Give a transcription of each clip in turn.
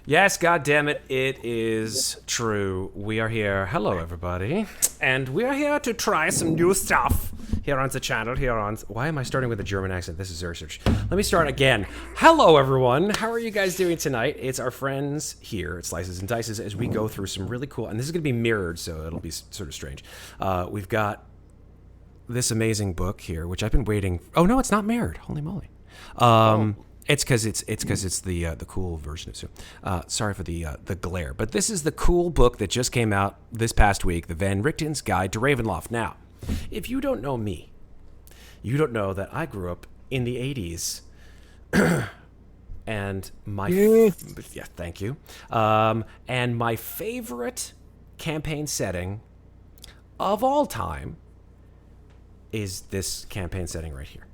Yes, goddammit, it is true. We are here. Hello, everybody. And we are here to try some new stuff here on the channel. Why am I starting with a German accent? This is research. Let me start again. Hello, everyone. How are you guys doing tonight? It's our friends here at Slices and Dices as we go through some really cool... And this is going to be mirrored, so it'll be sort of strange. We've got this amazing book here, which I've been waiting... Oh, no, it's not mirrored. Holy moly. It's because it's the cool version of Zoom. Sorry for the glare, but this is the cool book that just came out this past week, the Van Richten's Guide to Ravenloft. Now, if you don't know me, you don't know that I grew up in the 80s, and my yeah, thank you. And my favorite campaign setting of all time is this campaign setting right here.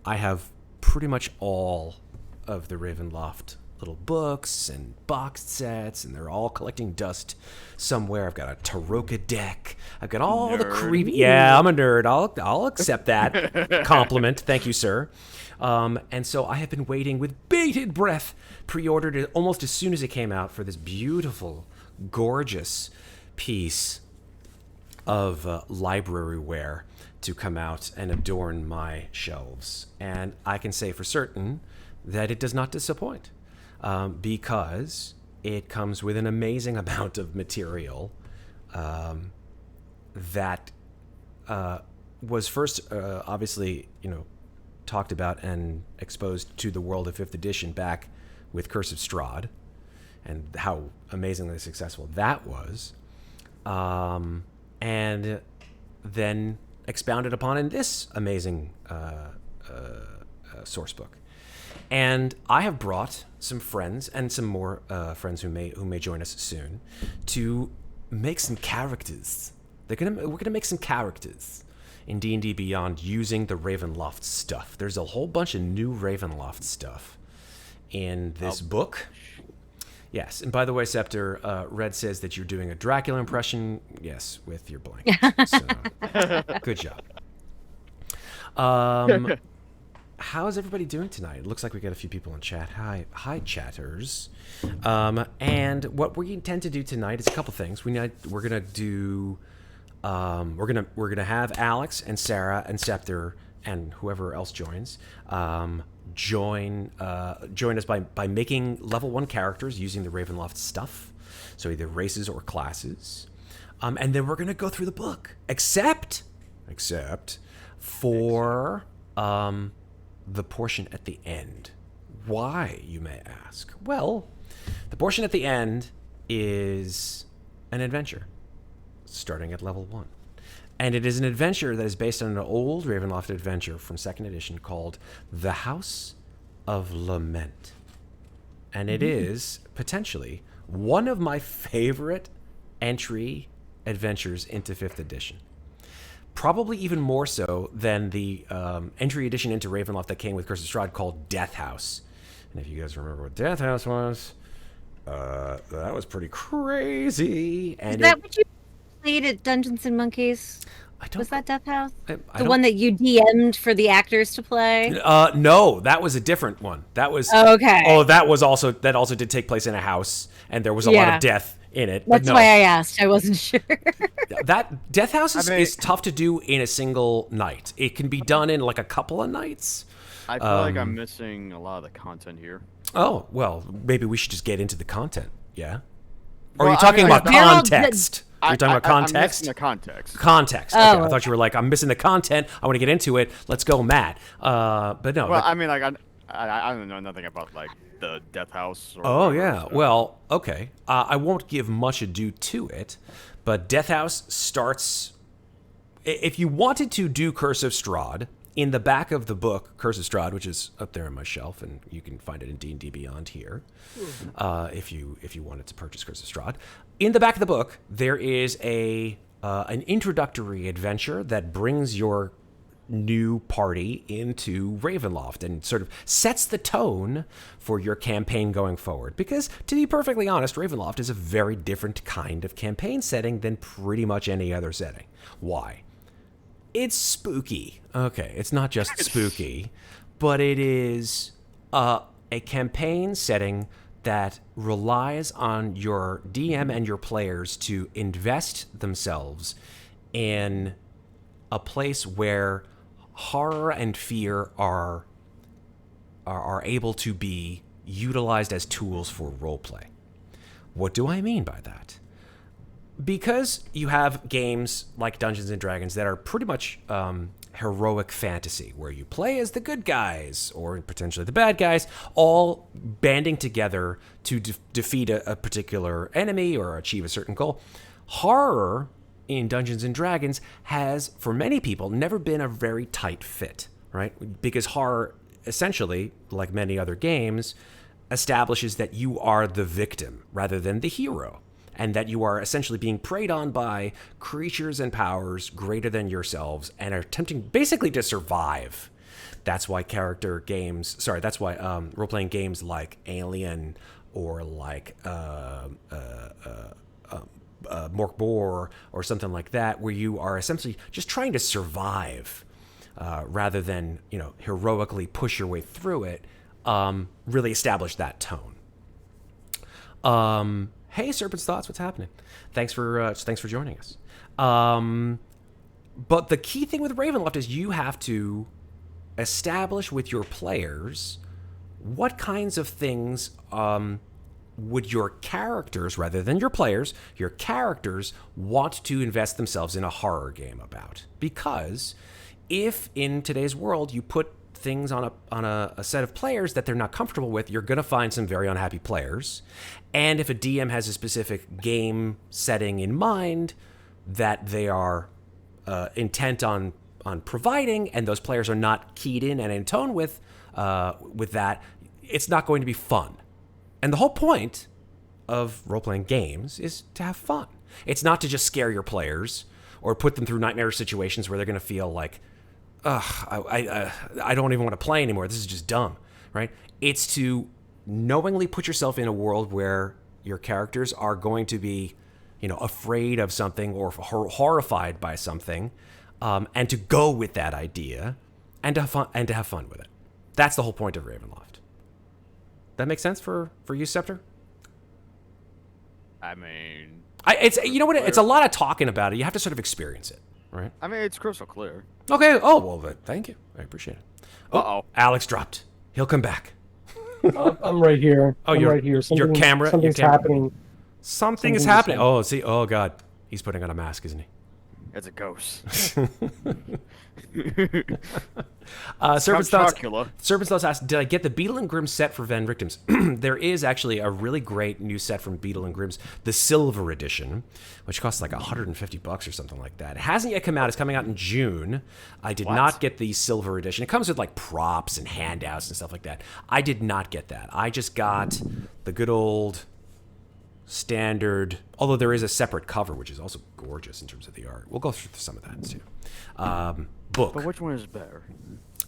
I have pretty much all of the Ravenloft little books and boxed sets, and they're all collecting dust somewhere. I've got a Taroka deck. I've got all the creepy... Yeah, I'm a nerd. I'll accept that compliment. Thank you, sir. And so I have been waiting with bated breath, pre-ordered it almost as soon as it came out for this beautiful, gorgeous piece of library ware to come out and adorn my shelves. And I can say for certain that it does not disappoint, because it comes with an amazing amount of material that was first obviously, talked about and exposed to the world of 5th edition back with Curse of Strahd, and how amazingly successful that was, and then expounded upon in this amazing source book. And I have brought some friends and some more friends who may join us soon to make some characters. We're gonna make some characters in D&D Beyond using the Ravenloft stuff. There's a whole bunch of new Ravenloft stuff in this book. Yes, and by the way, Scepter, Red says that you're doing a Dracula impression. Yes, with your blanket. So, good job. How's everybody doing tonight? It looks like we got a few people in chat. Hi, chatters. And what we intend to do tonight is a couple things. We're gonna do. We're gonna have Alex and Sarah and Scepter and whoever else joins. Join us by making level 1 characters using the Ravenloft stuff, so either races or classes, and then we're gonna go through the book, except for the portion at the end. Why, you may ask? Well, the portion at the end is an adventure starting at level 1. And it is an adventure that is based on an old Ravenloft adventure from 2nd edition called The House of Lament. And it is potentially one of my favorite entry adventures into 5th edition. Probably even more so than the entry edition into Ravenloft that came with Curse of Strahd called Death House. And if you guys remember what Death House was, that was pretty crazy. And is that what you played at Dungeons and Monkeys? Was that Death House? The one that you DM'd for the actors to play? No, that was a different one. That was okay. Oh, that also did take place in a house, and there was a lot of death in it. That's why I asked. I wasn't sure. That Death House is tough to do in a single night. It can be done in like a couple of nights. I feel like I'm missing a lot of the content here. Oh, well, maybe we should just get into the content, yeah? Or are you talking about context? Are you talking about context? I'm missing the context. Context. Okay, I thought you were like, I'm missing the content. I want to get into it. Let's go, Matt. But no. Well, I mean, like, I don't know nothing about, like, the Death House. Or yeah. So. Well, okay. I won't give much ado to it, but Death House starts... If you wanted to do Curse of Strahd, in the back of the book, Curse of Strahd, which is up there on my shelf, and you can find it in D&D Beyond here, if you wanted to purchase Curse of Strahd. In the back of the book, there is an introductory adventure that brings your new party into Ravenloft and sort of sets the tone for your campaign going forward. Because, to be perfectly honest, Ravenloft is a very different kind of campaign setting than pretty much any other setting. Why? It's spooky. Okay, it's not just spooky, but it is a campaign setting that relies on your DM and your players to invest themselves in a place where horror and fear are able to be utilized as tools for roleplay. What do I mean by that? Because you have games like Dungeons and Dragons that are pretty much heroic fantasy, where you play as the good guys or potentially the bad guys, all banding together to defeat a particular enemy or achieve a certain goal. Horror in Dungeons and Dragons has, for many people, never been a very tight fit, right? Because horror, essentially, like many other games, establishes that you are the victim rather than the hero, and that you are essentially being preyed on by creatures and powers greater than yourselves and are attempting basically to survive. That's why role-playing games like Alien or like Morkbor or something like that, where you are essentially just trying to survive rather than, heroically push your way through it, really establish that tone. Hey, Serpent's Thoughts, what's happening? Thanks for joining us. But the key thing with Ravenloft is you have to establish with your players what kinds of things would your characters, rather than your players, your characters want to invest themselves in a horror game about. Because if in today's world you put things on a set of players that they're not comfortable with, you're going to find some very unhappy players. And if a DM has a specific game setting in mind that they are intent on providing, and those players are not keyed in and in tone with that, it's not going to be fun. And the whole point of role-playing games is to have fun. It's not to just scare your players or put them through nightmare situations where they're going to feel like, I don't even want to play anymore. This is just dumb, right? It's to knowingly put yourself in a world where your characters are going to be, afraid of something or horrified by something, and to go with that idea and to have fun with it. That's the whole point of Ravenloft. That makes sense for you, Scepter? I mean, it's a lot of talking about it. You have to sort of experience it, right? I mean, it's crystal clear. Okay. Oh well, thank you. I appreciate it. Uh-oh. Alex dropped. He'll come back. I'm right here. I'm right here. Something's Something's happening. Something is happening. Oh, see. Oh God, he's putting on a mask, isn't he? It's a ghost. Serpent's Thoughts asked, did I get the Beetle and Grimm set for Van Richten's? There is actually a really great new set from Beetle and Grimm's, the Silver Edition, which costs like $150 or something like that. It hasn't yet come out. It's coming out in June. I did not get the Silver Edition. It comes with like props and handouts and stuff like that. I did not get that. I just got the good old standard, although there is a separate cover, which is also gorgeous in terms of the art. We'll go through some of that too. Book. But which one is better?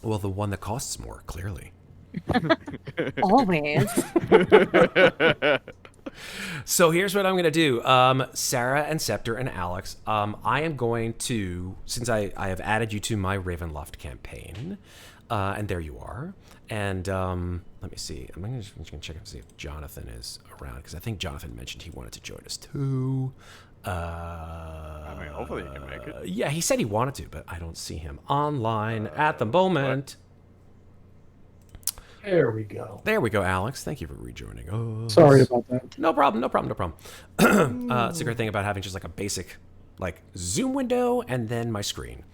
Well, the one that costs more, clearly. Always. So here's what I'm going to do. Sarah and Scepter and Alex, I am going to, since I have added you to my Ravenloft campaign, and there you are. And let me see. I'm just going to check and see if Jonathan is around, because I think Jonathan mentioned he wanted to join us too. I mean, hopefully he can make it. Yeah, he said he wanted to, but I don't see him online at the moment. There we go. There we go, Alex. Thank you for rejoining us. Sorry about that. No problem. It's a great thing about having just like a basic Zoom window and then my screen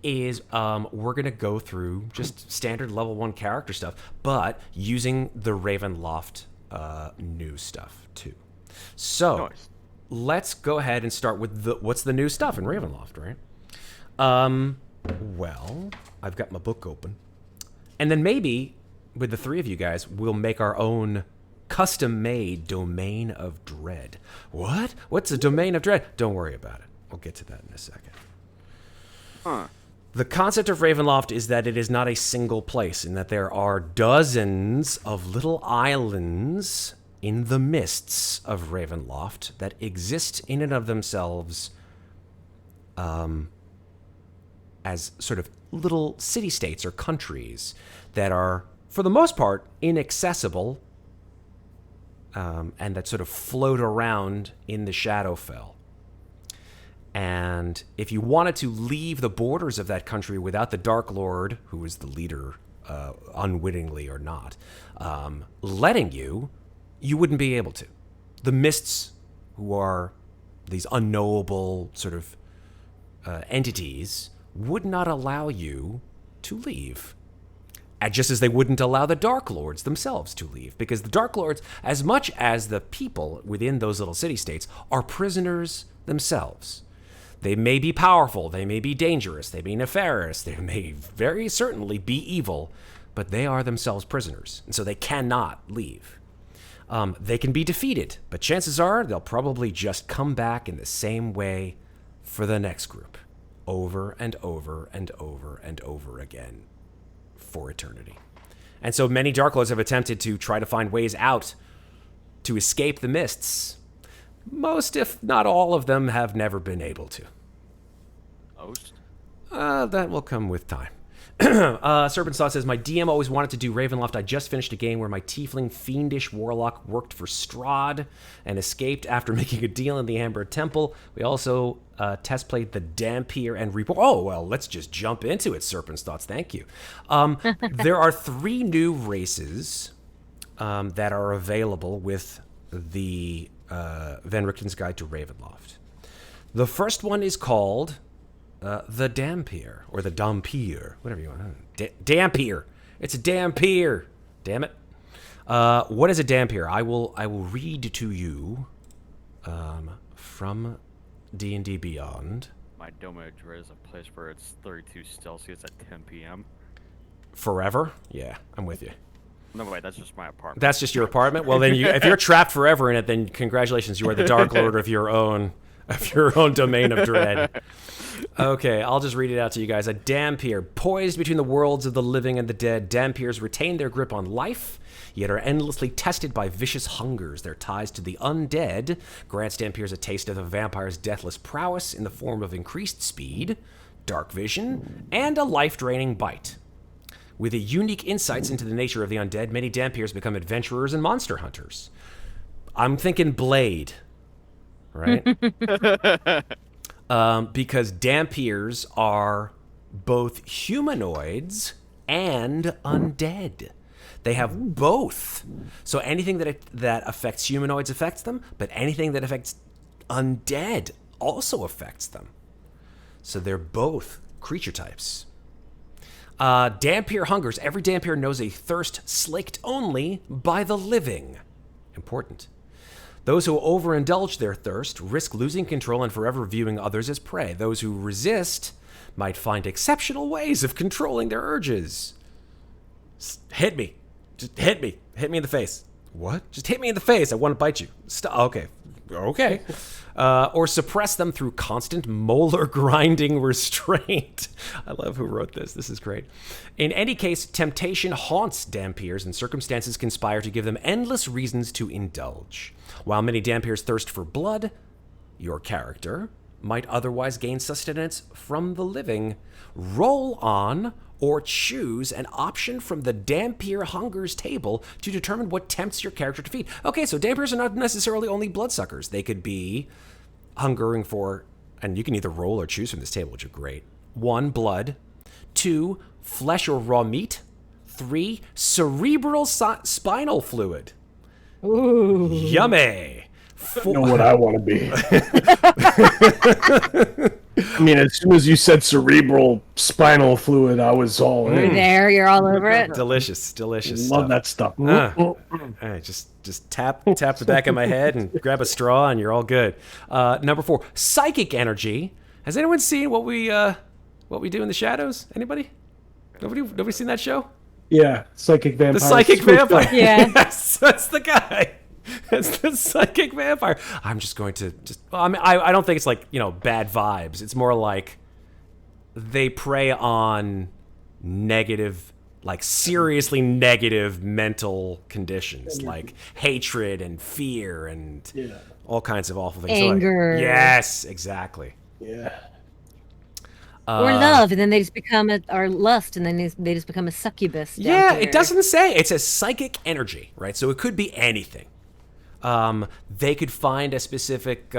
is we're going to go through just standard level 1 character stuff, but using the Ravenloft new stuff too. So nice. Let's go ahead and start with what's the new stuff in Ravenloft, right? Well, I've got my book open. And then maybe with the three of you guys, we'll make our own custom-made Domain of Dread. What? What's a Domain of Dread? Don't worry about it. We'll get to that in a second. Huh. The concept of Ravenloft is that it is not a single place, in that there are dozens of little islands in the mists of Ravenloft that exist in and of themselves as sort of little city-states or countries that are, for the most part, inaccessible and that sort of float around in the Shadowfell. And if you wanted to leave the borders of that country without the Darklord, who is the leader, unwittingly or not, letting you, you wouldn't be able to. The Mists, who are these unknowable sort of entities, would not allow you to leave. And just as they wouldn't allow the Darklords themselves to leave, because the Darklords, as much as the people within those little city-states, are prisoners themselves. They may be powerful, they may be dangerous, they may be nefarious, they may very certainly be evil, but they are themselves prisoners, and so they cannot leave. They can be defeated, but chances are they'll probably just come back in the same way for the next group, over and over and over and over again for eternity. And so many Darklords have attempted to try to find ways out to escape the Mists. Most, if not all of them, have never been able to. Most? That will come with time. Serpent's Thought says, my DM always wanted to do Ravenloft. I just finished a game where my tiefling fiendish warlock worked for Strahd and escaped after making a deal in the Amber Temple. We also test played the Dampier and Reaper. Oh, well, let's just jump into it, Serpent's Thoughts. Thank you. There are 3 new races that are available with the Van Richten's Guide to Ravenloft. The first one is called the Dampier, or the Dampier, whatever you want. Dampier. It's a Dampier. Damn it. What is a Dampier? I will read to you from D&D Beyond. My Dome of Dread is a place where it's 32 Celsius at 10 p.m. Forever? Yeah, I'm with you. No, wait, that's just my apartment. That's just your apartment? Well, then, if you're trapped forever in it, then congratulations, you are the Darklord of your own domain of dread. Okay, I'll just read it out to you guys. A Dampier, poised between the worlds of the living and the dead, Dampiers retain their grip on life, yet are endlessly tested by vicious hungers. Their ties to the undead grants Dampiers a taste of the vampire's deathless prowess in the form of increased speed, dark vision, and a life-draining bite. With unique insights into the nature of the undead, many Dampiers become adventurers and monster hunters. I'm thinking Blade, right? Because Dampiers are both humanoids and undead. They have both. So anything that affects humanoids affects them, but anything that affects undead also affects them. So they're both creature types. Dampier hungers. Every Dampier knows a thirst slaked only by the living. Important. Those who overindulge their thirst risk losing control and forever viewing others as prey. Those who resist might find exceptional ways of controlling their urges. Hit me. Just hit me. Hit me in the face. What? Just hit me in the face. I want to bite you. Stop. Okay. Okay. Or suppress them through constant molar grinding restraint. I love who wrote this. This is great. In any case, temptation haunts Dampiers and circumstances conspire to give them endless reasons to indulge. While many Dampiers thirst for blood, your character might otherwise gain sustenance from the living. Roll on or choose an option from the Dampier Hungers table to determine what tempts your character to feed. Okay, so Dampiers are not necessarily only bloodsuckers. They could be hungering for, and you can either roll or choose from this table, which are great. 1, blood. 2, flesh or raw meat. 3, cerebral spinal fluid. Ooh. Yummy. I know what I want to be. I mean, as soon as you said cerebral spinal fluid, I was all in. You're there, you're all over it. Delicious, delicious Love stuff. that stuff. Hey, just tap the back of my head and grab a straw, and you're all good. Number 4, psychic energy. Has anyone seen what we do in the shadows? Anybody? Nobody seen that show? Yeah, psychic vampire. The psychic vampire. Yeah. Yes, that's the guy. That's the psychic vampire. I'm just going to well, I mean, I don't think it's like, bad vibes. It's more like they prey on negative, like seriously negative mental conditions, like hatred and fear and all kinds of awful things. Anger. So yes, exactly. Yeah. Or love, and then they just become or lust, and then they just become a succubus. Yeah, it doesn't say. It says psychic energy, right? So it could be anything. They could find a specific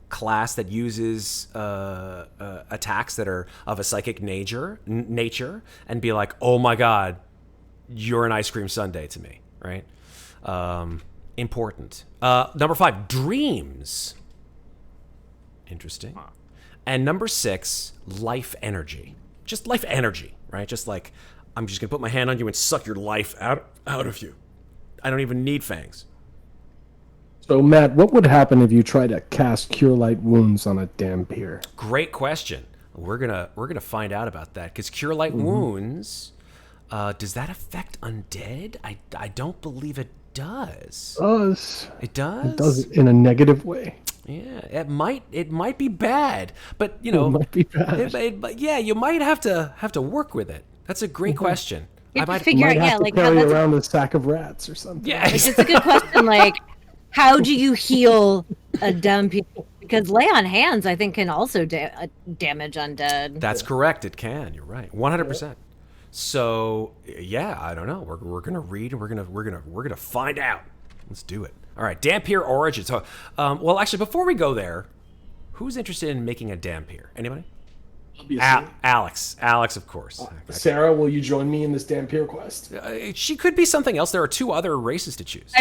class that uses attacks that are of a psychic nature, and be like, oh my god, you're an ice cream sundae to me, right? Important. Number 5, dreams. Interesting. Huh. And number 6, life energy. Just life energy, right? Just like, I'm just going to put my hand on you and suck your life out of you. I don't even need fangs. So, Matt, what would happen if you try to cast Cure Light Wounds on a Dhampir? Great question. We're gonna find out about that, because Cure Light Wounds, does that affect undead? I don't believe it does. It does? It does it in a negative way. Yeah, it might be bad, but you know, It might be bad. but yeah, you might have to work with it. That's a great question. You have I to figure out, Might have yeah, to like how carry that's around a sack of rats or something. Yeah, like, it's a good question. Like, how do you heal a Dhampir? Because lay on hands, I think, can also damage undead. That's correct. It can. You're right. 100%. So yeah, I don't know. We're gonna read and we're gonna find out. Let's do it. All right, Dhampir origins. So, well, actually, before we go there, who's interested in making a Dhampir? Anybody? Alex, of course. Sarah, will you join me in this Dhampir quest? She could be something else. There are 2 other races to choose.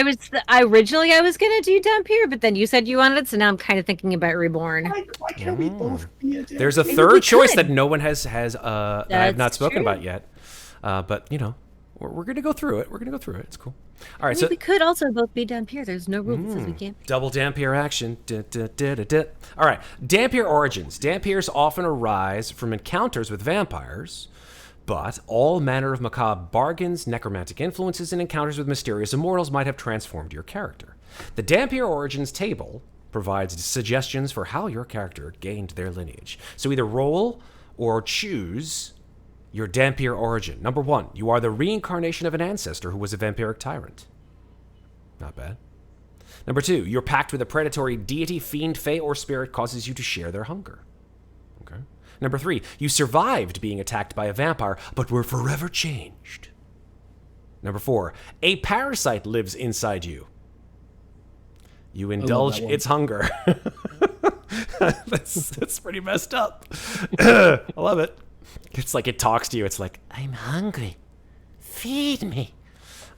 Originally I was gonna do Dhampir, but then you said you wanted it, so now I'm kind of thinking about Reborn. Why can't we both be a Dhampir? There's a third choice that no one has that I have not spoken about yet. But you know, we're gonna go through it. It's cool. All right, so we could also both be Dhampir. There's no rule that says we can't. double Dhampir action. All right, Dhampir origins. Dhampirs often arise from encounters with vampires, but all manner of macabre bargains, necromantic influences, and encounters with mysterious immortals might have transformed your character. The Dhampir origins table provides suggestions for how your character gained their lineage. So either roll or choose your Dhampir origin. Number 1, you are the reincarnation of an ancestor who was a vampiric tyrant. Not bad. Number 2, your pact with a predatory deity, fiend, fae, or spirit causes you to share their hunger. Okay. Number 3, you survived being attacked by a vampire, but were forever changed. Number 4, a parasite lives inside you. You indulge its hunger. That's pretty messed up. I love it. It's like it talks to you. It's like, I'm hungry. Feed me.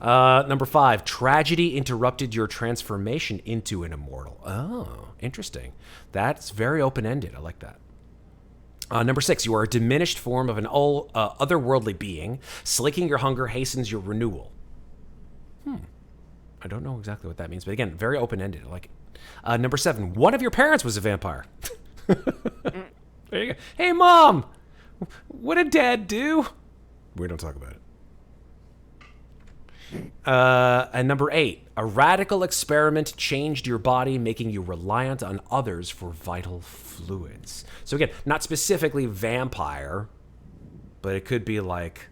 Number 5, tragedy interrupted your transformation into an immortal. Oh, interesting. That's very open-ended. I like that. Number 6, you are a diminished form of an otherworldly being. Slaking your hunger hastens your renewal. I don't know exactly what that means, but again, very open-ended. I like it. Number 7, one of your parents was a vampire. There you go. Hey, Mom! What did Dad do? We don't talk about it. And number 8, a radical experiment changed your body, making you reliant on others for vital fluids. So again, not specifically vampire, but it could be like,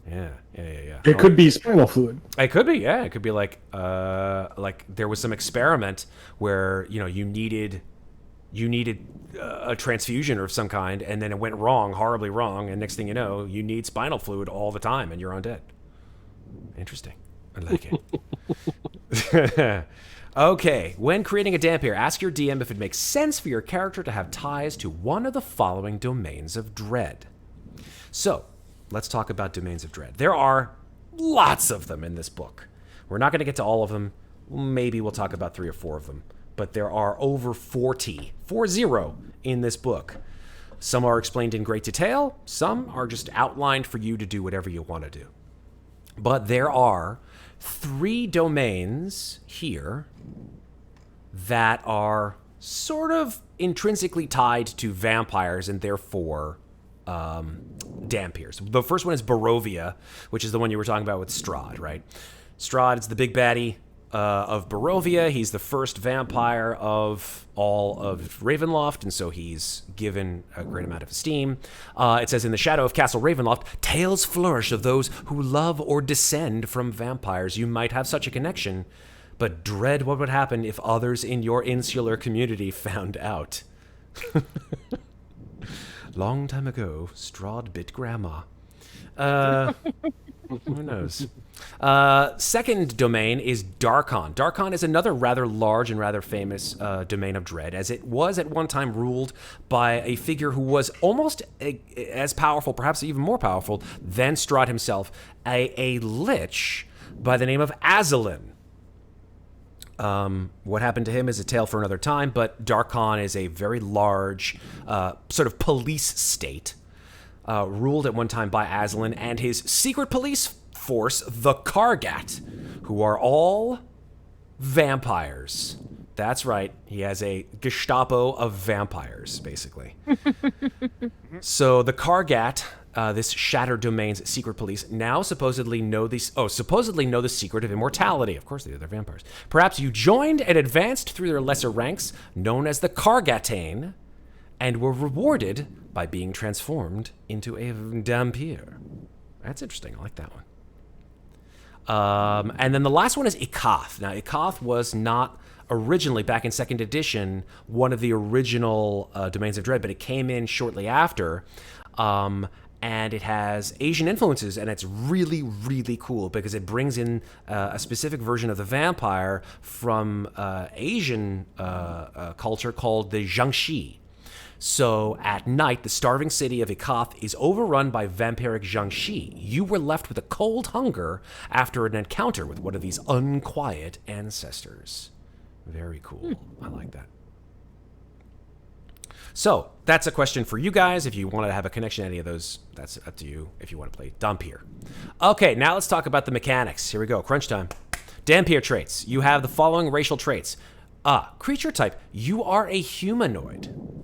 yeah. It could be spinal fluid. It could be, yeah. It could be like there was some experiment where you needed a transfusion of some kind, and then it went wrong, horribly wrong, and next thing you know, you need spinal fluid all the time, and you're undead. Interesting. I like it. Okay, when creating a Dhampir, ask your DM if it makes sense for your character to have ties to one of the following domains of dread. So, let's talk about domains of dread. There are lots of them in this book. We're not going to get to all of them. Maybe we'll talk about 3 or 4 of them. But there are over 40 in this book. Some are explained in great detail. Some are just outlined for you to do whatever you want to do. But there are 3 domains here that are sort of intrinsically tied to vampires and therefore Dhampirs. The first one is Barovia, which is the one you were talking about with Strahd, right? Strahd is the big baddie of Barovia. He's the first vampire of all of Ravenloft, and so he's given a great amount of esteem. It says, in the shadow of Castle Ravenloft, tales flourish of those who love or descend from vampires. You might have such a connection, but dread what would happen if others in your insular community found out. Long time ago, Strahd bit Grandma. Who knows? Second domain is Darkon. Darkon is another rather large and rather famous domain of dread, as it was at one time ruled by a figure who was almost as powerful, perhaps even more powerful, than Strahd himself, a lich by the name of Azalin. What happened to him is a tale for another time, but Darkon is a very large sort of police state, ruled at one time by Azalin and his secret police force, the Kargat, who are all vampires. That's right. He has a Gestapo of vampires, basically. So the Kargat, this Shattered Domain's secret police, now supposedly know the secret of immortality. Of course, they're vampires. Perhaps you joined and advanced through their lesser ranks, known as the Kargatane, and were rewarded by being transformed into a Dhampir. That's interesting. I like that one. And then the last one is Ikath. Now, Ikath was not originally, back in 2nd edition, one of the original Domains of Dread, but it came in shortly after. And it has Asian influences, and it's really, really cool because it brings in a specific version of the vampire from Asian culture called the Jiangxi. So at night, the starving city of Ikath is overrun by vampiric Jiangxi. You were left with a cold hunger after an encounter with one of these unquiet ancestors. Very cool. I like that. So that's a question for you guys. If you want to have a connection to any of those, that's up to you if you want to play Dhampir. Okay, now let's talk about the mechanics. Here we go. Crunch time. Dhampir traits. You have the following racial traits. Creature type. You are a humanoid.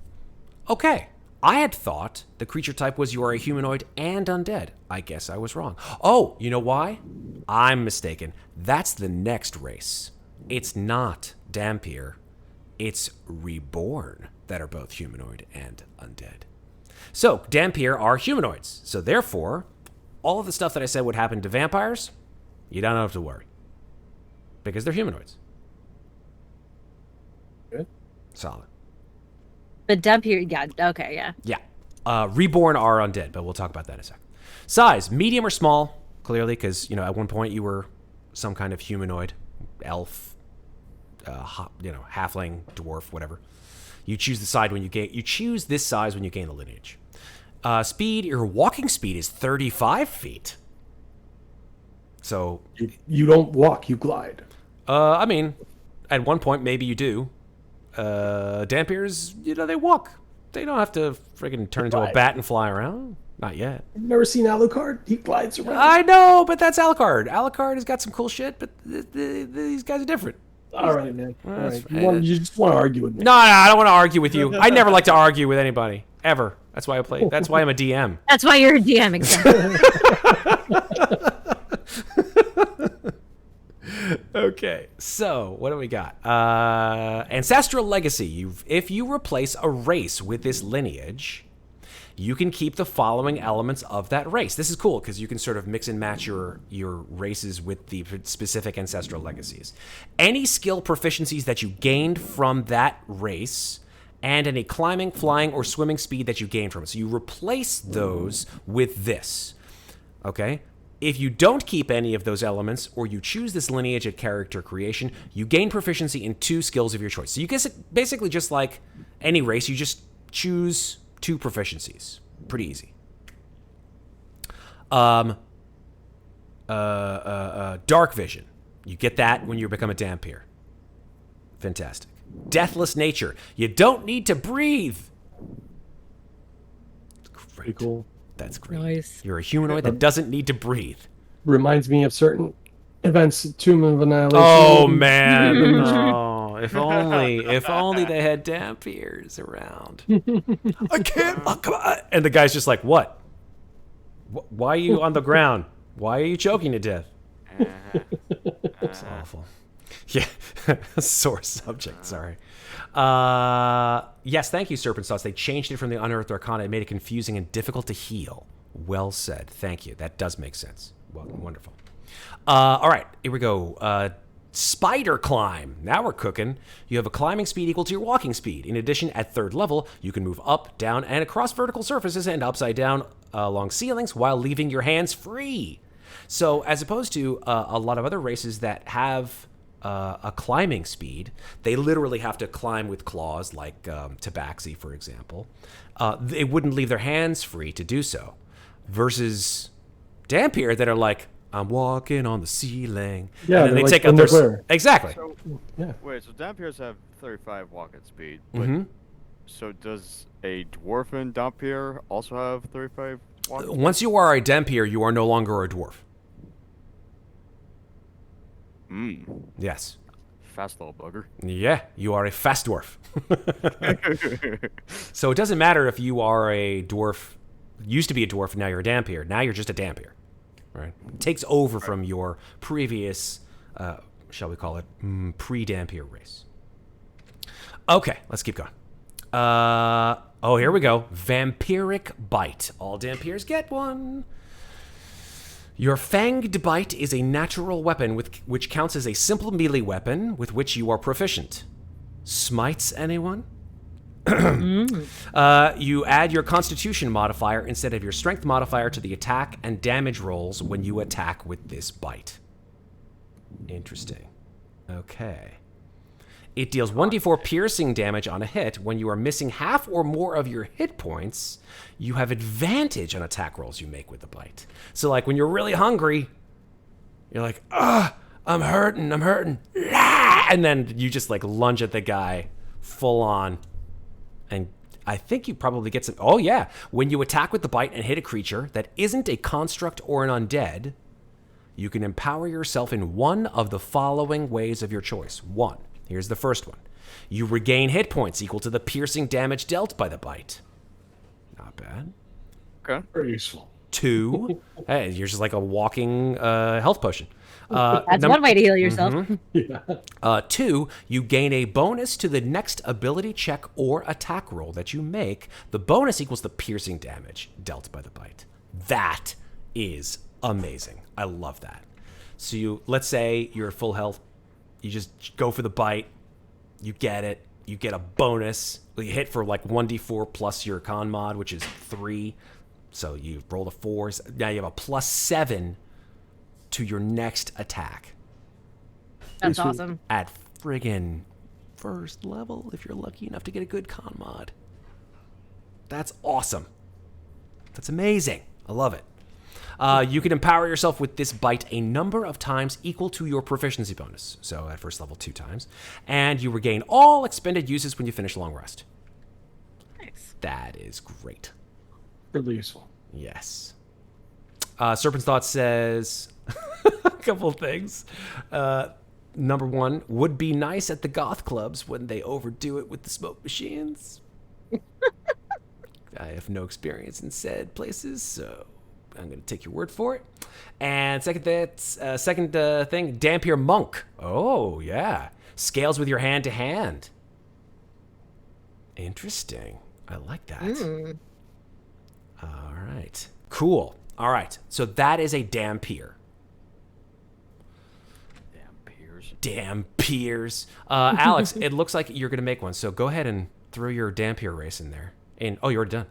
Okay. I had thought the creature type was you are a humanoid and undead. I guess I was wrong. Oh, you know why? I'm mistaken. That's the next race. It's not Dhampir. It's Reborn that are both humanoid and undead. So, Dhampir are humanoids. So, therefore, all of the stuff that I said would happen to vampires, you don't have to worry. Because they're humanoids. Good. Solid. But Dhampir, yeah, okay, yeah. Yeah. Reborn are undead, but we'll talk about that in a sec. Size, medium or small, clearly, because, at one point you were some kind of humanoid, elf, halfling, dwarf, whatever. You choose the side when you gain. You choose this size when you gain the lineage. Speed. Your walking speed is 35 feet. So you don't walk, you glide. I mean, at one point maybe you do. Dhampirs, they walk. They don't have to friggin' turn into a bat and fly around. Not yet. You've never seen Alucard? He glides around. I know, but that's Alucard. Alucard has got some cool shit, but these guys are different. All right, man. All right. You just want to argue with me. No, I don't want to argue with you. I never like to argue with anybody. Ever. That's why I play. That's why I'm a DM. That's why you're a DM, exactly. Okay, so what do we got? Ancestral Legacy. If you replace a race with this lineage, you can keep the following elements of that race. This is cool because you can sort of mix and match your races with the specific ancestral legacies. Any skill proficiencies that you gained from that race, and any climbing, flying, or swimming speed that you gained from it. So you replace those with this. Okay? If you don't keep any of those elements, or you choose this lineage at character creation, you gain proficiency in 2 skills of your choice. So you guess it basically just like any race, you just choose 2 proficiencies. Pretty easy. Dark vision. You get that when you become a Dhampir. Fantastic. Deathless nature. You don't need to breathe. Great. Pretty cool. That's great. Nice. You're a humanoid that doesn't need to breathe. Reminds me of certain events, Tomb of Annihilation. Oh man! Oh, if only they had Dhampirs around. I can't. Oh, come on. And the guy's just like, "What? Why are you on the ground? Why are you choking to death?" It's awful. Yeah, sore subject. Sorry. Yes, thank you, Serpent Sauce. They changed it from the Unearthed Arcana. It made it confusing and difficult to heal. Well said. Thank you. That does make sense. Well, wonderful. All right, here we go. Spider climb. Now we're cooking. You have a climbing speed equal to your walking speed. In addition, at 3rd level, you can move up, down, and across vertical surfaces and upside down along ceilings while leaving your hands free. So as opposed to a lot of other races that have a climbing speed, they literally have to climb with claws, like Tabaxi, for example. They wouldn't leave their hands free to do so. Versus Dhampir that are like, I'm walking on the ceiling. Yeah, and then they they're take like out their underwear. exactly. So, Yeah. wait, so Dampiers have 35 walking speed, but Mm-hmm. so does a dwarven Dampier also have 35 walking speed? Once you are a Dhampir, you are no longer a dwarf. Yes. Fast little bugger. Yeah, you are a fast dwarf. So it doesn't matter if you are a dwarf, used to be a dwarf, now you're a Dhampir. Now you're just a Dhampir. Right? It takes over from your previous, shall we call it, pre-Dhampir race. Okay, let's keep going. Oh, here we go. Vampiric Bite. All Dhampirs get one. Your Fanged Bite is a natural weapon which counts as a simple melee weapon with which you are proficient. Smites anyone? You add your Constitution modifier instead of your Strength modifier to the attack and damage rolls when you attack with this bite. Interesting. Okay. It deals 1d4 piercing damage on a hit. When you are missing half or more of your hit points, you have advantage on attack rolls you make with the bite. So, like, when you're really hungry, you're like, I'm hurting. Ah! And then you just, like, lunge at the guy full on. And I think you probably get some... Oh, yeah. When you attack with the bite and hit a creature that isn't a construct or an undead, you can empower yourself in one of the following ways of your choice. 1. Here's the first one. You regain hit points equal to the piercing damage dealt by the bite. Not bad. Okay. Very useful. 2. Hey, you're just like a walking health potion. That's one way to heal yourself. Yeah. 2, you gain a bonus to the next ability check or attack roll that you make. The bonus equals the piercing damage dealt by the bite. That is amazing. I love that. So let's say you're at full health. You just go for the bite. You get it. You get a bonus. You hit for like 1d4 plus your con mod, which is 3. So you roll the 4s. Now you have a +7 to your next attack. That's awesome. At friggin' first level, if you're lucky enough to get a good con mod. That's awesome. That's amazing. I love it. You can empower yourself with this bite a number of times equal to your proficiency bonus. So at first level 2 times. And you regain all expended uses when you finish a long rest. Nice. That is great. Really useful. Yes. Serpent's Thought says a couple of things. Number 1, would be nice at the goth clubs when they overdo it with the smoke machines. I have no experience in said places, so I'm going to take your word for it. And second thing, Dhampir Monk. Oh, yeah. Scales with your hand to hand. Interesting. I like that. All right. Cool. All right. So that is a Dhampir. Dhampirs. Alex, it looks like you're going to make one. So go ahead and throw your Dhampir race in there. And oh, you're already done.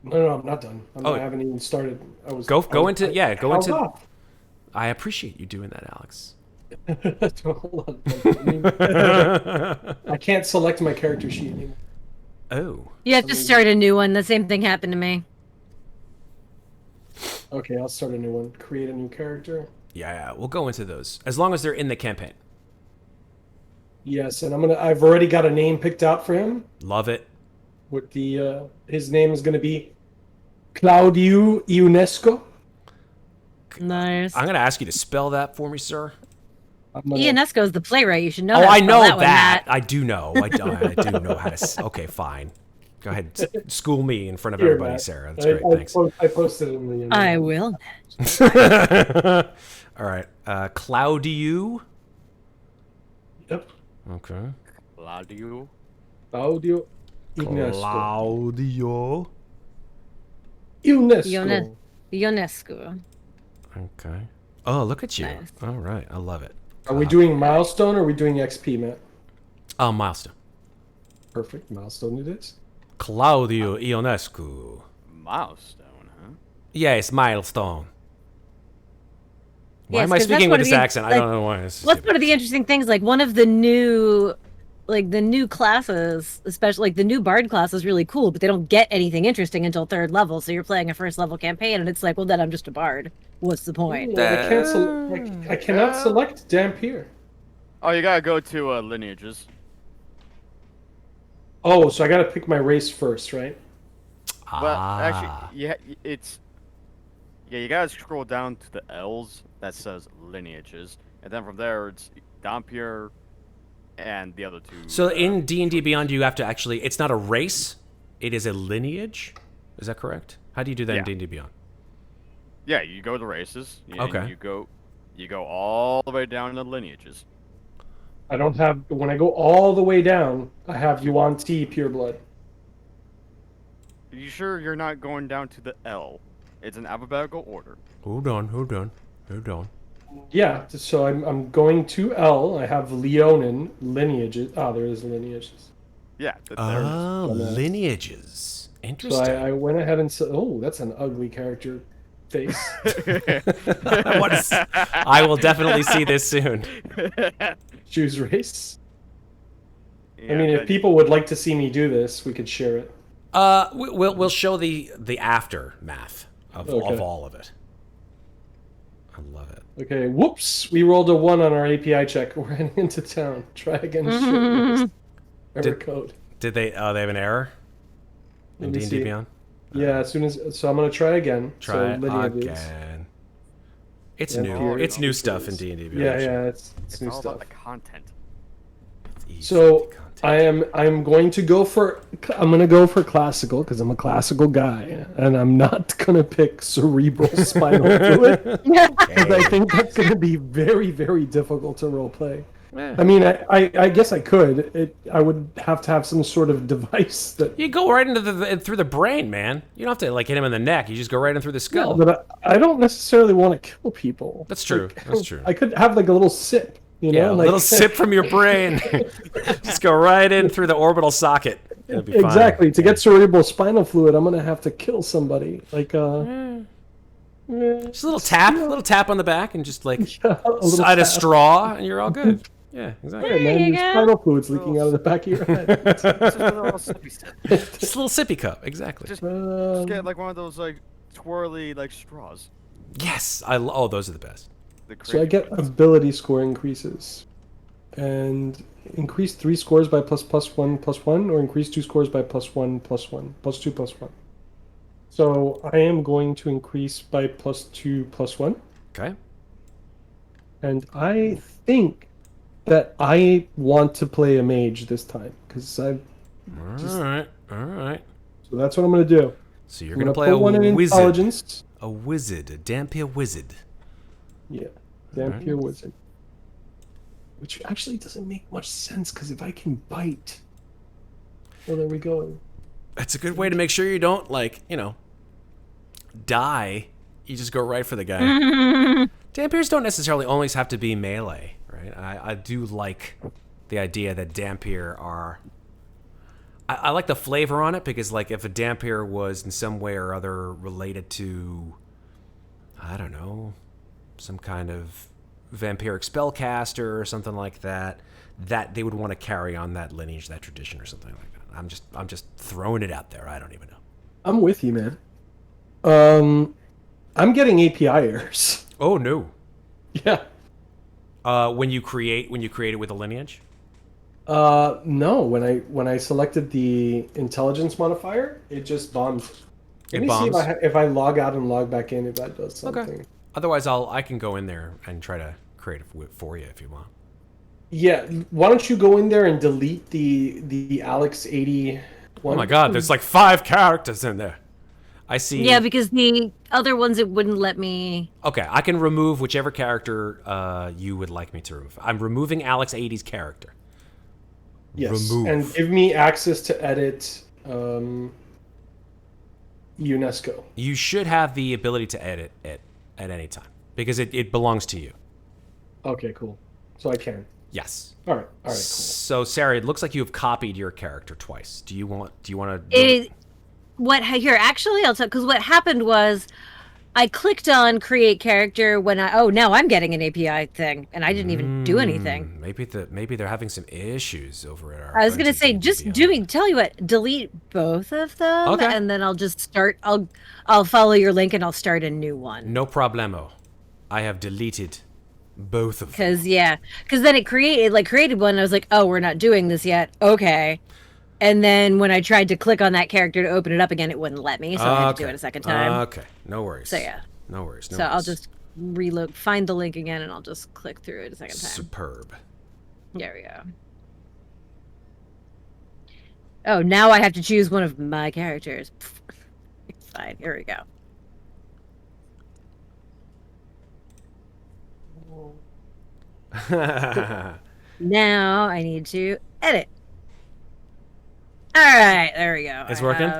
No, I'm not done. I haven't even started. Go into. Off. I appreciate you doing that, Alex. Hold on. I can't select my character sheet anymore. Oh. You have to start a new one. The same thing happened to me. Okay, I'll start a new one. Create a new character. Yeah, we'll go into those as long as they're in the campaign. Yes, and I've already got a name picked out for him. Love it. With the his name is going to be Claudio Ionesco. Nice. I'm going to ask you to spell that for me, sir. Ionesco is the playwright. You should know. Oh, how to I spell know that. that. I do know. I do know how to. Okay, fine. Go ahead. School me in front of everybody, Matt. Sarah. That's great. Thanks. I posted it in the. I will. All right. Claudio. Yep. Okay. Claudio. Claudio Ionesco. Claudio. Ionesco. Ionesco. Okay. Oh, look at you. Nice. All right. I love it. Are we doing milestone or are we doing XP, Matt? Milestone. Perfect. Milestone it is. Claudio Ionescu. Milestone, huh? Yes, milestone. Why am I speaking with this accent? I don't know why. What's one of the interesting things? Like one of the new classes, especially like the new Bard class, is really cool, but they don't get anything interesting until 3rd level. So you're playing a 1st level campaign, and it's like, well, then I'm just a Bard. What's the point? I cannot select Dampier. Oh, you gotta go to lineages. Oh, so I gotta pick my race first, right? Well, actually, yeah, you gotta scroll down to the L's that says lineages, and then from there it's Dampier and the other two. So in D&D Beyond, you have to actually, it's not a race, it is a lineage? Is that correct? How do you do that in D&D Beyond? Yeah, you go to races. Okay. You go all the way down to lineages. I don't have. When I go all the way down, I have Yuan-Ti Pureblood. Are you sure you're not going down to the L? It's an alphabetical order. Hold on. Yeah, so I'm going to L. I have Leonin lineages. Ah, there is lineages. Yeah. Oh, lineages. Interesting. So I went ahead and said, "Oh, that's an ugly character face." I will definitely see this soon. Choose race. Yeah, I mean, if people would like to see me do this, we could share it. We'll show the aftermath of all of it. I love it. Okay, whoops! We rolled a 1 on our API check. We're heading into town. Try again. Error code. Did they? They have an error in D&D Beyond. Yeah, as soon as I'm gonna try again. Try again. It's new. It's new stuff in D&D Beyond. Yeah, it's new all stuff. about the content. So I'm going to go for classical because I'm a classical guy, and I'm not gonna pick cerebral spinal fluid because I think that's gonna be very, very difficult to roleplay. I mean, I guess I could. I would have to have some sort of device that. You go right into through the brain, man. You don't have to like hit him in the neck. You just go right in through the skull. Yeah, but I don't necessarily want to kill people. That's true. That's true. I could have like a little sip. You know, a little sip from your brain. Just go right in through the orbital socket. It'll be fine. Exactly. To get cerebral spinal fluid, I'm gonna have to kill somebody. Like just a little tap on the back, and just like side a straw, and you're all good. Yeah, exactly. Yeah, man, your spinal fluid's leaking out of the back of your head. Just a little sippy cup, exactly. Just get like one of those like twirly like straws. Yes, those are the best. So I get ability score increases, and increase 3 scores by +1/+1, or increase 2 scores by +1/+1, +2/+1. So I am going to increase by +2/+1. Okay. And I think that I want to play a mage this time because I've. All right. So that's what I'm going to do. So you're going to play a wizard. A wizard, a Dampier wizard. Yeah, Dampier wizard. Which actually doesn't make much sense because if I can bite. Well, there we go. That's a good way to make sure you don't, die. You just go right for the guy. Dampiers don't necessarily always have to be melee, right? I do like the idea that Dampier are... I like the flavor on it because, like, if a Dampier was in some way or other related to, I don't know, some kind of vampiric spellcaster or something like that, that they would want to carry on that lineage, that tradition, or something like that. I'm just throwing it out there. I don't even know. I'm with you, man. I'm getting API errors. Oh no. Yeah. When you create it with a lineage? No. When I selected the intelligence modifier, it just bombs. Let me see if I log out and log back in if that does something. Okay. Otherwise, I can go in there and try to create it for you if you want. Yeah. Why don't you go in there and delete the Alex 80 one? Oh my God! There's like 5 characters in there. I see. Yeah, because the other ones it wouldn't let me. Okay, I can remove whichever character you would like me to remove. I'm removing Alex 80's character. Yes, remove. And give me access to edit UNESCO. You should have the ability to edit it at any time because it belongs to you. Okay, cool. So I can. Yes. All right, cool. So Sarah, it looks like you have copied your character twice. Do you want to? Actually, I'll tell, because what happened was I clicked on create character when now I'm getting an API thing, and I didn't even do anything. Maybe they're having some issues over at our. I was gonna friends at say, D&D just Beyond. tell you what, delete both of them, Okay. and then I'll just start. I'll follow your link and I'll start a new one. No problemo. I have deleted both of them. Because then it created one. And I was like, oh, we're not doing this yet. Okay. And then when I tried to click on that character to open it up again, it wouldn't let me, so I had to do it a second time. Okay, no worries. So yeah. No worries. No So worries. I'll just find the link again, and I'll just click through it a second time. Superb. There we go. Oh, now I have to choose one of my characters. It's fine. Here we go. Now I need to edit. All right, there we go. It's working?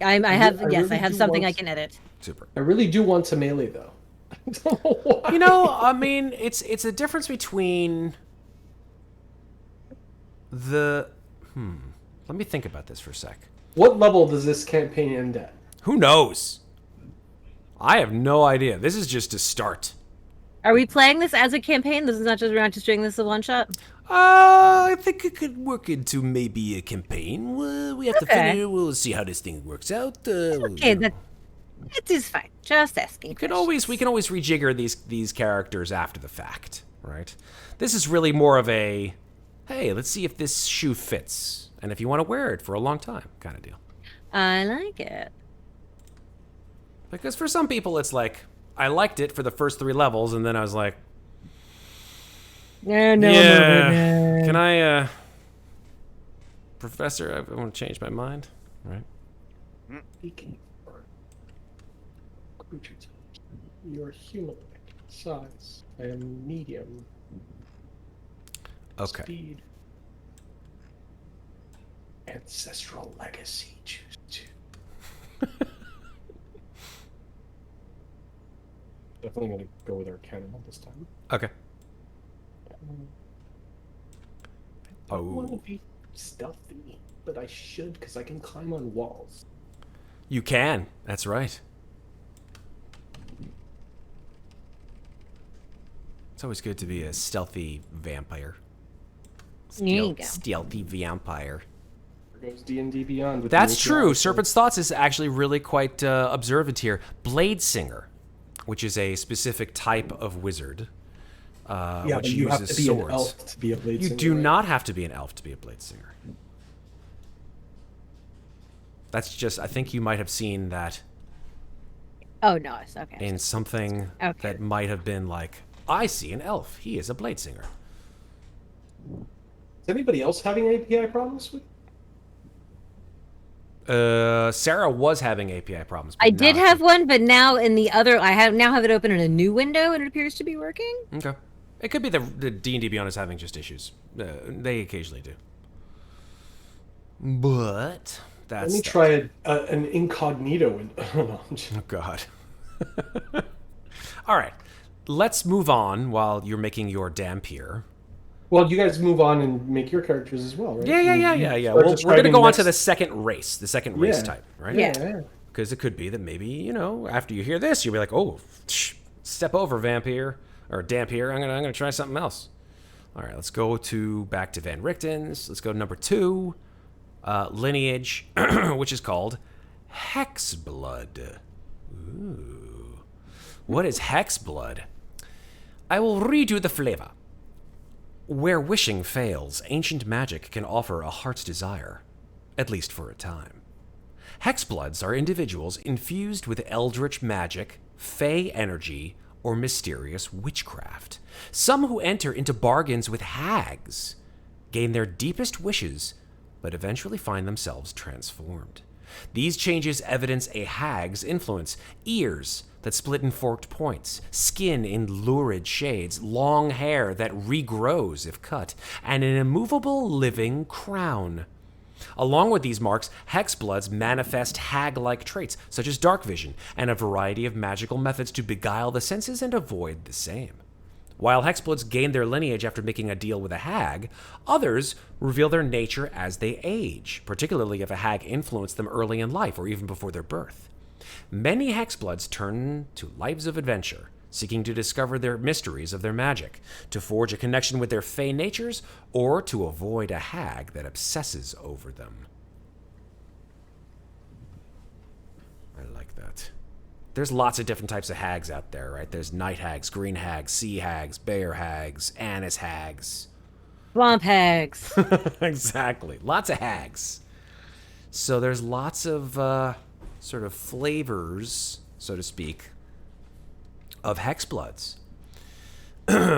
I have really something I want- can edit. Super. I really do want to melee though. I don't know why. You know, I mean, it's a difference between the. Let me think about this for a sec. What level does this campaign end at? Who knows? I have no idea. This is just a start. Are we playing this as a campaign? This is not just we're not just doing this as a one shot. I think it could work into maybe a campaign. We have to Okay. finish. We'll see how this thing works out. Okay, that it is fine. Just asking. we can always rejigger these characters after the fact, right? This is really more of a, hey, let's see if this shoe fits, and if you want to wear it for a long time, kind of deal. I like it. Because for some people, it's like I liked it for the first 3 levels, and then I was like, No, yeah, can I, Professor? I want to change my mind, right? Speaking for creature type, you're humanoid size. I am medium. Okay. Speed. Ancestral Legacy. Choose 2. Definitely gonna go with our cannibal this time. Okay. I don't want to be stealthy, but I should because I can climb on walls. You can. That's right. It's always good to be a stealthy vampire. There you go. Stealthy vampire. There goes D&D Beyond. With That's the true. API. Serpent's Thoughts is actually really quite observant here. Blade Singer, which is a specific type of wizard, Yeah, which but you have uses to be swords. an elf to be a blade You singer, do right? not have to be an elf to be a Blade Singer. That's just, I think you might have seen that Oh no, it's okay. in something Okay. that might have been like, I see an elf. He is a Blade Singer. Is anybody else having API problems with? Sarah was having API problems. but I did now- have one, but now in the other, now have it open in a new window, and it appears to be working. Okay. It could be the D&D Beyond is having just issues. They occasionally do. But that's... Let me try an incognito window. Oh, no, I'm just- Oh, God. All right. Let's move on while you're making your Dampier. Well, you guys move on and make your characters as well, right? Yeah. Start We're going to describing go on to next- the second race Yeah. type, right? Yeah. Because it could be that maybe, after you hear this, you'll be like, oh, step over, Vampire, or Dampier. I'm gonna try something else. All right, let's go back to Van Richten's. Let's go to number 2, Lineage, which is called Hex Blood. Ooh. What is Hex Blood? I will read you the flavor. Where wishing fails, ancient magic can offer a heart's desire, at least for a time. Hexbloods are individuals infused with eldritch magic, fey energy, or mysterious witchcraft. Some who enter into bargains with hags gain their deepest wishes, but eventually find themselves transformed. These changes evidence a hag's influence: ears that split in forked points, skin in lurid shades, long hair that regrows if cut, and an immovable living crown. Along with these marks, hexbloods manifest hag-like traits, such as dark vision, and a variety of magical methods to beguile the senses and avoid the same. While hexbloods gain their lineage after making a deal with a hag, others reveal their nature as they age, particularly if a hag influenced them early in life or even before their birth. Many Hexbloods turn to lives of adventure, seeking to discover their mysteries of their magic, to forge a connection with their fey natures, or to avoid a hag that obsesses over them. I like that. There's lots of different types of hags out there, right? There's night hags, green hags, sea hags, bear hags, anise hags. Swamp hags. Exactly. Lots of hags. So there's lots of sort of flavors, so to speak, of Hexbloods,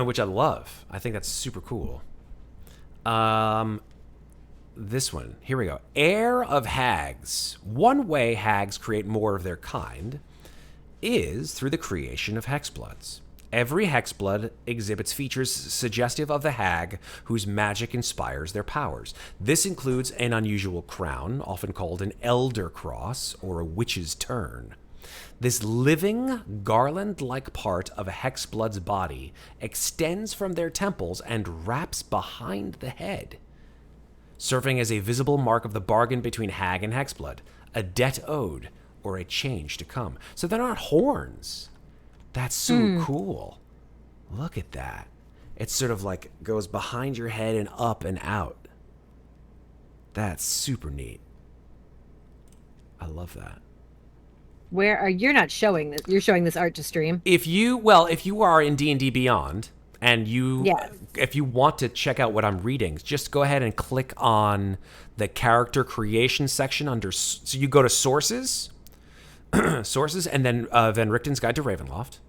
which I love. I think that's super cool. This one, here we go. Heir of Hags. One way hags create more of their kind is through the creation of Hexbloods. Every Hexblood exhibits features suggestive of the hag whose magic inspires their powers. This includes an unusual crown, often called an elder cross or a witch's turn. This living, garland-like part of a Hexblood's body extends from their temples and wraps behind the head, serving as a visible mark of the bargain between hag and Hexblood, a debt owed, or a change to come. So they're not horns. That's so cool. Look at that. It sort of like goes behind your head and up and out. That's super neat. I love that. You're not showing this. You're showing this art to stream. If you are in D&D Beyond and if you want to check out what I'm reading, just go ahead and click on the character creation section under, so you go to sources, and then Van Richten's Guide to Ravenloft.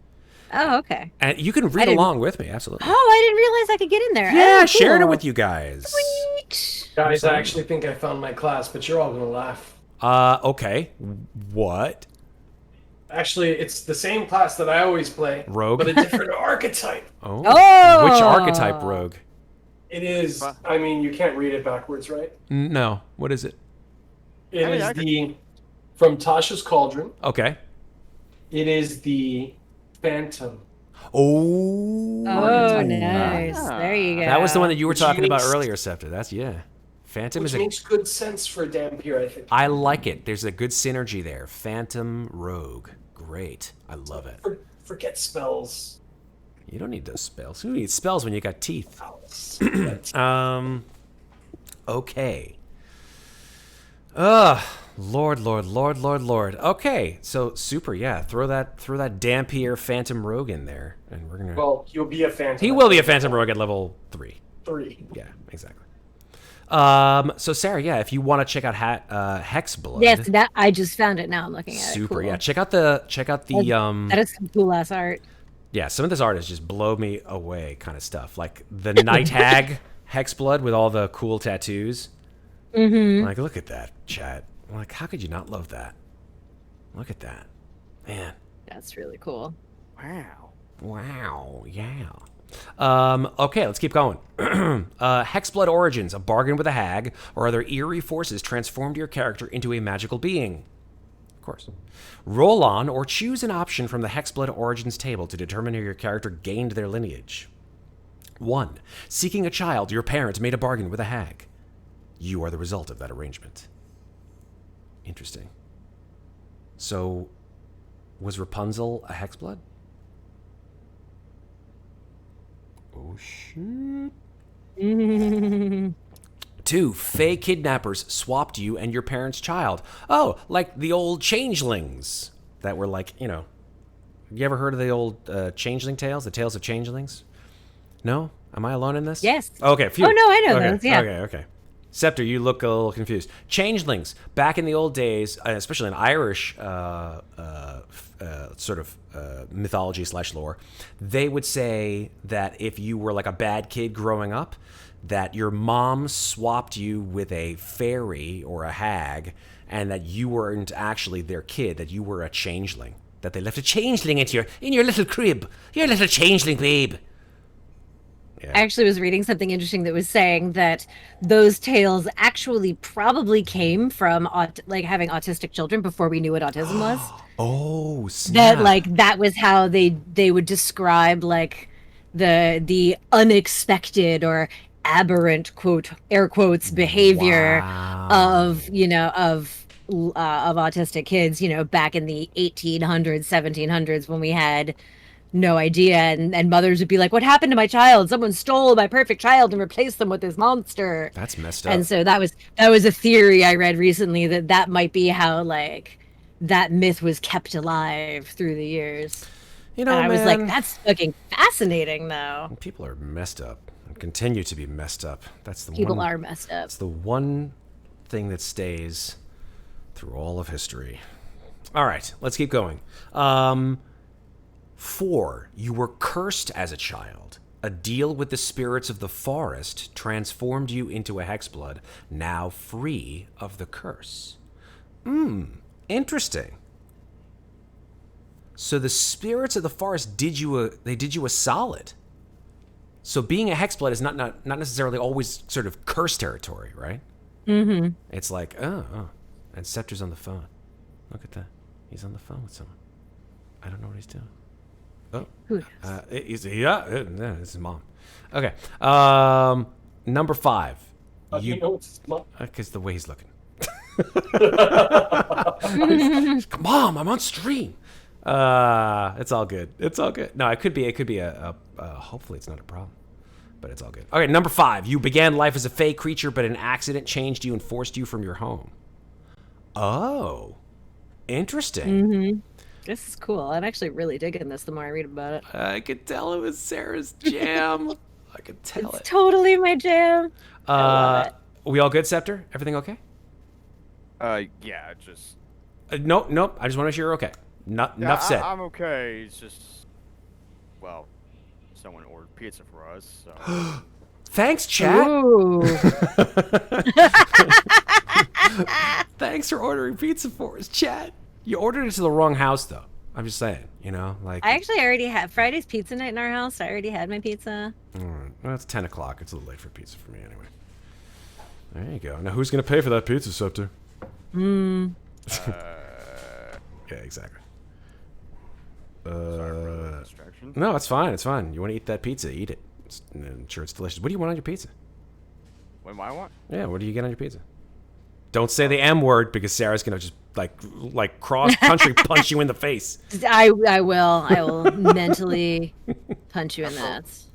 Oh, okay. And you can read along with me, absolutely. Oh, I didn't realize I could get in there. Yeah, cool. sharing it with you guys. Sweet. Guys, I actually think I found my class, but you're all gonna laugh. Okay. What? Actually, it's the same class that I always play, Rogue? but a different archetype. Oh. Oh! Which archetype, Rogue? It is. I mean, you can't read it backwards, right? No. What is it? It is from Tasha's Cauldron. Okay. It is the Phantom. Oh. Oh, nice. There you go. That was the one that you were talking about makes- earlier, Scepter. That's, yeah. Phantom Which is makes good sense for Dampier, I think. I like it. There's a good synergy there. Phantom Rogue. Great. I love it. Forget spells. You don't need those spells. Who needs spells when you got teeth? Okay. Lord. Okay, so super, yeah. Throw that Dampier Phantom Rogue in there, and we're gonna. Well, you'll be a Phantom. He will be a Phantom Rogue at level 3. 3. Yeah, exactly. So Sarah, yeah, if you want to check out Hex Blood. Yes, that I just found it. Now I'm looking at it. Super, Cool. yeah. Check out the That is some cool ass art. Yeah, some of this art is just blow me away kind of stuff. Like the Night Hag Hex Blood with all the cool tattoos. Mm-hmm. Like, look at that, chat. Like, how could you not love that? Look at that. Man. That's really cool. Wow, yeah. Okay, let's keep going. Hex Blood Origins, a bargain with a hag, or other eerie forces transformed your character into a magical being. Of course. Roll on or choose an option from the Hex Blood Origins table to determine if your character gained their lineage. 1. Seeking a child, your parents made a bargain with a hag. You are the result of that arrangement. Interesting. So, was Rapunzel a Hexblood? Oh, shit. 2. Fey kidnappers swapped you and your parents' child. Oh, like the old changelings that were like, you ever heard of the old changeling tales? The tales of changelings? No? Am I alone in this? Yes. Okay, phew. Oh, no, I know Okay, those, yeah. Okay. Scepter, you look a little confused. Changelings, back in the old days, especially in Irish mythology / lore, they would say that if you were like a bad kid growing up, that your mom swapped you with a fairy or a hag, and that you weren't actually their kid, that you were a changeling. That they left a changeling in your little crib. You're a little changeling, babe. Yeah. I actually was reading something interesting that was saying that those tales actually probably came from having autistic children before we knew what autism was. Oh, snap. That was how they would describe like the unexpected or aberrant, quote air quotes, behavior of of autistic kids, back in the 1800s, 1700s, when we had no idea, and mothers would be like, what happened to my child? Someone stole my perfect child and replaced them with this monster. That's messed up. And so that was a theory I read recently, that might be how that myth was kept alive through the years. You know, and I was man, like, that's fucking fascinating, though. people are messed up and continue to be messed up. That's the People one, are messed up. It's the one thing that stays through all of history. All right, let's keep going. 4, you were cursed as a child. A deal with the spirits of the forest transformed you into a hexblood, now free of the curse. Interesting. So the spirits of the forest did you a solid. So being a hexblood is not necessarily always sort of curse territory, right? Mm-hmm. It's like, oh. And Scepter's on the phone. Look at that. He's on the phone with someone. I don't know what he's doing. Oh. Who knows? It's his mom. Okay. Number 5. You know it's smart. Because the way he's looking. Mom, I'm on stream. It's all good. It's all good. No, it could be a hopefully it's not a problem. But it's all good. Okay, number 5. You began life as a fey creature, but an accident changed you and forced you from your home. Oh. Interesting. Mm-hmm. This is cool. I'm actually really digging this the more I read about it. I could tell it was Sarah's jam. I could tell It's it. totally my jam. I love it. We all good, Scepter? Everything okay? Yeah, just... Nope. I just want to make sure you're okay. Enough said. I'm okay. It's just... Well, someone ordered pizza for us, so... Thanks, chat. Ooh. Thanks for ordering pizza for us, chat. You ordered it to the wrong house, though. I'm just saying, like... I actually already had Friday's pizza night in our house. I already had my pizza. All right. Well, it's 10 o'clock. It's a little late for pizza for me, anyway. There you go. Now, who's going to pay for that pizza, Scepter? Hmm. Yeah, exactly. Sorry for the distraction. No, it's fine. It's fine. You want to eat that pizza, eat it. I'm sure it's delicious. What do you want on your pizza? What do I want? Yeah, what do you get on your pizza? Don't say the M word because Sarah's gonna just like cross country punch you in the face. I will. I will mentally punch you in the nuts.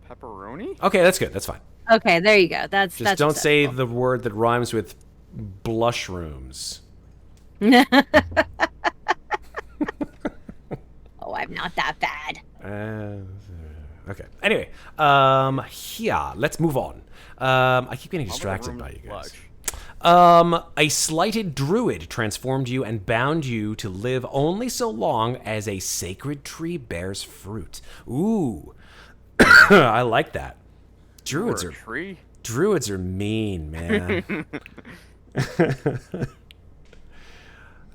Pepperoni? Okay, that's good. That's fine. Okay, there you go. That's Don't say acceptable. the word that rhymes with blushrooms. Oh, I'm not that bad. Okay. Anyway, yeah, let's move on. I keep getting distracted by you guys. A slighted druid transformed you and bound you to live only so long as a sacred tree bears fruit. Ooh, I like that. Druids are mean, man.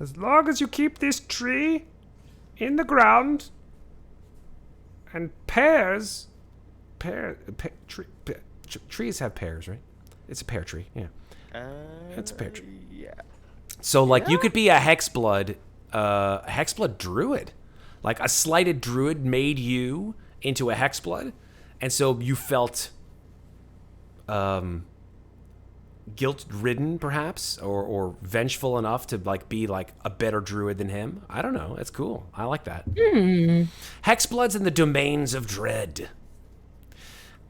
As long as you keep this tree in the ground and trees have pears, right? It's a pear tree, yeah. It's a pear tree. Yeah. So, you could be a hexblood druid. Like, a slighted druid made you into a hexblood, and so you felt guilt-ridden, perhaps, or vengeful enough to, be, a better druid than him. I don't know. It's cool. I like that. Hexbloods and the Domains of Dread.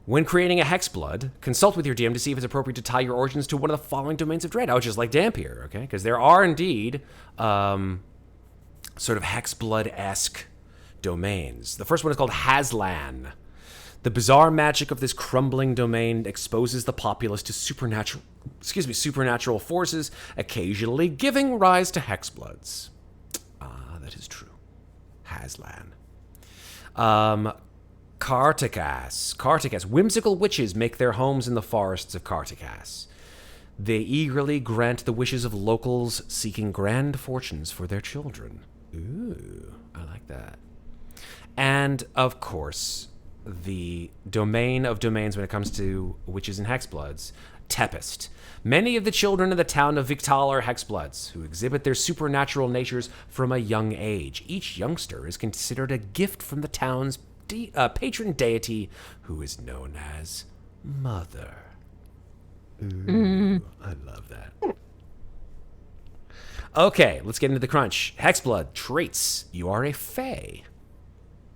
When creating a Hexblood, consult with your DM to see if it's appropriate to tie your origins to one of the following Domains of Dread. I would just like Dampier, okay? Because there are indeed sort of Hexblood-esque domains. The first one is called Haslan. The bizarre magic of this crumbling domain exposes the populace to supernatural forces, occasionally giving rise to Hexbloods. Ah, that is true. Haslan. Kartakas. Whimsical witches make their homes in the forests of Kartakas. They eagerly grant the wishes of locals seeking grand fortunes for their children. Ooh, I like that. And, of course, the domain of domains when it comes to witches and hexbloods, Tempest. Many of the children of the town of Victal are hexbloods, who exhibit their supernatural natures from a young age. Each youngster is considered a gift from the town's patron deity, who is known as Mother. Ooh, I love that. Okay, let's get into the crunch. Hex Blood Traits. You are a Fae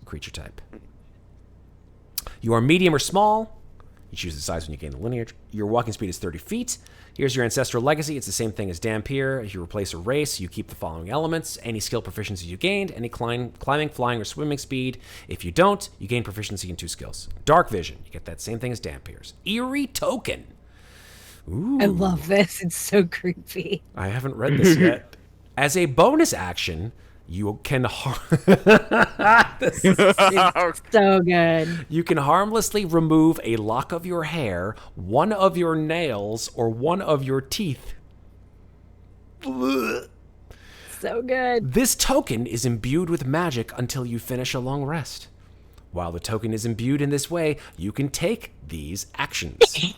creature type. You are medium or small. You choose the size when you gain the lineage. Your walking speed is 30 feet. Here's your Ancestral Legacy. It's the same thing as Dampier. If you replace a race, you keep the following elements. Any skill proficiency you gained, any climbing, flying, or swimming speed. If you don't, you gain proficiency in 2 skills. Dark Vision. You get that same thing as Dampier's. Eerie Token. Ooh. I love this. It's so creepy. I haven't read this yet. As a bonus action, you can this is so good. You can harmlessly remove a lock of your hair, one of your nails, or one of your teeth. So good. This token is imbued with magic until you finish a long rest. While the token is imbued in this way, you can take these actions.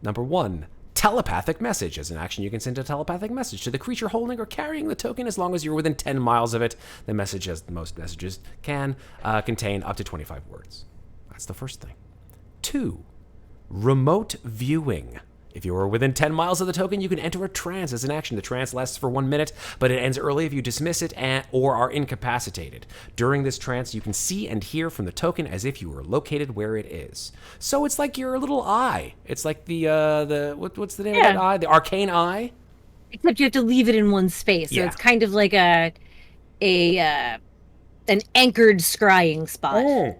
Number 1. Telepathic Message. As an action, you can send a telepathic message to the creature holding or carrying the token as long as you're within 10 miles of it. The message, as most messages can, contain up to 25 words. That's the first thing. 2. Remote Viewing. If you are within 10 miles of the token, you can enter a trance as an action. The trance lasts for 1 minute, but it ends early if you dismiss it or are incapacitated. During this trance, you can see and hear from the token as if you were located where it is. So it's like your little eye. It's like what's the name of that eye? The arcane eye? Except you have to leave it in one space. So it's kind of like an anchored scrying spot. Oh.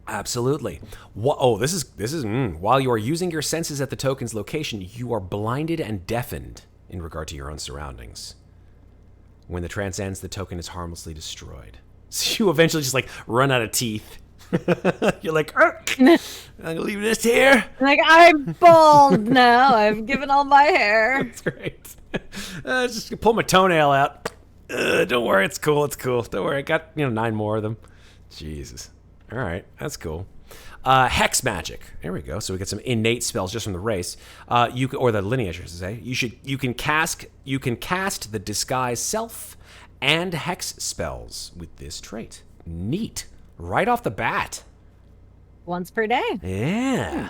Absolutely. This is while you are using your senses at the token's location, you are blinded and deafened in regard to your own surroundings. When the trance ends, the token is harmlessly destroyed. So you eventually just like run out of teeth. You're like, I'm gonna leave this here. Like, I'm bald now. I've given all my hair. That's great. Just pull my toenail out. Don't worry, it's cool. It's cool. Don't worry, I got 9 more of them. Jesus. All right, that's cool. Hex Magic. There we go. So we get some innate spells just from the race. Or the lineage, I should say. You can cast the Disguise Self and Hex spells with this trait. Neat. Right off the bat. Once per day. Yeah.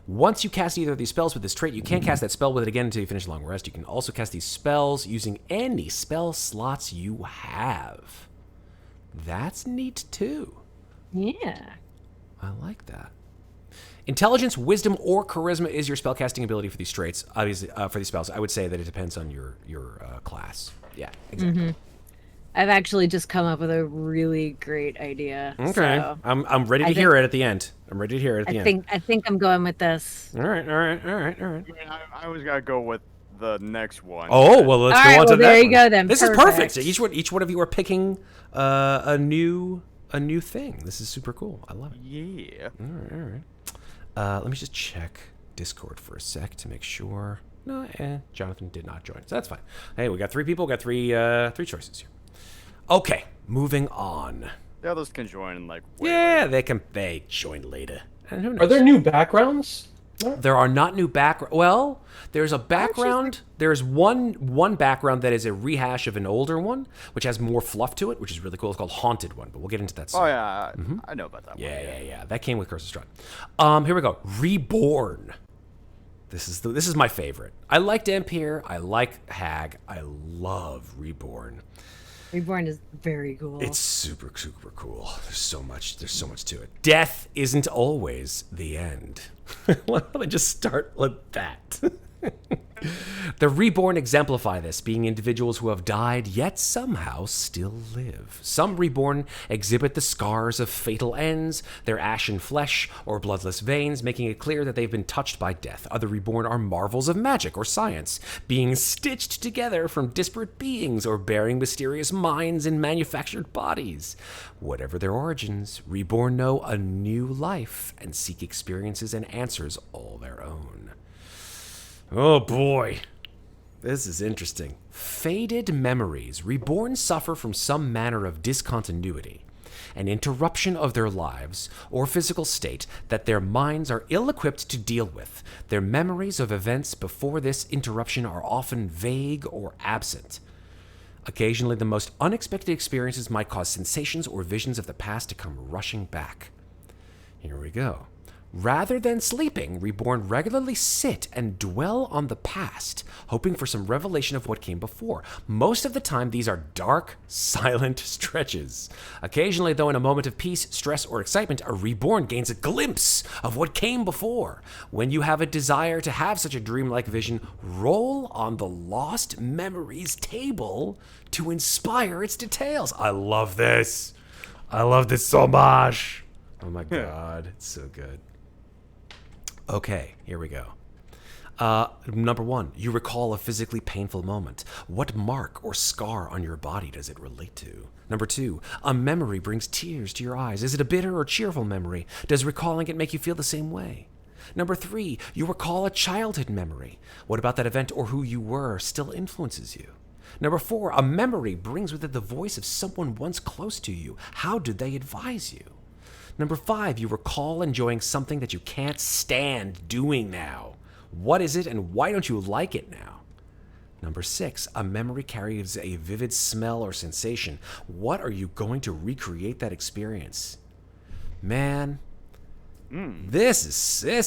Once you cast either of these spells with this trait, you can't cast that spell with it again until you finish a long rest. You can also cast these spells using any spell slots you have. That's neat too. Yeah. I like that. Intelligence, wisdom, or charisma is your spellcasting ability for these traits. Obviously, for these spells, I would say that it depends on your class. Yeah, exactly. Mm-hmm. I've actually just come up with a really great idea. Okay, so I'm ready to hear it at the end. I'm ready to hear it at the end. I think I'm going with this. All right. I always gotta go with the next one. Oh well, let's go on to that. There you one. go then. This Perfect. is perfect. Each one of you are picking a new thing. This is super cool. I love it. Yeah. All right. Let me just check Discord for a sec to make sure. No, Jonathan did not join, so that's fine. Hey, we got 3 people. We got three choices here. Okay, moving on. The others can join way Yeah, later. they join later. And who knows? Are there new backgrounds? There are not new background. Well, there's a background. There's one background that is a rehash of an older one, which has more fluff to it, which is really cool. It's called Haunted One, but we'll get into that soon. Oh yeah, I know about that one. Yeah. That came with Curse of Strahd. Here we go. Reborn. This is my favorite. I like Dampier. I like Hag. I love Reborn. Reborn is very cool. It's super, super cool. There's so much to it. Death isn't always the end. Why don't I just start with that? The Reborn exemplify this, being individuals who have died yet somehow still live. Some Reborn exhibit the scars of fatal ends, their ashen flesh or bloodless veins, making it clear that they've been touched by death. Other Reborn are marvels of magic or science, being stitched together from disparate beings or bearing mysterious minds in manufactured bodies. Whatever their origins, Reborn know a new life and seek experiences and answers all their own. Oh boy, this is interesting. Faded memories. Reborn suffer from some manner of discontinuity, an interruption of their lives or physical state that their minds are ill-equipped to deal with. Their memories of events before this interruption are often vague or absent. Occasionally, the most unexpected experiences might cause sensations or visions of the past to come rushing back. Here we go. Rather than sleeping, Reborn regularly sit and dwell on the past, hoping for some revelation of what came before. Most of the time, these are dark, silent stretches. Occasionally, though, in a moment of peace, stress, or excitement, a Reborn gains a glimpse of what came before. When you have a desire to have such a dreamlike vision, roll on the Lost Memories table to inspire its details. I love this. I love this so much. Oh my god, it's so good. Okay, here we go. Number 1, you recall a physically painful moment. What mark or scar on your body does it relate to? Number 2, a memory brings tears to your eyes. Is it a bitter or cheerful memory? Does recalling it make you feel the same way? Number 3, you recall a childhood memory. What about that event or who you were still influences you? Number 4, a memory brings with it the voice of someone once close to you. How did they advise you? Number 5, you recall enjoying something that you can't stand doing now. What is it and why don't you like it now? Number 6, a memory carries a vivid smell or sensation. What are you going to recreate that experience? Man, this is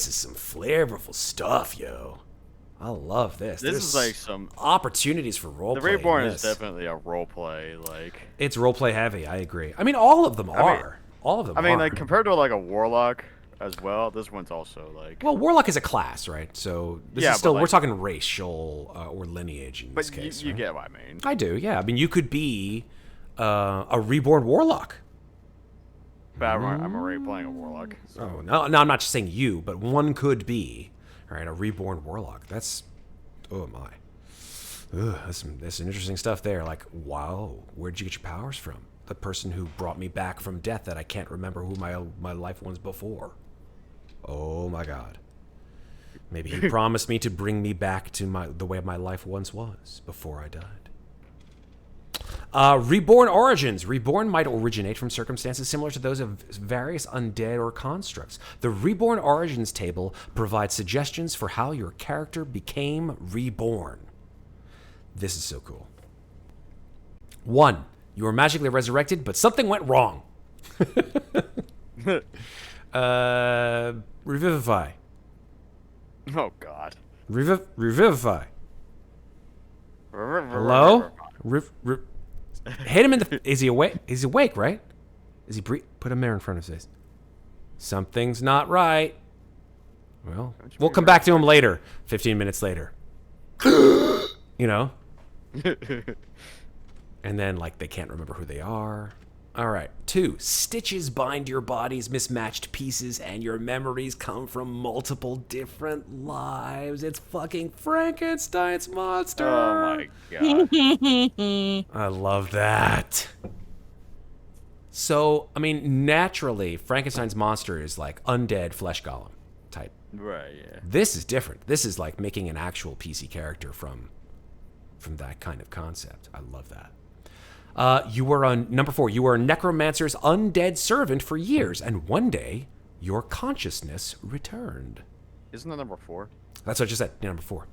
some flavorful stuff, yo. I love this. This There's is like some opportunities for roleplay. The Reborn is definitely a roleplay. Like it's roleplay heavy. I agree. I mean, all of them are. All of them. I mean, are. like compared to like a Warlock as well, this one's also like. Well, Warlock is a class, right? So this is still we're talking racial or lineage in this case. But you get what I mean. I do. Yeah. I mean, you could be a reborn Warlock. But I'm already playing a Warlock. So. Oh no, I'm not just saying you, but one could be. All right, a reborn Warlock. That's, oh my. That's some interesting stuff there. Like, wow, where'd you get your powers from? The person who brought me back from death that I can't remember who my life was before. Oh my God. Maybe he promised me to bring me back to the way my life once was before I died. Reborn origins. Reborn might originate from circumstances similar to those of various undead or constructs. The Reborn origins table provides suggestions for how your character became reborn. This is so cool. 1. You were magically resurrected, but something went wrong. Revivify. Oh, God. Revivify. Hello? Hit him in the... Is he awake? He's awake, right? Is he Put a mirror in front of his face. Something's not right. Well, we'll come back to him later. 15 minutes later. You know? And then, like, they can't remember who they are. All right. 2, stitches bind your body's mismatched pieces, and your memories come from multiple different lives. It's fucking Frankenstein's monster. Oh, my God. I love that. So, I mean, naturally, Frankenstein's monster is like undead flesh golem type. Right, yeah. This is different. This is like making an actual PC character from that kind of concept. I love that. You were number 4. You were a necromancer's undead servant for years, and one day your consciousness returned. Isn't that number 4? That's what I just said. Number 4.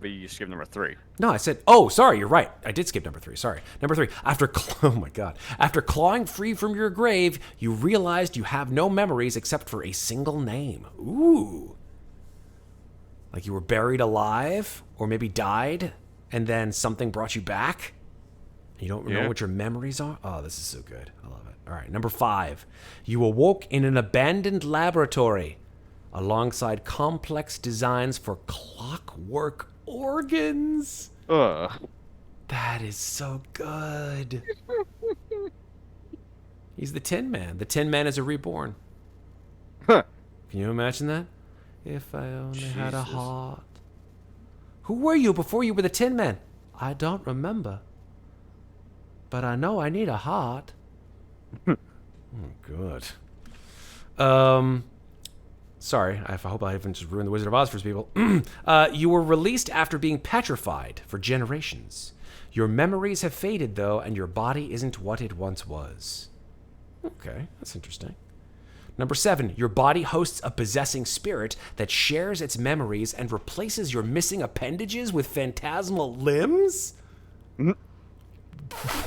But you skipped number 3. No, I said. Oh, sorry. You're right. I did skip number 3. Sorry. Number 3. Oh my God. After clawing free from your grave, you realized you have no memories except for a single name. Ooh. Like you were buried alive, or maybe died, and then something brought you back. You don't know what your memories are? Oh, this is so good. I love it. All right, number 5. You awoke in an abandoned laboratory alongside complex designs for clockwork organs. That is so good. He's the Tin Man. The Tin Man is a reborn. Huh. Can you imagine that? If I only had a heart. Who were you before you were the Tin Man? I don't remember. But I know I need a heart. Oh, good. Sorry, I hope I haven't just ruined the Wizard of Oz for people. You were released after being petrified for generations. Your memories have faded, though, and your body isn't what it once was. Okay, that's interesting. Number 7, your body hosts a possessing spirit that shares its memories and replaces your missing appendages with phantasmal limbs?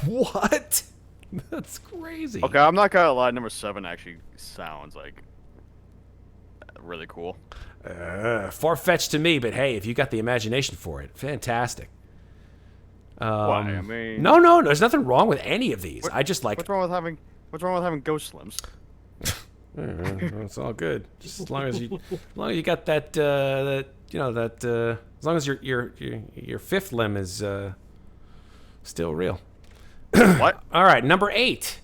What? That's crazy. Okay, I'm not gonna lie. Number 7 actually sounds like really cool. Far-fetched to me, but hey, if you got the imagination for it, fantastic. Why? I mean, No, there's nothing wrong with any of these. I just like. What's wrong with having ghost limbs? It's all good, just as long as you got that, as long as your fifth limb is still real. What? All right, number 8.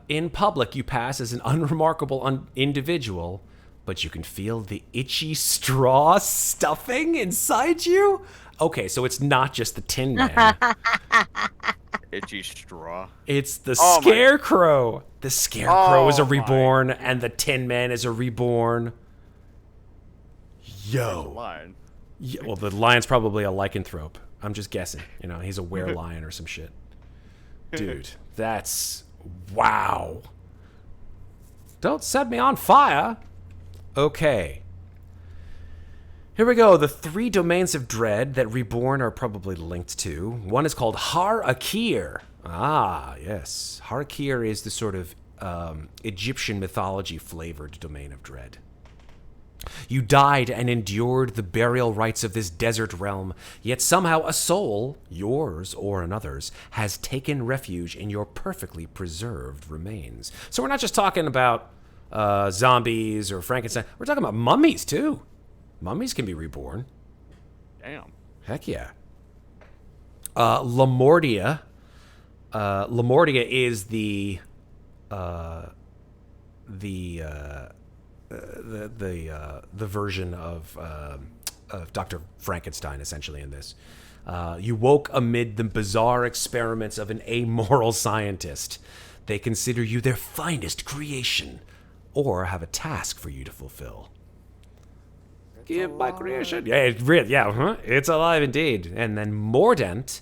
In public, you pass as an unremarkable individual, but you can feel the itchy straw stuffing inside you. Okay, so it's not just the Tin Man. Itchy straw. It's the Scarecrow. The Scarecrow is a reborn, and the Tin Man is a reborn. Yo. Lion. Yeah, well, the lion's probably a lycanthrope. I'm just guessing. He's a were-lion or some shit. Dude, that's... Wow. Don't set me on fire. Okay. Here we go. The 3 domains of dread that Reborn are probably linked to. One is called Har-Akir. Ah, yes. Har-Akir is the sort of Egyptian mythology-flavored domain of dread. You died and endured the burial rites of this desert realm, yet somehow a soul, yours or another's, has taken refuge in your perfectly preserved remains. So we're not just talking about zombies or Frankenstein. We're talking about mummies, too. Mummies can be reborn. Damn. Heck yeah. Lamortia. Lamortia is the version of Dr. Frankenstein, essentially, in this. You woke amid the bizarre experiments of an amoral scientist. They consider you their finest creation, or have a task for you to fulfill. Give my creation. Yeah, it's alive indeed. And then Mordant,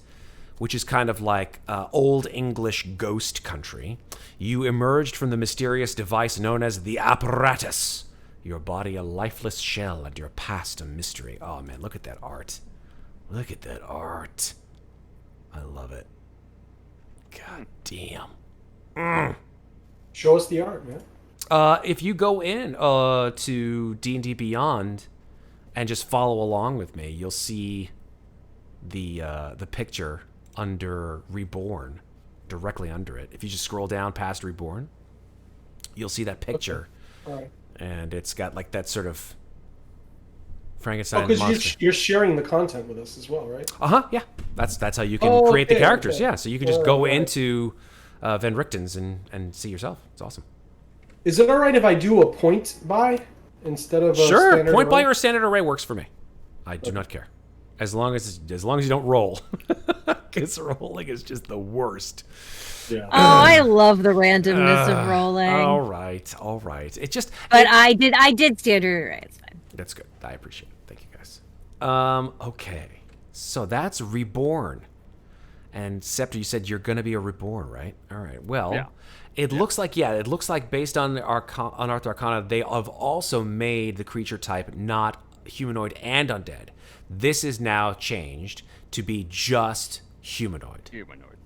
which is kind of like Old English ghost country. You emerged from the mysterious device known as the apparatus. Your body a lifeless shell and your past a mystery. Oh, man, look at that art. Look at that art. I love it. God damn. Show us the art, man. If you go in to D&D Beyond and just follow along with me, you'll see the picture under Reborn, directly under it. If you just scroll down past Reborn, you'll see that picture. Okay. All right. And it's got like that sort of Frankenstein because monster. you're sharing the content with us as well, right? Yeah. That's how you can create the characters. Okay. Yeah, so you can just go into Van Richten's and see yourself. It's awesome. Is it all right if I do a point buy instead of a standard Point buy array? or standard array works for me. I do not care, as long as you don't roll, because rolling is just the worst. Yeah. Oh, I love the randomness of rolling. All right. It just. But I did standard array. It's fine. That's good. I appreciate it. Thank you, guys. Okay. So that's Reborn. And Scepter, you said you're going to be a Reborn, right? All right. Well, Yeah. It looks like based on Unearthed Arcana, they have also made the creature type not humanoid and undead. This is now changed to be just humanoid.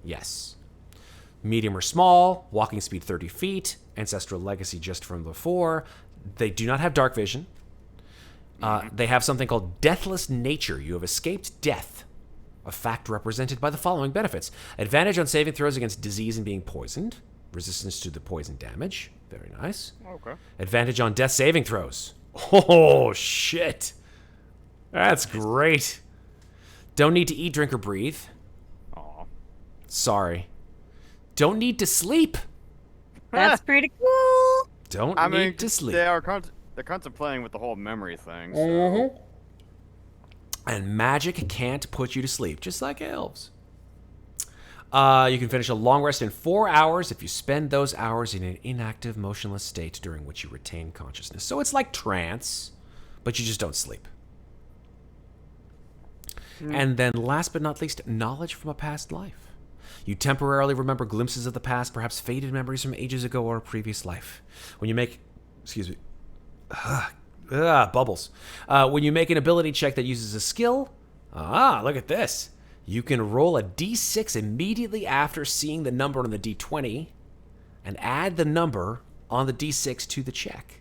Yes. Medium or small, walking speed 30 feet, Ancestral Legacy just from before. They do not have dark vision. They have something called Deathless Nature. You have escaped death, a fact represented by the following benefits. Advantage on saving throws against disease and being poisoned. Resistance to the poison damage. Very nice. Okay. Advantage on death saving throws. Oh, shit. That's great. Don't need to eat, drink, or breathe. Aw. Sorry. Don't need to sleep. That's pretty cool. Don't need to sleep. They're contemplating with the whole memory thing. So. Mm-hmm. And magic can't put you to sleep, just like elves. You can finish a long rest in 4 hours if you spend those hours in an inactive, motionless state during which you retain consciousness. So it's like trance, but you just don't sleep. And then last but not least, knowledge from a past life. You temporarily remember glimpses of the past, perhaps faded memories from ages ago or a previous life. When you make... Excuse me. Bubbles. When you make an ability check that uses a skill... look at this. You can roll a d6 immediately after seeing the number on the d20 and add the number on the d6 to the check.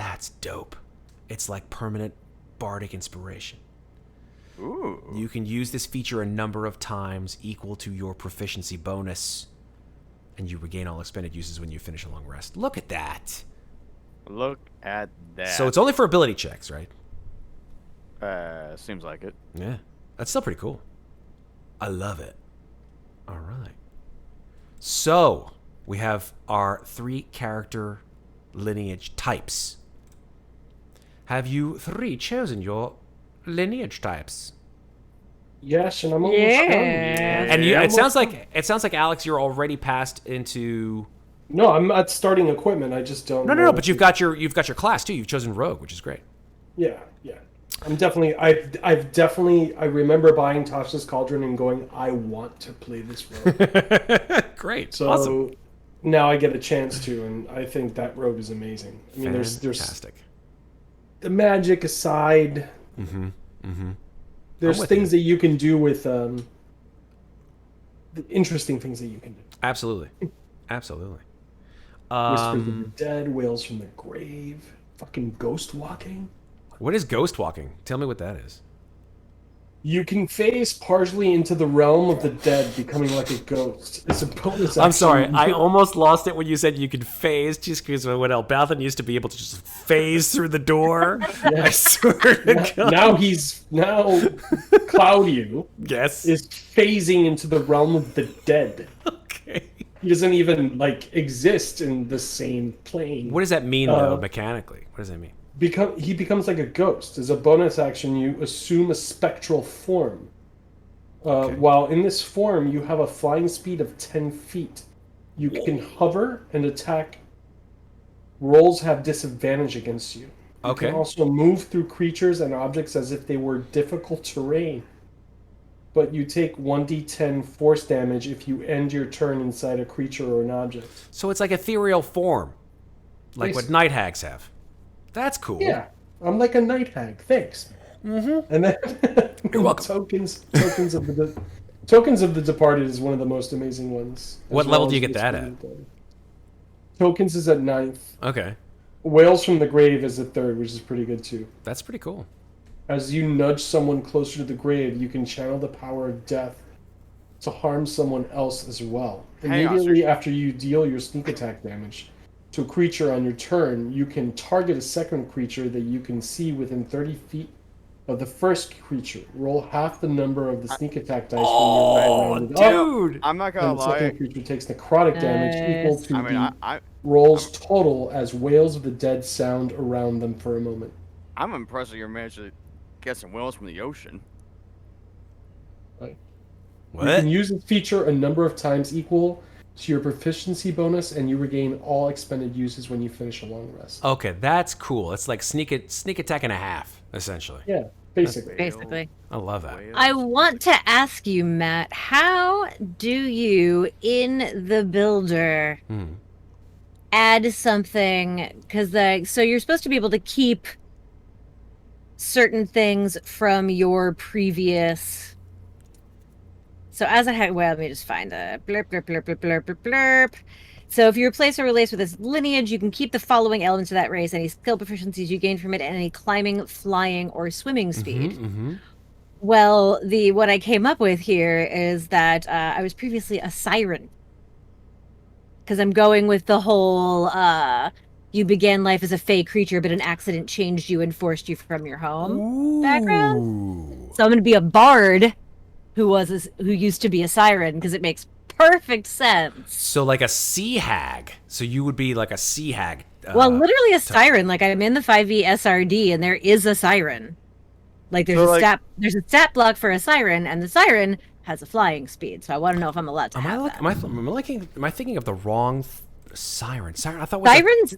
That's dope. It's like permanent Bardic Inspiration. Ooh. You can use this feature a number of times equal to your proficiency bonus, and you regain all expended uses when you finish a long rest. Look at that. Look at that. So it's only for ability checks, right? Seems like it. Yeah. That's still pretty cool. I love it. All right. So we have our 3 character lineage types. Have you 3 chosen your lineage types? Yes, and I'm almost Yeah. done. And you, I'm it sounds almost like Alex, you're already passed into. No, I'm at starting equipment. I just don't. No, know but you've got your class too. You've chosen rogue, which is great. Yeah. I'm definitely. I've definitely. I remember buying Tasha's Cauldron and going, I want to play this rogue. Great. So Awesome. now I get a chance to, and I think that rogue is amazing. I mean, there's Fantastic. the magic aside. There's with things that you can do with the interesting things that you can do. Absolutely. Absolutely. Whispers of the Dead, Wails from the Grave, fucking ghost walking. What is ghost walking? Tell me what that is. You can phase partially into the realm of the dead, becoming like a ghost. It's a bonus action. I'm sorry, I almost lost it when you said you could phase, just because when Elbathan used to be able to just phase through the door. Yeah. I swear to God. Now Claudio Yes. is phasing into the realm of the dead. Okay. He doesn't even exist in the same plane. What does that mean though, mechanically? What does that mean? He becomes like a ghost. As a bonus action, you assume a spectral form. While in this form, you have a flying speed of 10 feet. You can hover and attack. Rolls have disadvantage against you. You can also move through creatures and objects as if they were difficult terrain. But you take 1d10 force damage if you end your turn inside a creature or an object. So it's like ethereal form, like what night hags have. That's cool. Yeah, I'm like a night hag. Thanks. Mm-hmm. And then You're welcome. Tokens of the Departed is one of the most amazing ones. What level do you get that at? Tokens is at 9th. Okay. Wails from the Grave is at 3rd, which is pretty good too. That's pretty cool. As you nudge someone closer to the grave, you can channel the power of death to harm someone else as well. Immediately after you deal your sneak attack damage to a creature on your turn, you can target a second creature that you can see within 30 feet of the first creature. Roll half the number of the sneak attack dice when you're rounded up. I'm not gonna And the lie. second creature takes necrotic damage equal to I rolls total as wails of the dead sound around them for a moment. I'm impressed that you managed to get some whales from the ocean. Right. What? You can use this feature a number of times equal to your proficiency bonus, and you regain all expended uses when you finish a long rest. Okay, that's cool. It's like sneak attack and a half, essentially. Yeah, basically. Basically. I love that. I want to ask you, Matt, how do you, in the builder, add something? Because so you're supposed to be able to keep certain things from your previous. So as a head, well, let me just find the blurb, blurb, blurb, blurb, blurb, blurb, blurb. So if you replace or relates with this lineage, you can keep the following elements of that race, any skill proficiencies you gain from it, and any climbing, flying, or swimming speed. Well, what I came up with here is that I was previously a siren. Because I'm going with the whole, you began life as a fey creature, but an accident changed you and forced you from your home background. So I'm going to be a bard who used to be a siren, because it makes perfect sense. So like a sea hag. So you would be like a sea hag. Well, literally a siren. Like I'm in the 5e SRD, and there is a siren. Like there's there's a stat block for a siren, and the siren has a flying speed. So I want to know if I'm allowed to have that. Am I thinking of the wrong siren? Siren, I thought Sirens.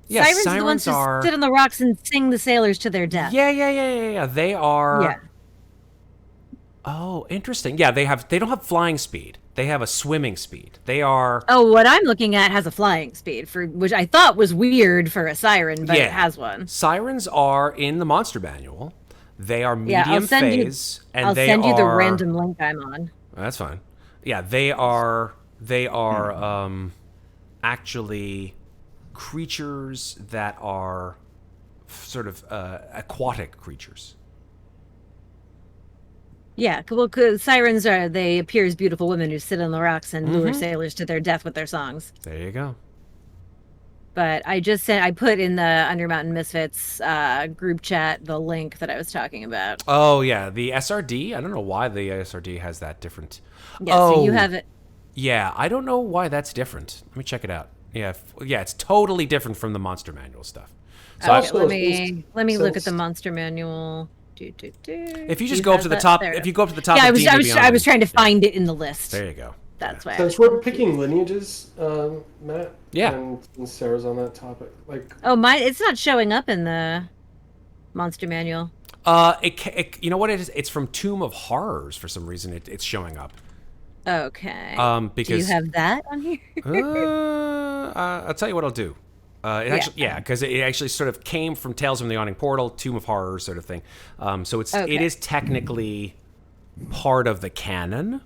Yeah, sirens are the ones who sit on the rocks and sing the sailors to their death. Yeah. They are. Yeah. Oh, interesting. Yeah, they don't have flying speed. They have a swimming speed. They are. Oh, what I'm looking at has a flying speed, which I thought was weird for a siren, but it has one. Sirens are in the monster manual. They are medium phase, and I'll they send you the are- random link I'm on. That's fine. Yeah, they are actually creatures that are sort of aquatic creatures. Yeah, well, 'cause sirens they appear as beautiful women who sit on the rocks and lure sailors to their death with their songs. There you go. But I put in the Undermountain Misfits group chat the link that I was talking about. Oh yeah, the SRD. I don't know why the SRD has that different. Yeah, so you have it. Yeah, I don't know why that's different. Let me check it out. Yeah, yeah, it's totally different from the Monster Manual stuff. So Okay, let me look at the Monster Manual. If you just go up to the top, if you go up to the top, yeah, of I was trying to find it in the list. There you go. That's why. Since we're picking lineages, Matt. Yeah. And Sarah's on that topic, like. Oh, it's not showing up in the Monster Manual. You know what it is? It's from Tomb of Horrors for some reason. It's showing up. Okay. Because do you have that on here? I'll tell you what I'll do. Because it actually sort of came from Tales from the Yawning Portal, Tomb of Horrors sort of thing. So it is technically part of the canon.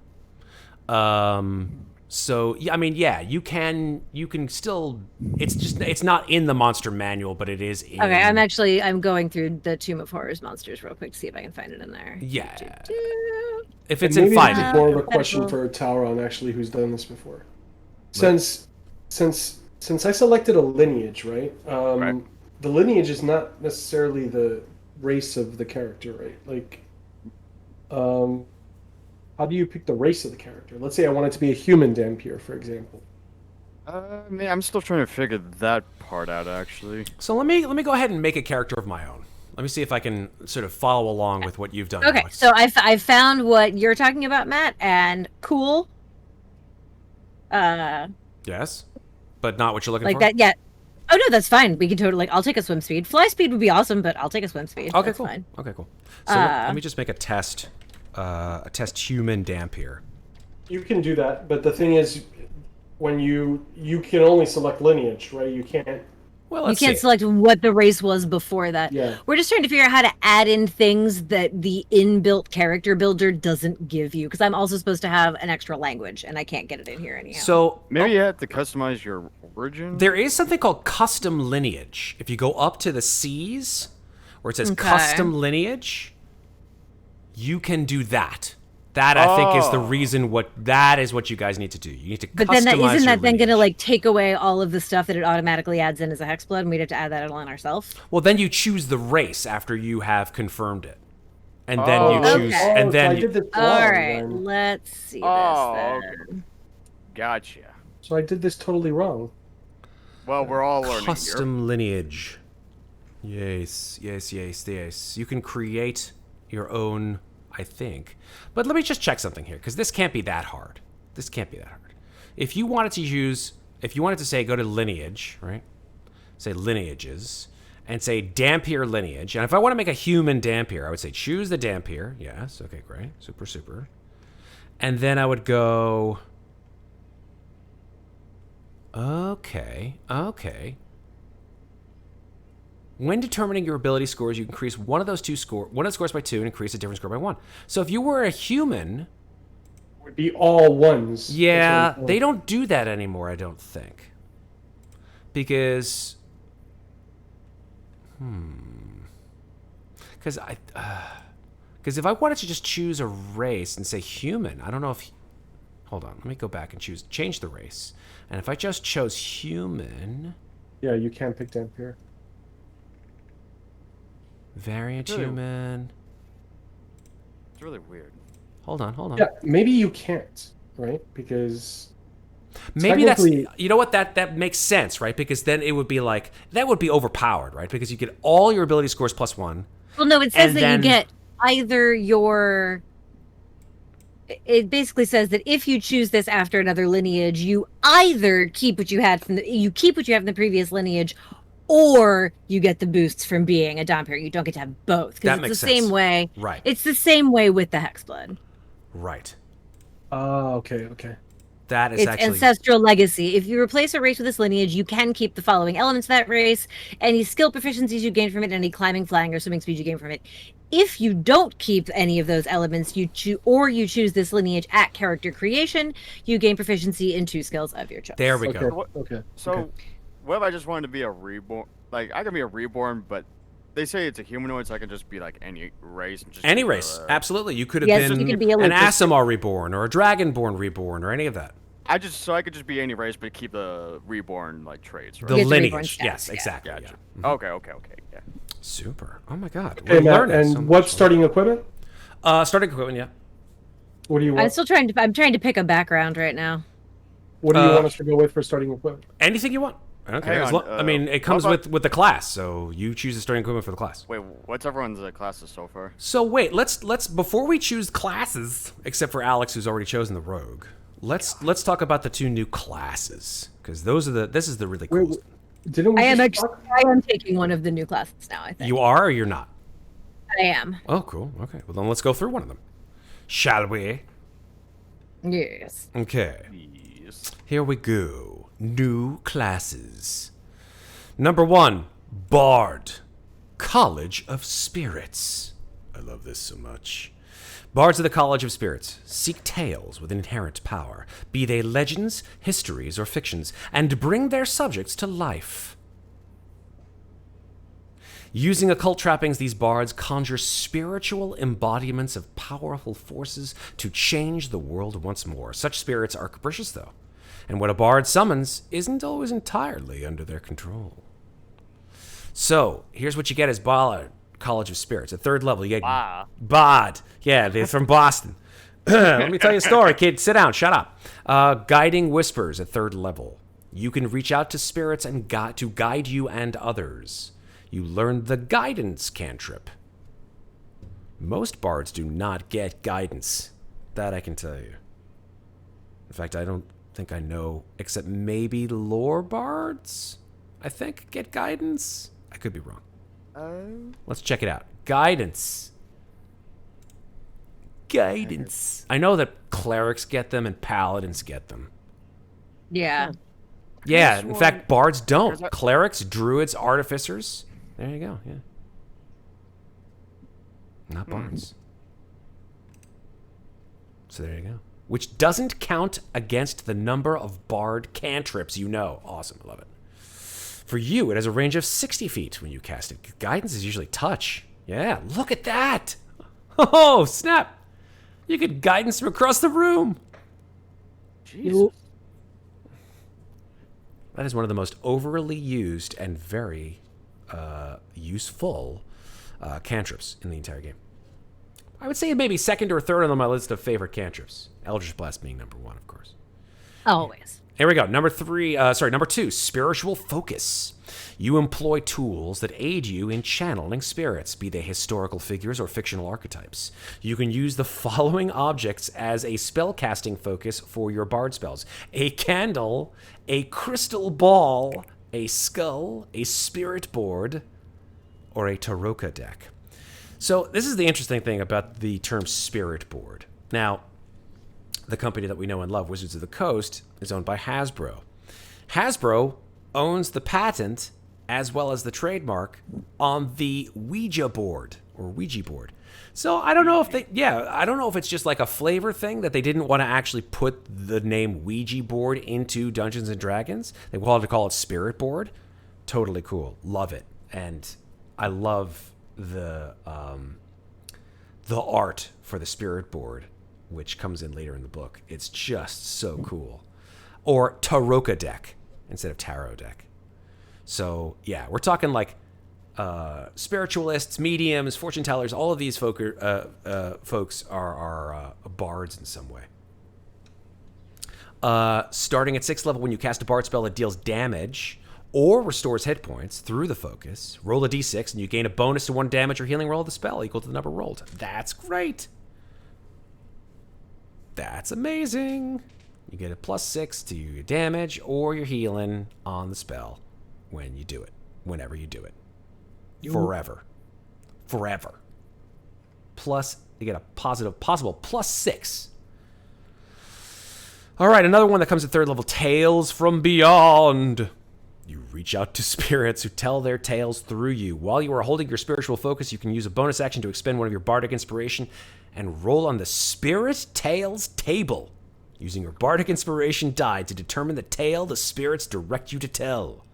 So yeah, I mean, yeah, you can still. It's not in the Monster Manual, but it is in. Okay, I'm going through the Tomb of Horrors monsters real quick to see if I can find it in there. Yeah. If it's maybe in Find it's more of a question for Tauron, actually, who's done this before. Since I selected a lineage, right? Right. The lineage is not necessarily the race of the character, right? Like, how do you pick the race of the character? Let's say I want it to be a human Dhampir, for example. I'm still trying to figure that part out, actually. So let me go ahead and make a character of my own. Let me see if I can sort of follow along with what you've done. Okay, Alex. so I found what you're talking about, Matt, and cool. Yes, but not what you're looking like for. that, yeah. Oh no, that's fine. We can totally. I'll take a swim speed. Fly speed would be awesome, but I'll take a swim speed. Okay, that's cool. Fine. Okay, cool. So let me just make a test human Dhampir. You can do that, but the thing is, when you can only select lineage, right? You can't. Well, You let's can't see. select what the race was before that. Yeah. We're just trying to figure out how to add in things that the inbuilt character builder doesn't give you. Because I'm also supposed to have an extra language, and I can't get it in here anyhow. So Maybe you have to customize your origin. there is something called custom lineage. If you go up to the C's, where it says Okay. custom lineage, you can do that. That I think is the reason that is what you guys need to do. You need to But customize then isn't your that then going to lineage. like take away all of the stuff that it automatically adds in as a hex blood, and we'd have to add that all in ourselves? Well, then you choose the race after you have confirmed it, and then you Okay. choose, and so then I you, did this wrong, All right, then. let's see Oh, this then. Gotcha. So I did this totally wrong. Well, we're all learning here. custom lineage. Yes. You can create your own, I think. But let me just check something here, because this can't be that hard. If you wanted to say go to lineage, right? Say lineages, and say Dhampir lineage. And if I want to make a human Dhampir, I would say choose the Dhampir. Yes, okay, great. Super. And then I would go... Okay. When determining your ability scores, you increase one of the scores by 2 and increase a different score by 1. So if you were a human... Would be all ones. Yeah, That's what I'm they don't do that anymore, I don't think. Because... Because if I wanted to just choose a race and say human, I don't know if... Hold on, let me go back and change the race. And if I just chose human... Yeah, you can't pick Dhampir. Variant Really? human... It's really weird. Hold on. Yeah, maybe you can't, right? Because Maybe that's, technically- you know what, that makes sense, right? Because then it would be like, that would be overpowered, right? Because you get all your ability scores plus 1. Well, no, it says And that then- you get either your... It basically says that if you choose this after another lineage, you either keep what you had from the previous lineage, or you get the boosts from being a Dhampir. You don't get to have both, because That it's makes the same sense. way. Right. It's the same way with the hex blood. Right. Oh, okay. That is It's actually... Ancestral Legacy. If you replace a race with this lineage, you can keep the following elements of that race, any skill proficiencies you gain from it, and any climbing, flying, or swimming speed you gain from it. If you don't keep any of those elements, you choose this lineage at character creation, you gain proficiency in 2 skills of your choice. There we go. Okay. So, what if I just wanted to be a reborn? Like, I can be a reborn, but they say it's a humanoid, so I can just be like any race. And just Any race, absolutely. You could have Yes, been you could be a an Lucas. Aasimar reborn or a Dragonborn reborn or any of that. I could just be any race, but keep the reborn like traits. Right? The Get the reborn lineage, stats, yes, yeah. exactly. Gotcha. Yeah. Okay. Yeah. Super. Oh my God. Hey, We're Matt, learning and so what's much. starting equipment? Starting equipment, yeah. What do you want? I'm trying to pick a background right now. What do you want us to go with for starting equipment? Anything you want. I don't care. Hang As on, lo- I mean, it comes what about- with the class, so you choose the starting equipment for the class. Wait, what's everyone's classes so far? So wait, let's before we choose classes, except for Alex who's already chosen the rogue. Let's talk about the 2 new classes because this is the really cool. Wait, didn't we I just am taking one of the new classes now, I think. You are or you're not? I am. Oh, cool. Okay. Well, then let's go through one of them. Shall we? Yes. Okay. Yes. Here we go. New classes. Number 1, Bard. College of Spirits. I love this so much. Bards of the College of Spirits seek tales with inherent power, be they legends, histories, or fictions, and bring their subjects to life. Using occult trappings, these bards conjure spiritual embodiments of powerful forces to change the world once more. Such spirits are capricious, though, and what a bard summons isn't always entirely under their control. So, here's what you get as Bard College of Spirits. At 3rd level, you get Bard. Yeah, they're from Boston. Let me tell you a story, kid. Sit down. Shut up. Guiding Whispers at 3rd level. You can reach out to spirits and to guide you and others. You learn the Guidance cantrip. Most bards do not get guidance. That I can tell you. In fact, I don't think I know, except maybe lore bards, I think, get guidance. I could be wrong. Let's check it out. Guidance. Guidance. I know that clerics get them and paladins get them. Yeah. Yeah, in fact, bards don't. There's a- Clerics, druids, artificers. There you go, yeah. Not bards. So there you go. Which doesn't count against the number of bard cantrips you know. Awesome, I love it. For you, it has a range of 60 feet when you cast it. Guidance is usually touch. Yeah, look at that. Oh, snap. You could guidance from across the room. Jesus. That is one of the most overly used and very useful cantrips in the entire game. I would say maybe 2nd or 3rd on my list of favorite cantrips. Eldritch Blast being number 1, of course. Always. Here we go. Number 2, Spiritual Focus. You employ tools that aid you in channeling spirits, be they historical figures or fictional archetypes. You can use the following objects as a spellcasting focus for your bard spells: a candle, a crystal ball, a skull, a spirit board, or a Taroka deck. So this is the interesting thing about the term spirit board. Now, the company that we know and love, Wizards of the Coast, is owned by Hasbro. Hasbro owns the patent as well as the trademark on the Ouija board or Ouija board. So I don't know if it's just like a flavor thing that they didn't want to actually put the name Ouija board into Dungeons and Dragons. They wanted to call it Spirit Board. Totally cool. Love it. And I love the art for the Spirit Board, which comes in later in the book. It's just so cool. Or Taroka deck instead of tarot deck. So, yeah, we're talking like spiritualists, mediums, fortune tellers, all of these folks are bards in some way. Starting at 6th level, when you cast a bard spell that deals damage or restores hit points through the focus, roll a d6 and you gain a bonus to 1 damage or healing roll of the spell equal to the number rolled. That's great. That's amazing. You get a +6 to your damage or your healing on the spell when you do it, whenever you do it. Forever. Plus, you get a possible +6. All right, another one that comes at 3rd level, Tales from Beyond. You reach out to spirits who tell their tales through you. While you are holding your spiritual focus, you can use a bonus action to expend one of your Bardic Inspiration and roll on the Spirit Tales table, using your Bardic Inspiration die to determine the tale the spirits direct you to tell.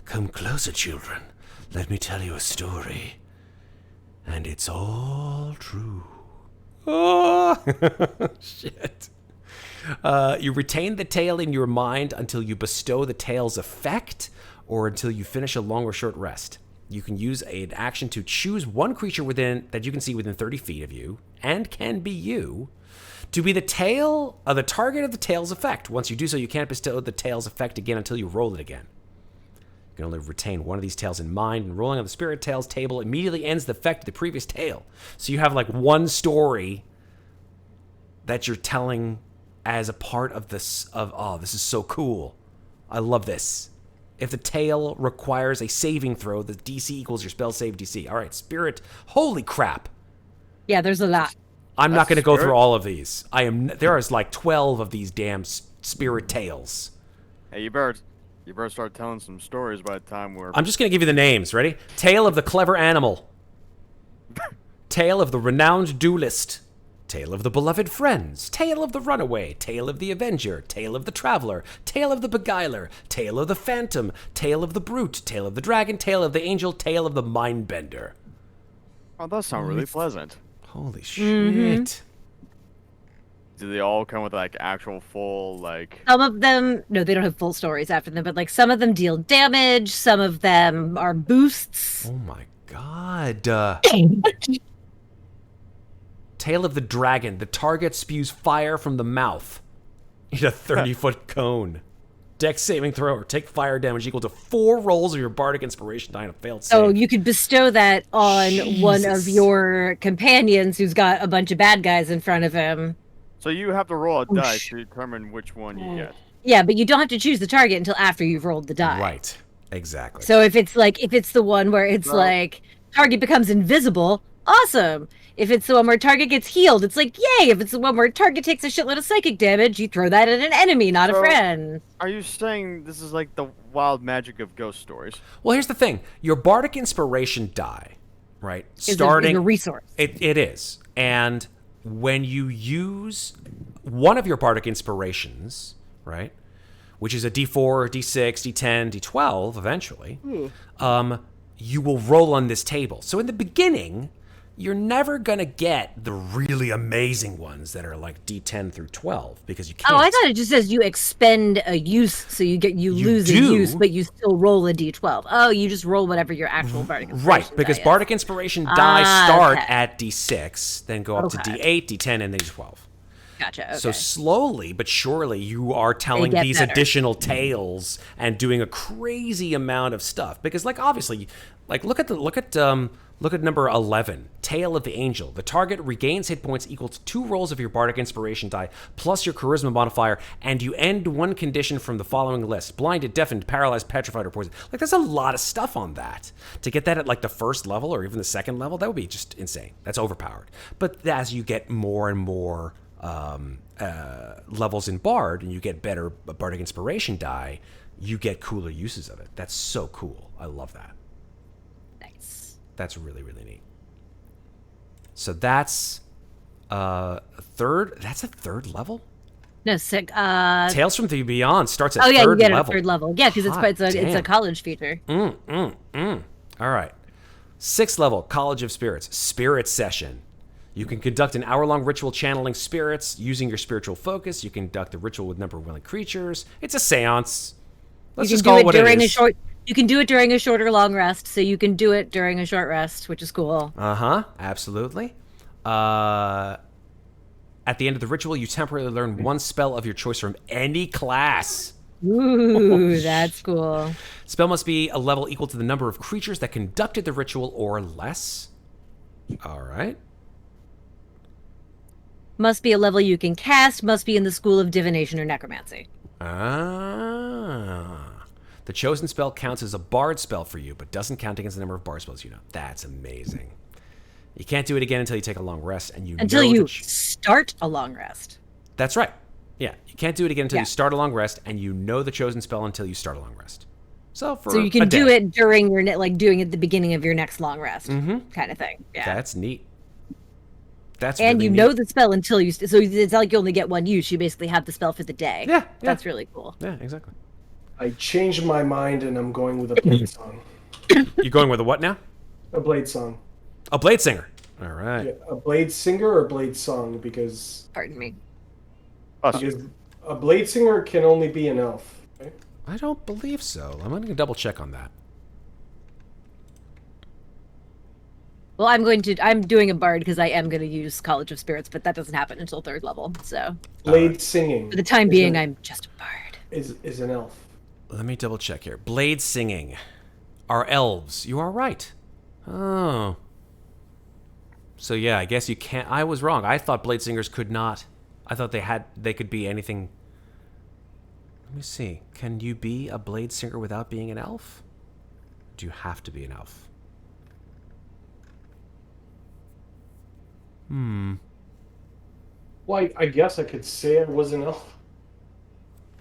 Come closer, children. Let me tell you a story. And it's all true. Oh, shit. You retain the tale in your mind until you bestow the tale's effect or until you finish a long or short rest. You can use an action to choose one creature that you can see within 30 feet of you, and can be you, to be the target of the tale's effect. Once you do so, you can't bestow the tale's effect again until you roll it again. You can only retain one of these tales in mind, and rolling on the spirit tales table immediately ends the effect of the previous tale. So you have like one story that you're telling as a part of this. This is so cool. I love this. If the tale requires a saving throw, the DC equals your spell save DC. All right, spirit. Holy crap. Yeah, there's a lot. I'm not going to go through all of these. There is like 12 of these damn spirit tales. Hey, you better start telling some stories by the time we're... I'm just going to give you the names. Ready? Tale of the Clever Animal. Tale of the Renowned Duelist. Tale of the Beloved Friends. Tale of the Runaway. Tale of the Avenger. Tale of the Traveler. Tale of the Beguiler. Tale of the Phantom. Tale of the Brute. Tale of the Dragon. Tale of the Angel. Tale of the Mindbender. Oh, that sounds really pleasant. Holy shit. Do they all come with like actual full like... Some of them, no, they don't have full stories after them, but like some of them deal damage, some of them are boosts. Oh my god. Tale of the Dragon. The target spews fire from the mouth in a 30-foot cone. Dex saving throw or take fire damage equal to 4 rolls of your Bardic Inspiration die on a failed save. So you could bestow that on one of your companions who's got a bunch of bad guys in front of him. So you have to roll a dice to determine which one you get. Yeah, but you don't have to choose the target until after you've rolled the die. Right. Exactly. So if it's the one where it's like target becomes invisible, awesome. If it's the one where target gets healed, it's like, yay. If it's the one where target takes a shitload of psychic damage, you throw that at an enemy, not a friend. Are you saying this is like the wild magic of ghost stories? Well, here's the thing. Your Bardic Inspiration die, right? Is a resource. It is. And when you use one of your Bardic Inspirations, right, which is a D4, D6, D10, D12 eventually, you will roll on this table. So in the beginning, you're never going to get the really amazing ones that are like D10 through 12 because you can't. Oh, I thought it just says you expend a use, so you lose a use, but you still roll a D12. Oh, you just roll whatever your actual Bardic Inspiration right, because die Bardic is. Inspiration die start Okay. at D6, then go up to D8, D10, and then D12. Gotcha. Okay. So slowly but surely, you are telling get these better. additional tales and doing a crazy amount of stuff. Because, like, obviously, like look at number 11, Tale of the Angel. The target regains hit points equal to 2 rolls of your Bardic Inspiration die plus your Charisma modifier, and you end one condition from the following list: blinded, deafened, paralyzed, petrified, or poisoned. Like, there's a lot of stuff on that. To get that at like the first level or even the second level, that would be just insane. That's overpowered. But as you get more and more levels in Bard, and you get better Bardic Inspiration die, you get cooler uses of it. That's so cool. I love that. Nice. That's really, really neat. So that's a third. That's a third level. No, sick. Tales from the Beyond starts at Oh yeah, third you get level. a third level. Yeah, because it's a college feature. All right. 6th level, College of Spirits, Spirit Session. You can conduct an hour-long ritual channeling spirits using your spiritual focus. You can conduct a ritual with a number of willing creatures. It's a seance. Let's just call it what it is. You can do it during a short or long rest, so you can do it during a short rest, which is cool. Absolutely. At the end of the ritual, you temporarily learn one spell of your choice from any class. Ooh, that's cool. Spell must be a level equal to the number of creatures that conducted the ritual or less. All right. Must be a level you can cast, must be in the school of divination or necromancy. The chosen spell counts as a bard spell for you, but doesn't count against the number of bard spells you know. That's amazing. You can't do it again until you take a long rest, and until you start a long rest. That's right. Yeah, you can't do it again until you start a long rest, and you know the chosen spell until you start a long rest. So you can do it during your doing it at the beginning of your next long rest, kind of thing. Yeah, that's neat. That's and really you neat. know the spell until you. So it's not like you only get one use. You basically have the spell for the day. Yeah, That's really cool. Yeah, exactly. I changed my mind and I'm going with a play song. You going with a what now? A blade song. A blade singer. All right. Yeah, a blade singer or blade song, because Pardon me. because a blade singer can only be an elf. Okay? I don't believe so. I'm going to double check on that. Well, I'm doing a bard because I am going to use College of Spirits, but that doesn't happen until 3rd level. So Blade singing. for the time being, I'm just a bard. Is an elf. Let me double check here. Blade singing are elves. You are right. Oh. So yeah, I guess you can't. I was wrong. I thought blade singers could not. I thought they could be anything. Let me see. Can you be a blade singer without being an elf? Do you have to be an elf? Well, I guess I could say I was an elf.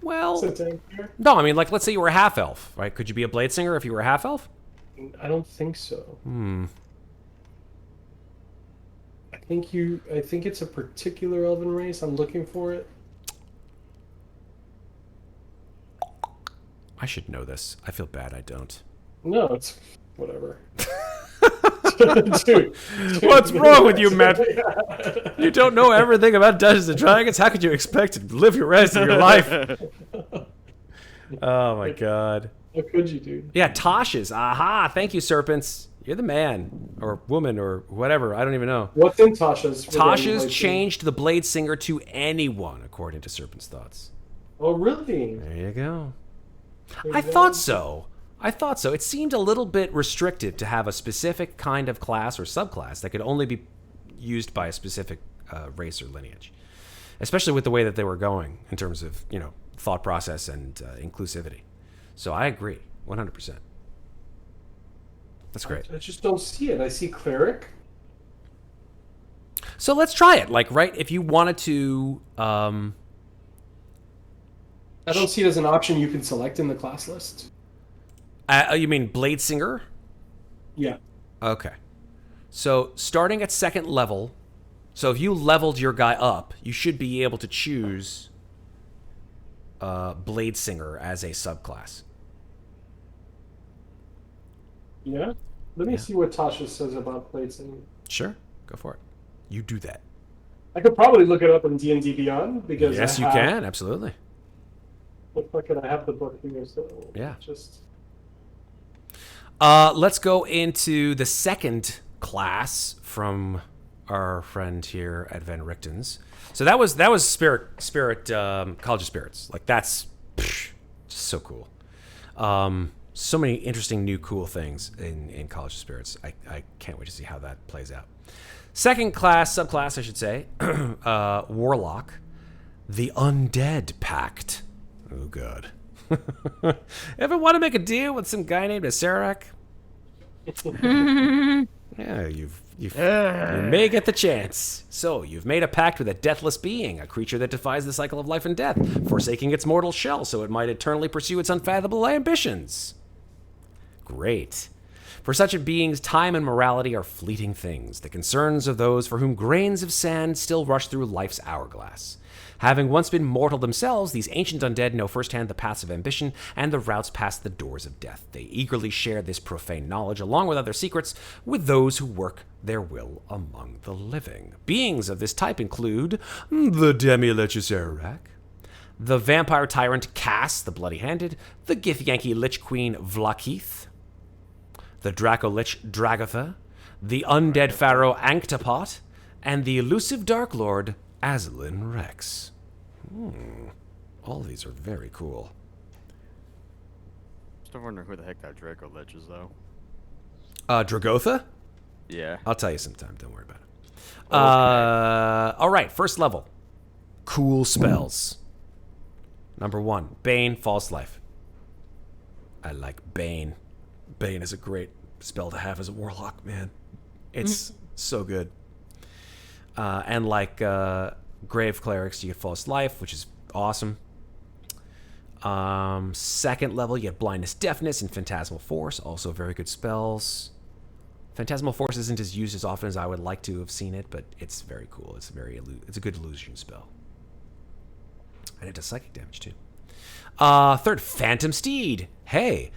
Well, Since I'm here. no. I mean, like, let's say you were a half elf, right? Could you be a blade singer if you were a half elf? I don't think so. I think it's a particular elven race. I'm looking for it. I should know this. I feel bad I don't. No, it's whatever. Dude. What's wrong with you, Matt? You don't know everything about Dungeons and Dragons? How could you expect to live your rest of your life? Oh my god. How could you, dude? Yeah, Tasha's. Aha! Thank you, Serpents. You're the man. Or woman, or whatever. I don't even know. What's in Tasha's? Tasha's changed the Blade Singer to anyone, according to Serpent's thoughts. Oh, really? There you go. I thought so. It seemed a little bit restricted to have a specific kind of class or subclass that could only be used by a specific race or lineage, especially with the way that they were going in terms of, thought process and inclusivity. So I agree, 100%. That's great. I just don't see it. I see cleric. So let's try it. Like, right, if you wanted to... I don't see it as an option you can select in the class list. You mean Blade Singer? Yeah. Okay. So starting at 2nd level, so if you leveled your guy up, you should be able to choose Blade Singer as a subclass. Yeah? Let me see what Tasha says about blade singing. Sure, go for it. You do that. I could probably look it up in D&D Beyond because Yes, you can, absolutely. What fucking I have the book here, so Yeah. just Let's go into the second class from our friend here at Van Richten's. So that was Spirit College of Spirits. Like, that's just so cool. So many interesting new cool things in College of Spirits. I can't wait to see how that plays out. Second subclass, I should say, Warlock, the Undead Pact. Oh, God. Ever want to make a deal with some guy named Asarak? Yeah, you may get the chance. So, you've made a pact with a deathless being, a creature that defies the cycle of life and death, forsaking its mortal shell so it might eternally pursue its unfathomable ambitions. Great. For such a being's time and morality are fleeting things, the concerns of those for whom grains of sand still rush through life's hourglass. Having once been mortal themselves, these ancient undead know firsthand the paths of ambition and the routes past the doors of death. They eagerly share this profane knowledge, along with other secrets, with those who work their will among the living. Beings of this type include the Demi-Lich Asarak, the Vampire Tyrant Cass, the Bloody-Handed, the Githyanki Lich Queen Vlakith, the Draco-Lich Dragotha, the Undead Pharaoh Anktapot, and the elusive Darklord Aslan Rex. All of these are very cool. Still wondering who the heck that Draco Lich is, though. Dragotha? Yeah. I'll tell you sometime. Don't worry about it. Okay. All right, first level. Cool spells. Number 1, Bane, False Life. I like Bane. Bane is a great spell to have as a warlock, man. It's so good. And like Grave Clerics, you get False Life, which is awesome. Second level, you get Blindness, Deafness, and Phantasmal Force, also very good spells. Phantasmal Force isn't as used as often as I would like to have seen it, but it's very cool. It's a good illusion spell. And it does psychic damage too. Third, Phantom Steed. Hey,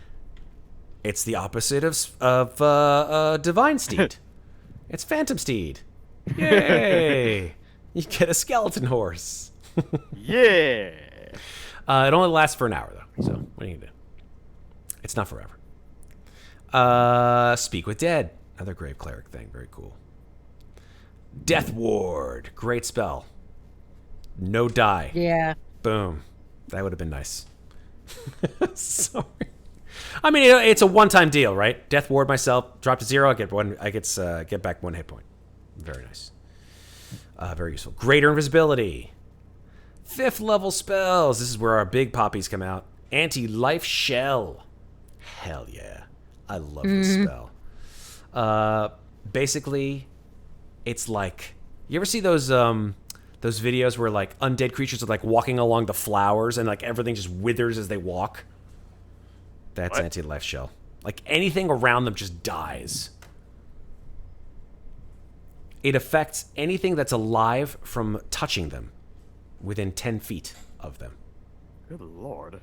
It's the opposite of Divine Steed. It's Phantom Steed. Yay! You get a skeleton horse. Yeah. It only lasts for an hour, though. So, what are you going to do? It's not forever. Speak with Dead. Another Grave Cleric thing. Very cool. Death Ward. Great spell. No die. Yeah. Boom. That would have been nice. Sorry. I mean, it's a one-time deal, right? Death Ward myself. Drop to 0. I get back 1 hit point. Very nice. Very useful. Greater Invisibility. 5th level spells. This is where our big poppies come out. Anti-Life Shell. Hell yeah. I love this spell. Basically, it's like... You ever see those videos where, like, undead creatures are, like, walking along the flowers and, like, everything just withers as they walk? That's Anti-Life Shell. Like, anything around them just dies. It affects anything that's alive from touching them within 10 feet of them. Good lord.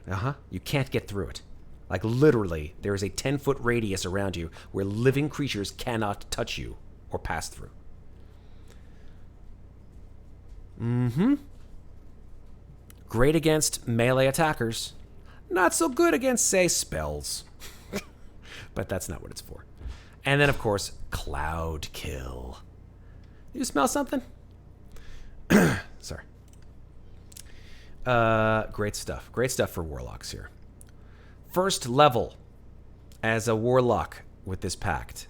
You can't get through it. Like, literally, there is a 10-foot radius around you where living creatures cannot touch you or pass through. Great against melee attackers. Not so good against, say, spells. But that's not what it's for. And then, of course, Cloud Kill. You smell something? Sorry. Great stuff. Great stuff for Warlocks here. First level as a Warlock with this Pact.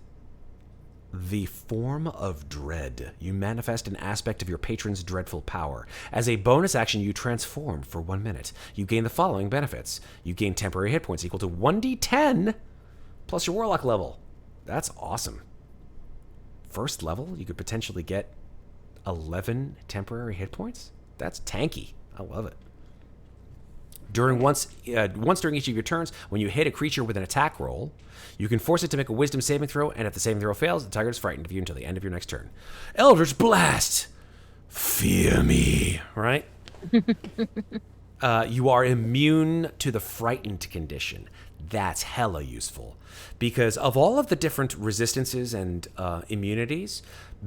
The Form of Dread. You manifest an aspect of your patron's dreadful power. As a bonus action, you transform for 1 minute. You gain the following benefits. You gain temporary hit points equal to 1d10 plus your Warlock level. That's awesome. First level, you could potentially get 11 temporary hit points? That's tanky. I love it. Once during each of your turns, when you hit a creature with an attack roll, you can force it to make a wisdom saving throw, and if the saving throw fails, the target is frightened of you until the end of your next turn. Eldritch Blast! Fear me, right? You are immune to the frightened condition. That's hella useful. Because of all of the different resistances and immunities,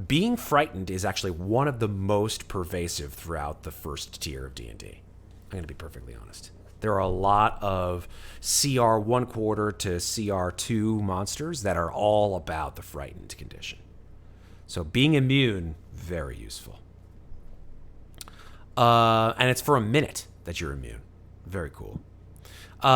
being frightened is actually one of the most pervasive throughout the first tier of D&D. I'm going to be perfectly honest. There are a lot of CR 1/4 to CR 2 monsters that are all about the frightened condition. So being immune, very useful. And it's for a minute that you're immune. Very cool.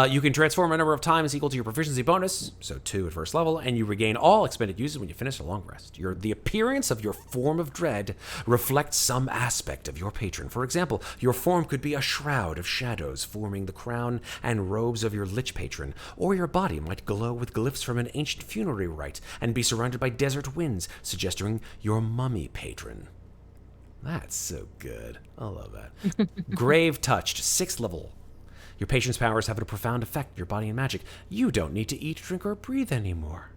You can transform a number of times equal to your proficiency bonus, so 2 at first level, and you regain all expended uses when you finish a long rest. The appearance of your Form of Dread reflects some aspect of your patron. For example, your form could be a shroud of shadows forming the crown and robes of your lich patron, or your body might glow with glyphs from an ancient funerary rite and be surrounded by desert winds, suggesting your mummy patron. That's so good. I love that. Grave Touched, 6th level. Your patron's powers have a profound effect on your body and magic. You don't need to eat, drink, or breathe anymore.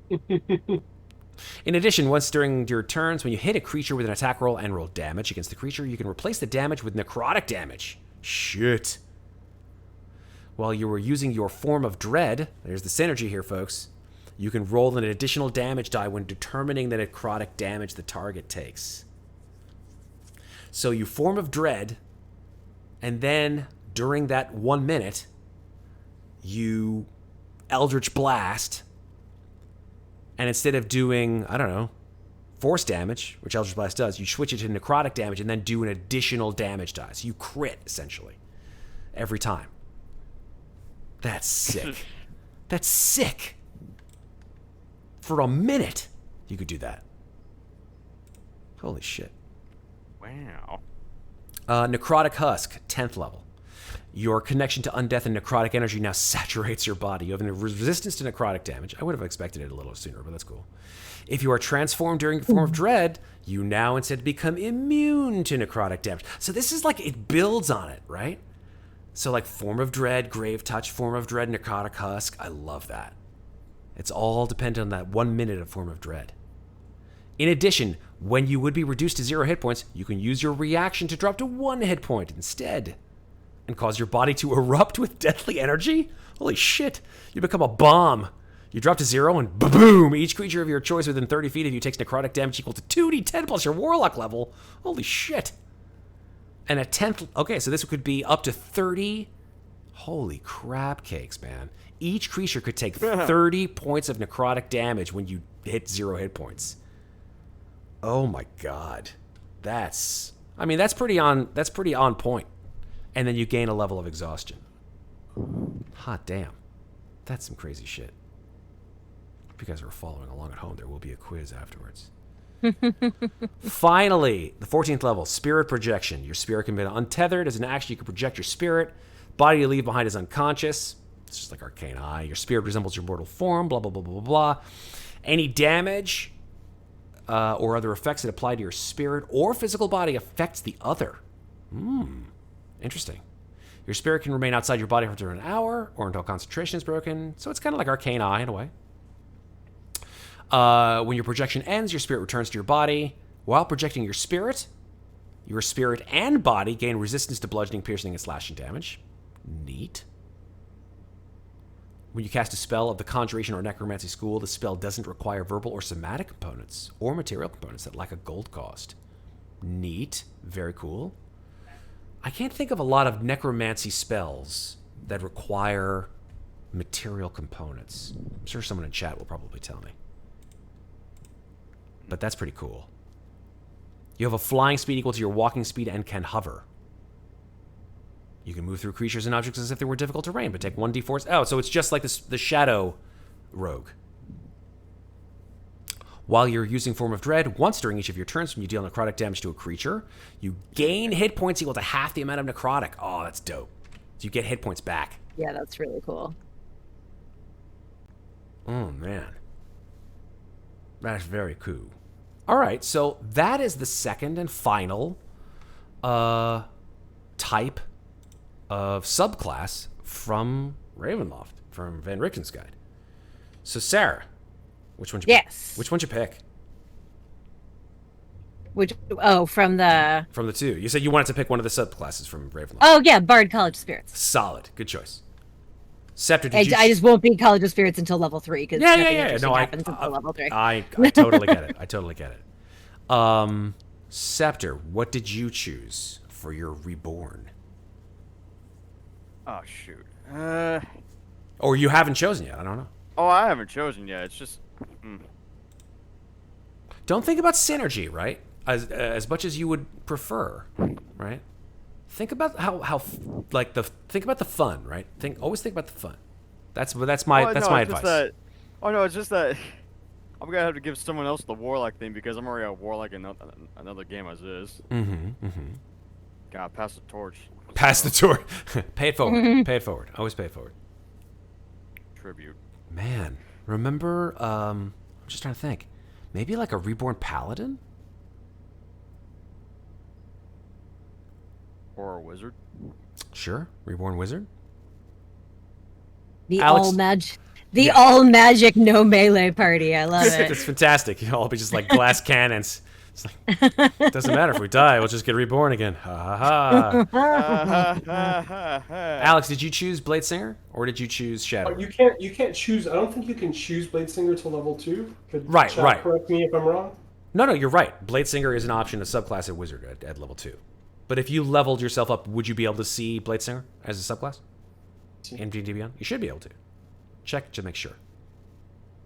In addition, once during your turns, when you hit a creature with an attack roll and roll damage against the creature, you can replace the damage with necrotic damage. Shit. While you were using your Form of Dread, there's the synergy here, folks, you can roll an additional damage die when determining the necrotic damage the target takes. So you Form of Dread, and then during that 1 minute, you Eldritch Blast, and instead of doing, I don't know, force damage, which Eldritch Blast does, you switch it to necrotic damage and then do an additional damage die. So you crit, essentially, every time. That's sick. That's sick. For a minute, you could do that. Holy shit. Wow. Necrotic Husk, 10th level. Your connection to undeath and necrotic energy now saturates your body. You have a resistance to necrotic damage. I would have expected it a little sooner, but that's cool. If you are transformed during Form of Dread, you now instead become immune to necrotic damage. So this is like, it builds on it, right? So like Form of Dread, Grave Touch, Form of Dread, Necrotic Husk. I love that. It's all dependent on that 1 minute of Form of Dread. In addition, when you would be reduced to 0 hit points, you can use your reaction to drop to 1 hit point instead. and cause your body to erupt with deadly energy? Holy shit. You become a bomb. You drop to 0 and boom! Each creature of your choice within 30 feet of you takes necrotic damage equal to 2d10 plus your Warlock level. Holy shit. And a 10th... Okay, so this could be up to 30... Holy crap cakes, man. Each creature could take 30 points of necrotic damage when you hit 0 hit points. Oh my god. That's... I mean, that's pretty on point. And then you gain a level of exhaustion. Hot damn. That's some crazy shit. If you guys are following along at home, there will be a quiz afterwards. Finally, the 14th level, Spirit Projection. Your spirit can be untethered. As an action, you can project your spirit. Body you leave behind is unconscious. It's just like Arcane Eye. Your spirit resembles your mortal form, blah, blah, blah, blah, blah. Any damage or other effects that apply to your spirit or physical body affects the other. Interesting. Your spirit can remain outside your body for up to an hour or until concentration is broken. So it's kind of like Arcane Eye in a way. When your projection ends, your spirit returns to your body. While projecting your spirit and body gain resistance to bludgeoning, piercing, and slashing damage. Neat. When you cast a spell of the Conjuration or Necromancy school, the spell doesn't require verbal or somatic components or material components that lack a gold cost. Neat. Very cool. I can't think of a lot of Necromancy spells that require material components. I'm sure someone in chat will probably tell me. But that's pretty cool. You have a flying speed equal to your walking speed and can hover. You can move through creatures and objects as if they were difficult terrain, but take 1d4. Oh, so it's just like the Shadow Rogue. While you're using Form of Dread, once during each of your turns when you deal necrotic damage to a creature, you gain hit points equal to half the amount of necrotic. Oh, that's dope. So you get hit points back. Yeah, that's really cool. Oh, man. That's very cool. All right, so that is the second and final type of subclass from Ravenloft, from Van Richten's guide. So, Sarah, which one? Yes. Which one you pick? From the two. You said you wanted to pick one of the subclasses from Ravenloft. Oh yeah, Bard College of Spirits. Solid, good choice. Scepter, I just won't be College of Spirits until level 3 because nothing interesting No, happens until level 3. I totally get it. I totally get it. Scepter, what did you choose for your Reborn? Oh shoot. Or you haven't chosen yet? I don't know. Oh, I haven't chosen yet. It's just. Don't think about synergy, right? As much as you would prefer, right? Think about think about the fun, right? Always think about the fun. That's my advice. It's just that I'm gonna have to give someone else the Warlock thing because I'm already a Warlock in another game as is. Gotta pass the torch. Pass the torch. Pay it forward. Pay it forward. Always pay it forward. Tribute. Man, remember? I'm just trying to think. Maybe like a Reborn Paladin? Or a wizard. Sure, Reborn Wizard. The Alex- all magic no melee party. I love it. It's fantastic. You'll all be just like glass cannons. It's like, it doesn't matter if we die. We'll just get reborn again. Ha ha ha. Alex, did you choose Bladesinger or did you choose Shadow? You can't choose. I don't think you can choose Bladesinger till level 2. Right. Correct me if I'm wrong. No, you're right. Bladesinger is an option, a subclass at Wizard at level 2. But if you leveled yourself up, would you be able to see Bladesinger as a subclass? In D&D Beyond? You should be able to. Check to make sure.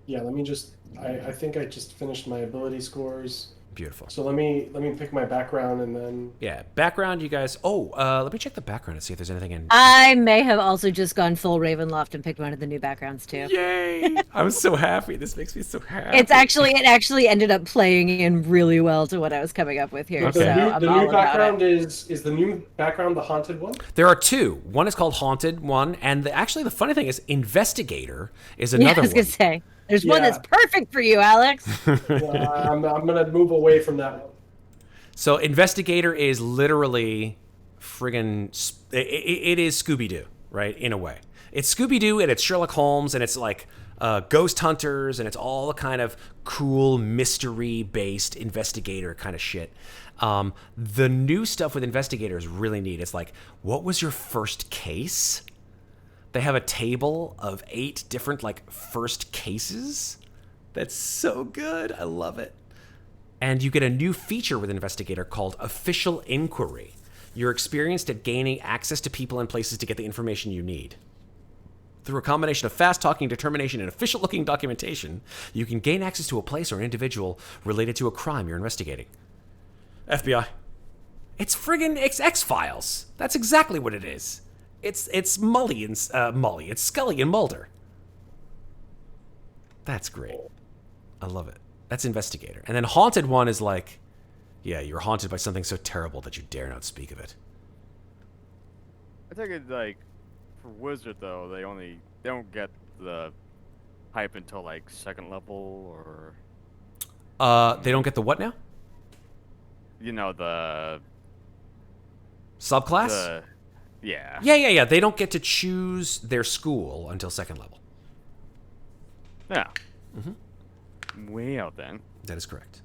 Yeah, let me just... I think I just finished my ability scores. Beautiful. So let me pick my background and then... Yeah, background, you guys... let me check the background and see if there's anything in... I may have also just gone full Ravenloft and picked one of the new backgrounds too. Yay! I'm so happy. This makes me so happy. It actually ended up playing in really well to what I was coming up with here. Okay. So the new background is the new background the haunted one? There are two. One is called Haunted one, and actually the funny thing is Investigator is another one. I was gonna say. There's one that's perfect for you, Alex. Yeah, I'm gonna move away from that one. So Investigator is literally friggin' it is Scooby-Doo, right? In a way, it's Scooby-Doo and it's Sherlock Holmes and it's like ghost hunters, and it's all the kind of cool mystery-based investigator kind of shit. The new stuff with investigator is really neat. It's like, what was your first case? They have a table of 8 different like first cases. That's so good. I love it. And you get a new feature with investigator called official inquiry. You're experienced at gaining access to people and places to get the information you need. Through a combination of fast-talking determination and official-looking documentation, you can gain access to a place or an individual related to a crime you're investigating. FBI. It's friggin' X-Files. That's exactly what it is. It's Mully and Mully. It's Scully and Mulder. That's great. I love it. That's investigator. And then haunted one is like, yeah, you're haunted by something so terrible that you dare not speak of it. I think it's like for wizard though, they don't get the hype until like 2nd level or. They don't get the what now? You know the subclass. Yeah. Yeah. They don't get to choose their school until 2nd level. Yeah. Mm-hmm. Way out then. That is correct.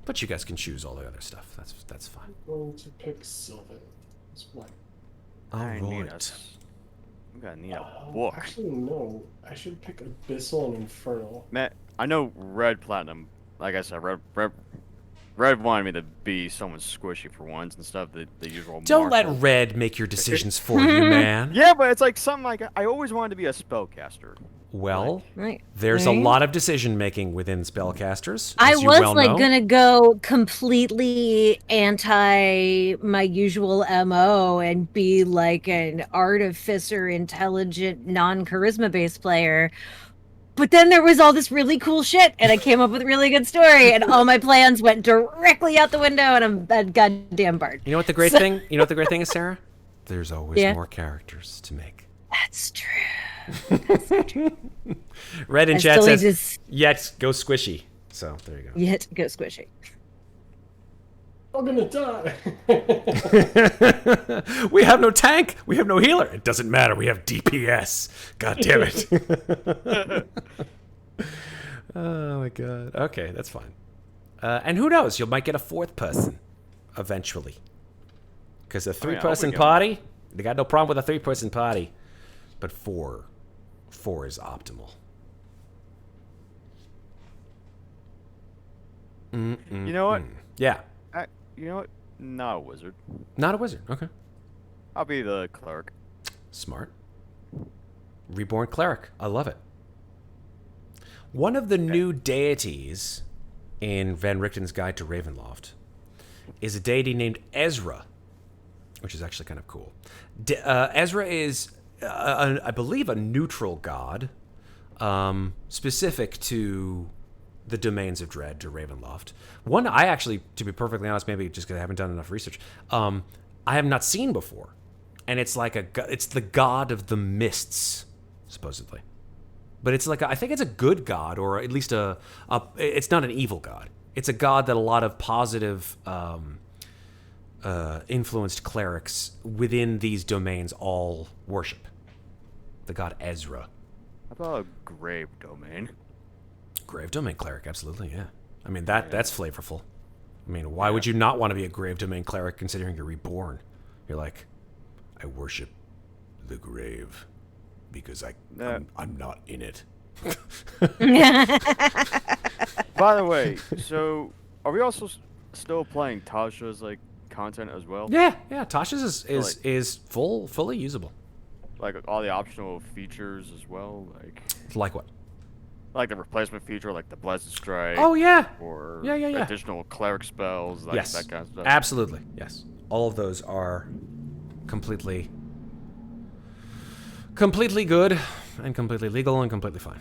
But you guys can choose all the other stuff. That's fine. I'm going to pick Sylvan. It's what? All I'm right. gonna need a book. Actually, no. I should pick Abyssal and Infernal. Man, I know Red Platinum. Like I said, Red wanted me to be someone squishy for once and stuff. The usual. Don't let marshal. Red make your decisions for you, man. Yeah, but it's like something like I always wanted to be a spellcaster. Well, Right. there's a lot of decision making within spellcasters. I as you was well like know. gonna go completely anti my usual MO and be like an artificer, intelligent, non-charisma based player. But then there was all this really cool shit, and I came up with a really good story, and all my plans went directly out the window, and I'm a goddamn bard. You know what the great thing? You know what the great thing is, Sarah? There's always more characters to make. That's true. Red in I chat still says, need to "Yet go squishy." So there you go. Yet go squishy. I'm gonna die. We have no tank. We have no healer. It doesn't matter. We have DPS. God damn it. Oh my god. Okay, that's fine. And who knows? You might get a 4th person eventually. Because a 3-person party, they got no problem with a 3-person party. But 4 is optimal. You know what? Yeah. You know what? Not a wizard. Not a wizard. Okay. I'll be the cleric. Smart. Reborn cleric. I love it. One of the new deities in Van Richten's Guide to Ravenloft is a deity named Ezra, which is actually kind of cool. Ezra is, I believe, a neutral god, specific to the domains of dread to Ravenloft. One I actually, to be perfectly honest, maybe just because I haven't done enough research, I have not seen before, and it's like it's the god of the mists, supposedly, but it's like I think it's a good god, or at least it's not an evil god. It's a god that a lot of positive influenced clerics within these domains all worship. The god Ezra. How about a grave domain? Grave domain cleric, absolutely, yeah. I mean, that's flavorful. I mean, why would you not want to be a grave domain cleric considering you're reborn? You're like, I worship the grave because I'm not in it. By the way, so are we also still playing Tasha's like content as well? Yeah. Tasha's is fully usable. Like all the optional features as well, Like what? Like the replacement feature, like the Blessed Strike. Oh yeah. Or yeah. additional cleric spells, like yes. that kind of stuff. Absolutely, yes. All of those are completely good and completely legal and completely fine.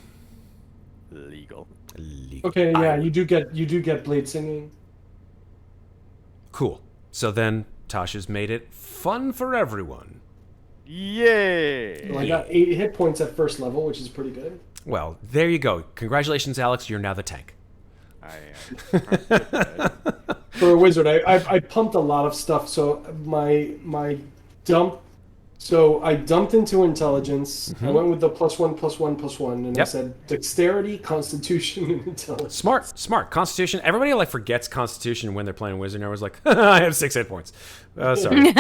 Legal. Okay, yeah, you do get blade singing. Cool. So then Tasha's made it fun for everyone. Yay! Well, I got 8 hit points at 1st level, which is pretty good. Well, there you go. Congratulations, Alex. You're now the tank. For a wizard, I pumped a lot of stuff, so my dump So I dumped into intelligence. Mm-hmm. I went with the +1/+1/+1, and I said dexterity, constitution, and intelligence. Smart. Constitution. Everybody like forgets Constitution when they're playing Wizard. And everyone's like, I have 6 hit points. Sorry.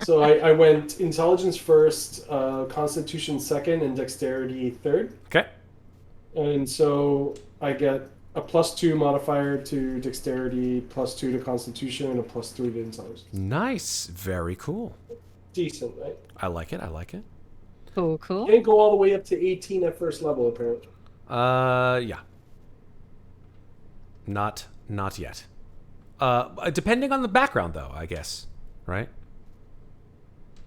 So I went intelligence first, constitution second, and dexterity third. Okay. And so I get a +2 modifier to dexterity, +2 to constitution, and a +3 to intelligence. Nice. Very cool. Decent, right? I like it. Cool. Can't go all the way up to 18 at first level, apparently. Yeah. Not yet. Depending on the background, though, I guess. Right?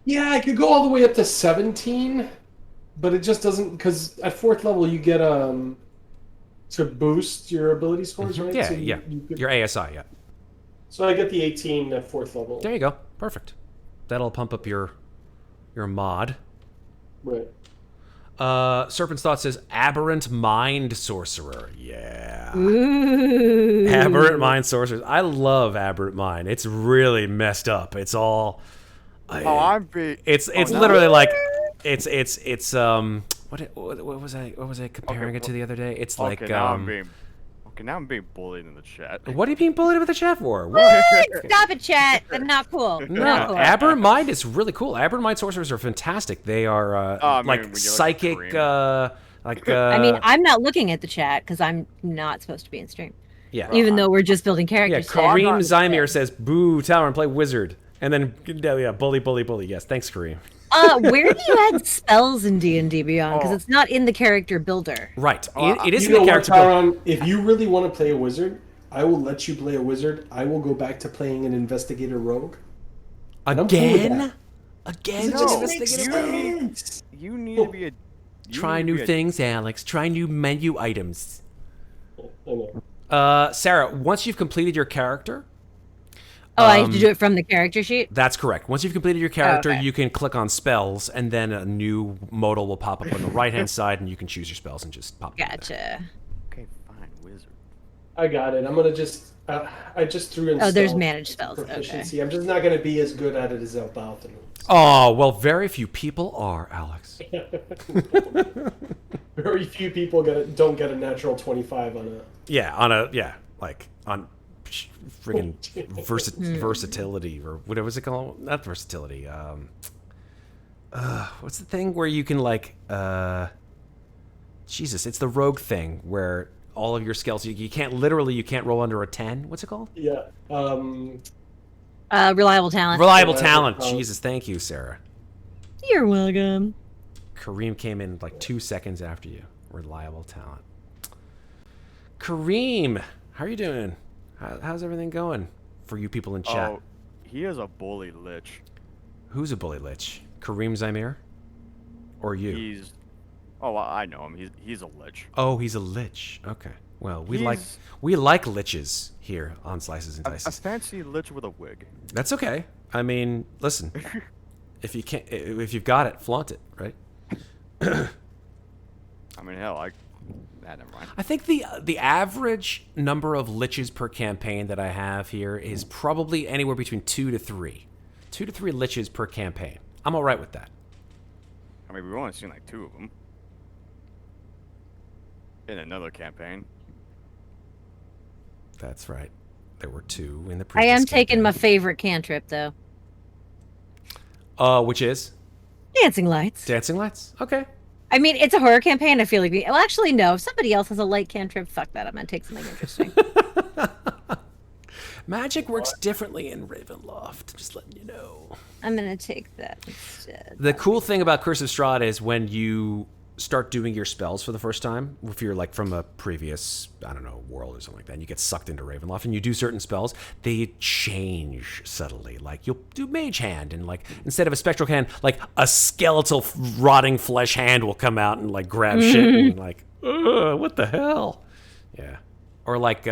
Yeah, I could go all the way up to 17, but it just doesn't, because at 4th level you get to boost your ability scores, right? Yeah, so yeah. you could... Your ASI, yeah. So I get the 18 at 4th level. There you go. Perfect. That'll pump up your mod. Right. Serpent's Thought says Aberrant Mind Sorcerer. Yeah. Ooh. Aberrant Mind Sorcerers. I love Aberrant Mind. It's really messed up. It's all... It's literally like... It's what was I comparing it to the other day? It's like... Now I'm being bullied in the chat. What are you being bullied with the chat for? What? Stop it, chat. That's not cool. No, Not cool. Aberrant Mind is really cool. Aberrant Mind Sorcerers are fantastic. They are like psychic... I mean, I'm not looking at the chat because I'm not supposed to be in stream. Yeah. Even though we're just building Yeah, characters. Kareem Zymir says, boo, Tower, and play Wizard. And then, yeah, bully. Yes, thanks, Kareem. Where do you add spells in D&D Beyond? Because it's not in the character builder. Right. It is you in the know character what, builder. Tyron, if you really want to play a wizard, I will let you play a wizard. I will go back to playing an investigator rogue. Again? Again? No, Investigator you need to be a... Try new things, Alex. Try new menu items. I know. Sarah, once you've completed your character... Oh, I have to do it from the character sheet? That's correct. Once you've completed your character, okay. you can click on spells, and then a new modal will pop up on the right-hand side, and you can choose your spells and just pop them in there. Gotcha. Okay, fine, wizard. I got it. I'm going to just... I just threw in Oh, there's spell managed spells. proficiency. Okay. I'm just not going to be as good at it as Elbaltham. Oh, well, very few people are, Alex. Very few people don't get a natural 25 on a... Yeah, on friggin' versatility, or what was it called? Not versatility. What's the thing where you can Jesus, it's the rogue thing where all of your skills you can't roll under a 10. What's it called? Yeah. Reliable talent. Reliable talent. Jesus, thank you, Sarah. You're welcome. Kareem came in like 2 seconds after you. Reliable talent. Kareem, how are you doing? How's everything going for you people in chat? Oh, he is a bully lich. Who's a bully lich? Kareem Zymir? Or you? Oh, I know him. He's a lich. Oh, he's a lich. Okay. Well, we like liches here on Slices and A Dices. fancy lich with a wig. That's okay. I mean, listen. if you've got it, flaunt it, right? I mean, hell, never mind. I think the average number of liches per campaign that I have here is probably anywhere between 2 to 3. 2 to 3 liches per campaign. I'm all right with that. I mean, we've only seen like 2 of them in another campaign. That's right. There were 2 in the I previous am taking campaign. my favorite cantrip, though. Which is? Dancing Lights. Dancing Lights. Okay. I mean, it's a horror campaign. I feel like well, actually, no. If somebody else has a light cantrip, fuck that. I'm gonna take something interesting. Magic works differently in Ravenloft. Just letting you know. I'm gonna take that instead. The cool thing about Curse of Strahd is when you start doing your spells for the first time, if you're like from a previous, I don't know, world or something like that, and you get sucked into Ravenloft and you do certain spells, they change subtly. Like you'll do Mage Hand, and like instead of a Spectral Hand, like a skeletal rotting flesh hand will come out and like grab shit and like, what the hell? Yeah. Or like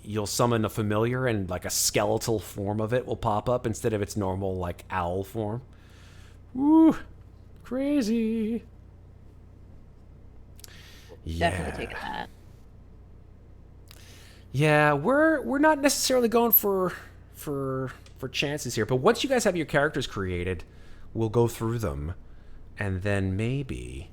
you'll summon a familiar and like a skeletal form of it will pop up instead of its normal like owl form. Woo. Crazy. Definitely taking that. Yeah, we're not necessarily going for for chances here. But once you guys have your characters created, we'll go through them, and then maybe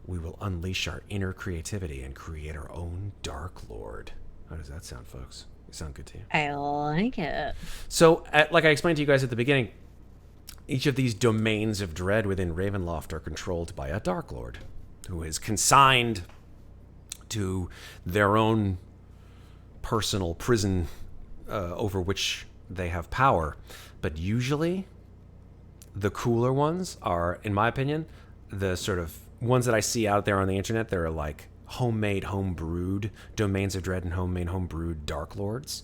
we will unleash our inner creativity and create our own Darklord. How does that sound, folks? It sound good to you? I like it. So, like I explained to you guys at the beginning, each of these domains of dread within Ravenloft are controlled by a Darklord, who is consigned to their own personal prison over which they have power. But usually, the cooler ones are, in my opinion, the sort of ones that I see out there on the internet. They're like homemade, home-brewed domains of dread and homemade, home-brewed Darklords.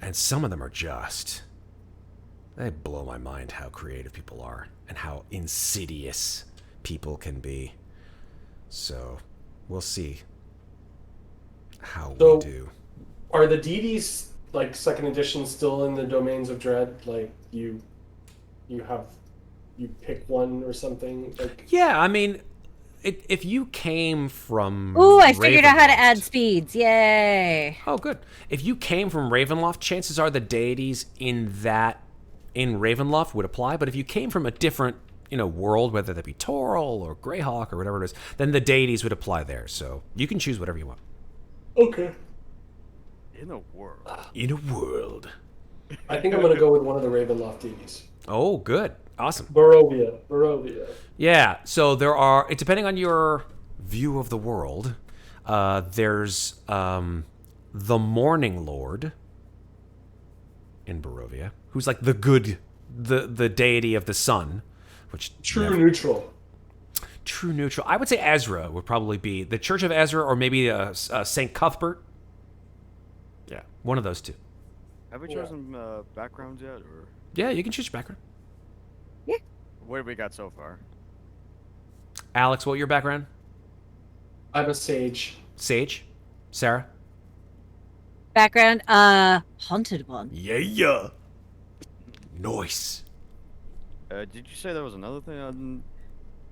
And some of them are just... they blow my mind how creative people are and how insidious people can be. So, we'll see how we do. Are the deities, like, second edition still in the domains of dread? Like, you pick one or something? Like... Yeah, I mean, if you came from Ooh, I figured out how to Ravenloft- add speeds. Yay. Oh, good. If you came from Ravenloft, chances are the deities in Ravenloft would apply. But if you came from a different, world, whether that be Toril or Greyhawk or whatever it is, then the deities would apply there. So you can choose whatever you want. Okay. In a world. In a world. I think I'm going to go with one of the Ravenloft deities. Oh, good. Awesome. Barovia. Yeah, so there are, depending on your view of the world, there's the Morning Lord in Barovia, who's like the good, the deity of the sun, which... Neutral. True neutral. I would say Ezra would probably be the Church of Ezra, or maybe St. Cuthbert. Yeah, one of those two. Have we chosen backgrounds yet, or? Yeah, you can choose your background. What have we got so far? Alex, what your background? I'm a sage. Sage? Sarah? Background, haunted one. Yeah. Nice. Did you say there was another thing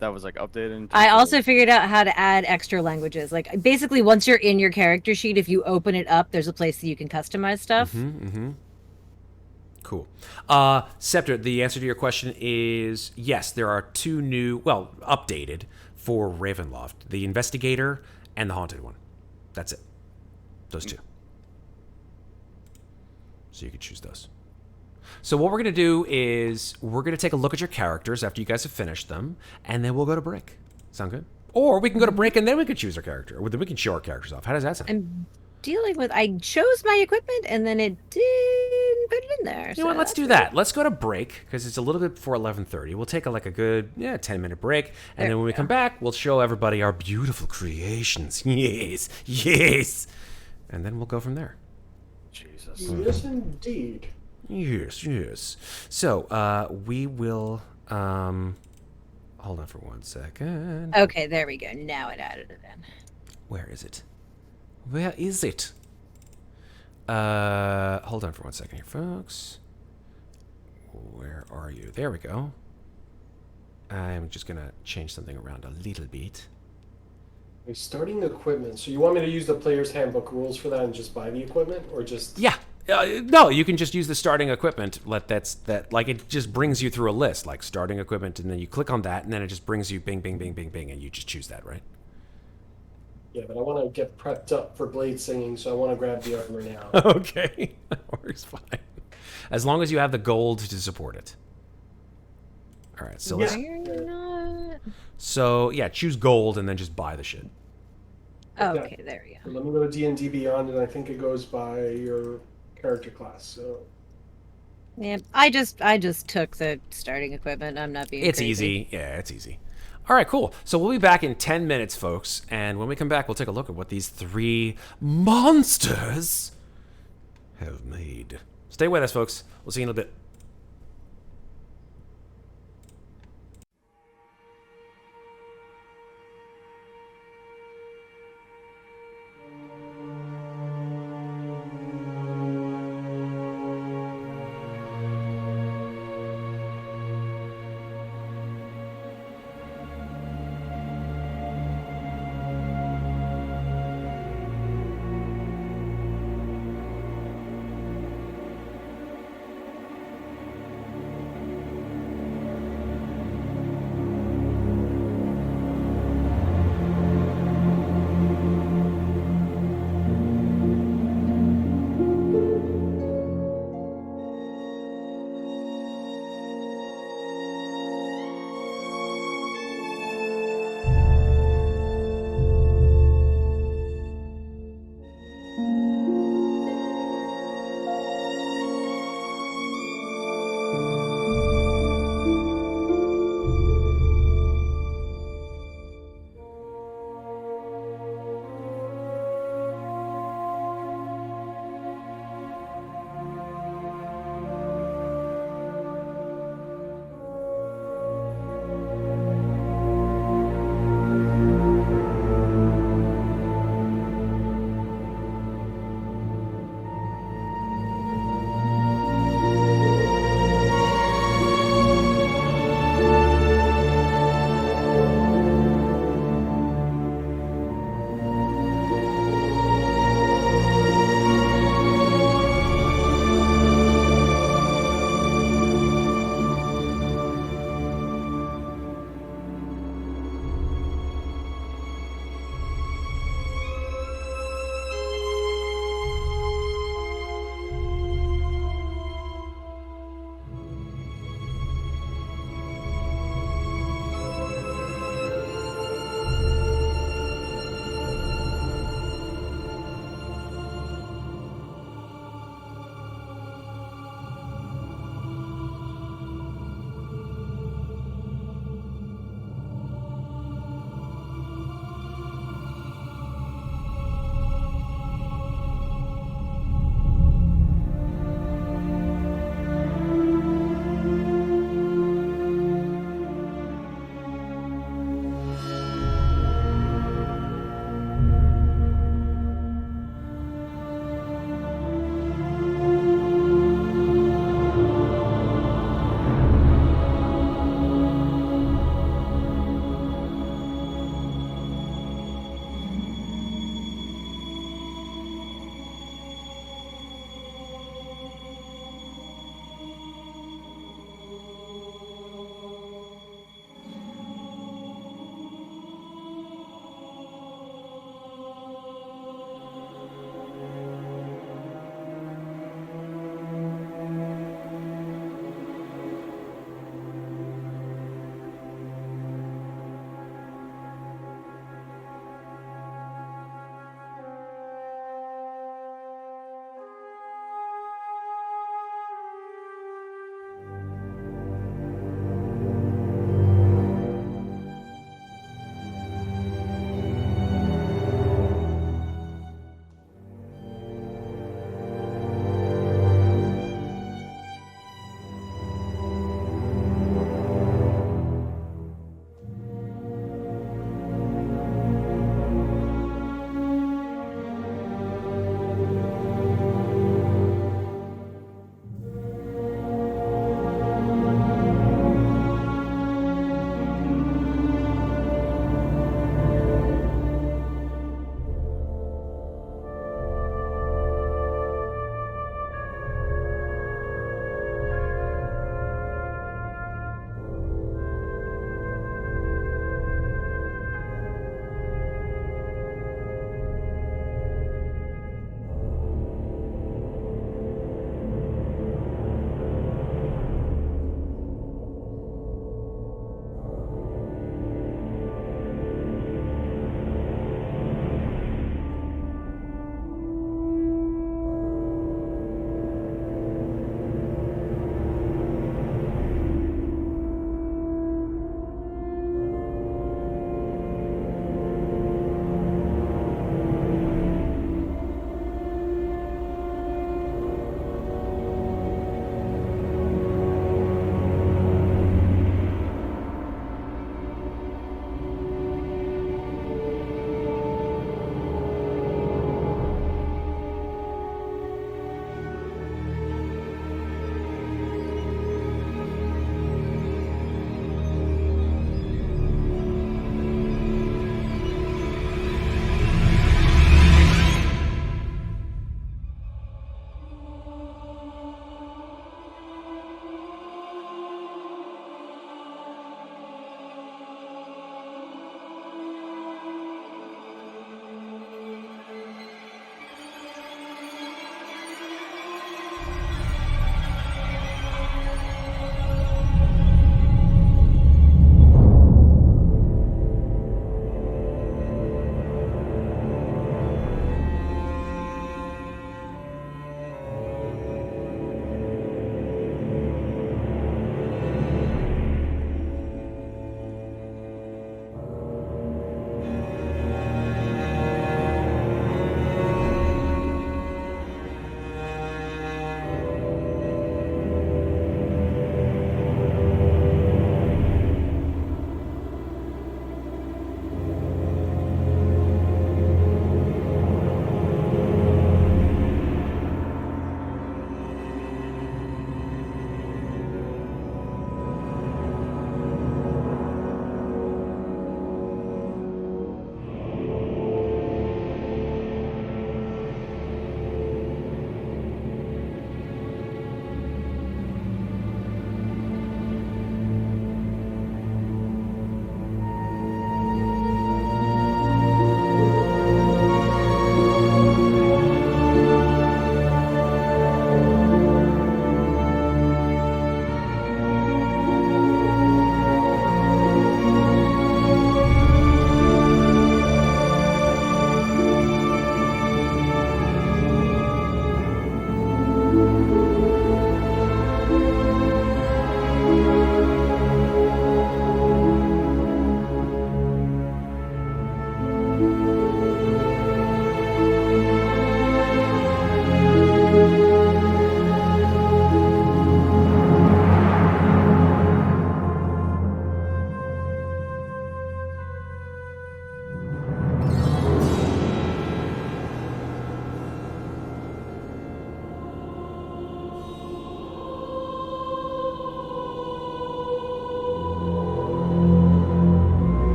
that was like updated? I also figured out how to add extra languages. Like, basically, once you're in your character sheet, if you open it up, there's a place that you can customize stuff. Cool. Scepter, the answer to your question is yes, there are two new, updated for Ravenloft. The Investigator and the Haunted one. That's it. Those two. So you can choose those. So what we're going to do is we're going to take a look at your characters after you guys have finished them, and then we'll go to break. Sound good? Or we can go to break and then we can choose our character. Or then we can show our characters off. How does that sound? I'm dealing with... I chose my equipment, and then it didn't put it in there. You know what? Let's do that. Let's go to break, because it's a little bit before 11:30. We'll take a good 10-minute break, and then when we come back, we'll show everybody our beautiful creations. Yes. And then we'll go from there. Jesus. Yes, indeed. Yes. So, we will... hold on for 1 second. Okay, there we go. Now it added it in. Where is it? Where is it? Hold on for 1 second here, folks. Where are you? There we go. I'm just going to change something around a little bit. Starting equipment. So you want me to use the player's handbook rules for that and just buy the equipment, or just... Yeah. No, you can just use the starting equipment. It just brings you through a list, like starting equipment, and then you click on that, and then it just brings you bing, bing, bing, bing, bing, and you just choose that, right? Yeah, but I want to get prepped up for blade singing, so I want to grab the armor now. Okay, that works fine. As long as you have the gold to support it. All right, so let's... You're not... So, yeah, choose gold and then just buy the shit. Okay, there we So go. let me go to D&D Beyond, and I think it goes by your character class, so... Yeah, I just took the starting equipment. I'm not being It's crazy. easy. Yeah, it's easy. All right, cool. So we'll be back in 10 minutes, folks. And when we come back, we'll take a look at what these three monsters have made. Stay with us, folks. We'll see you in a bit.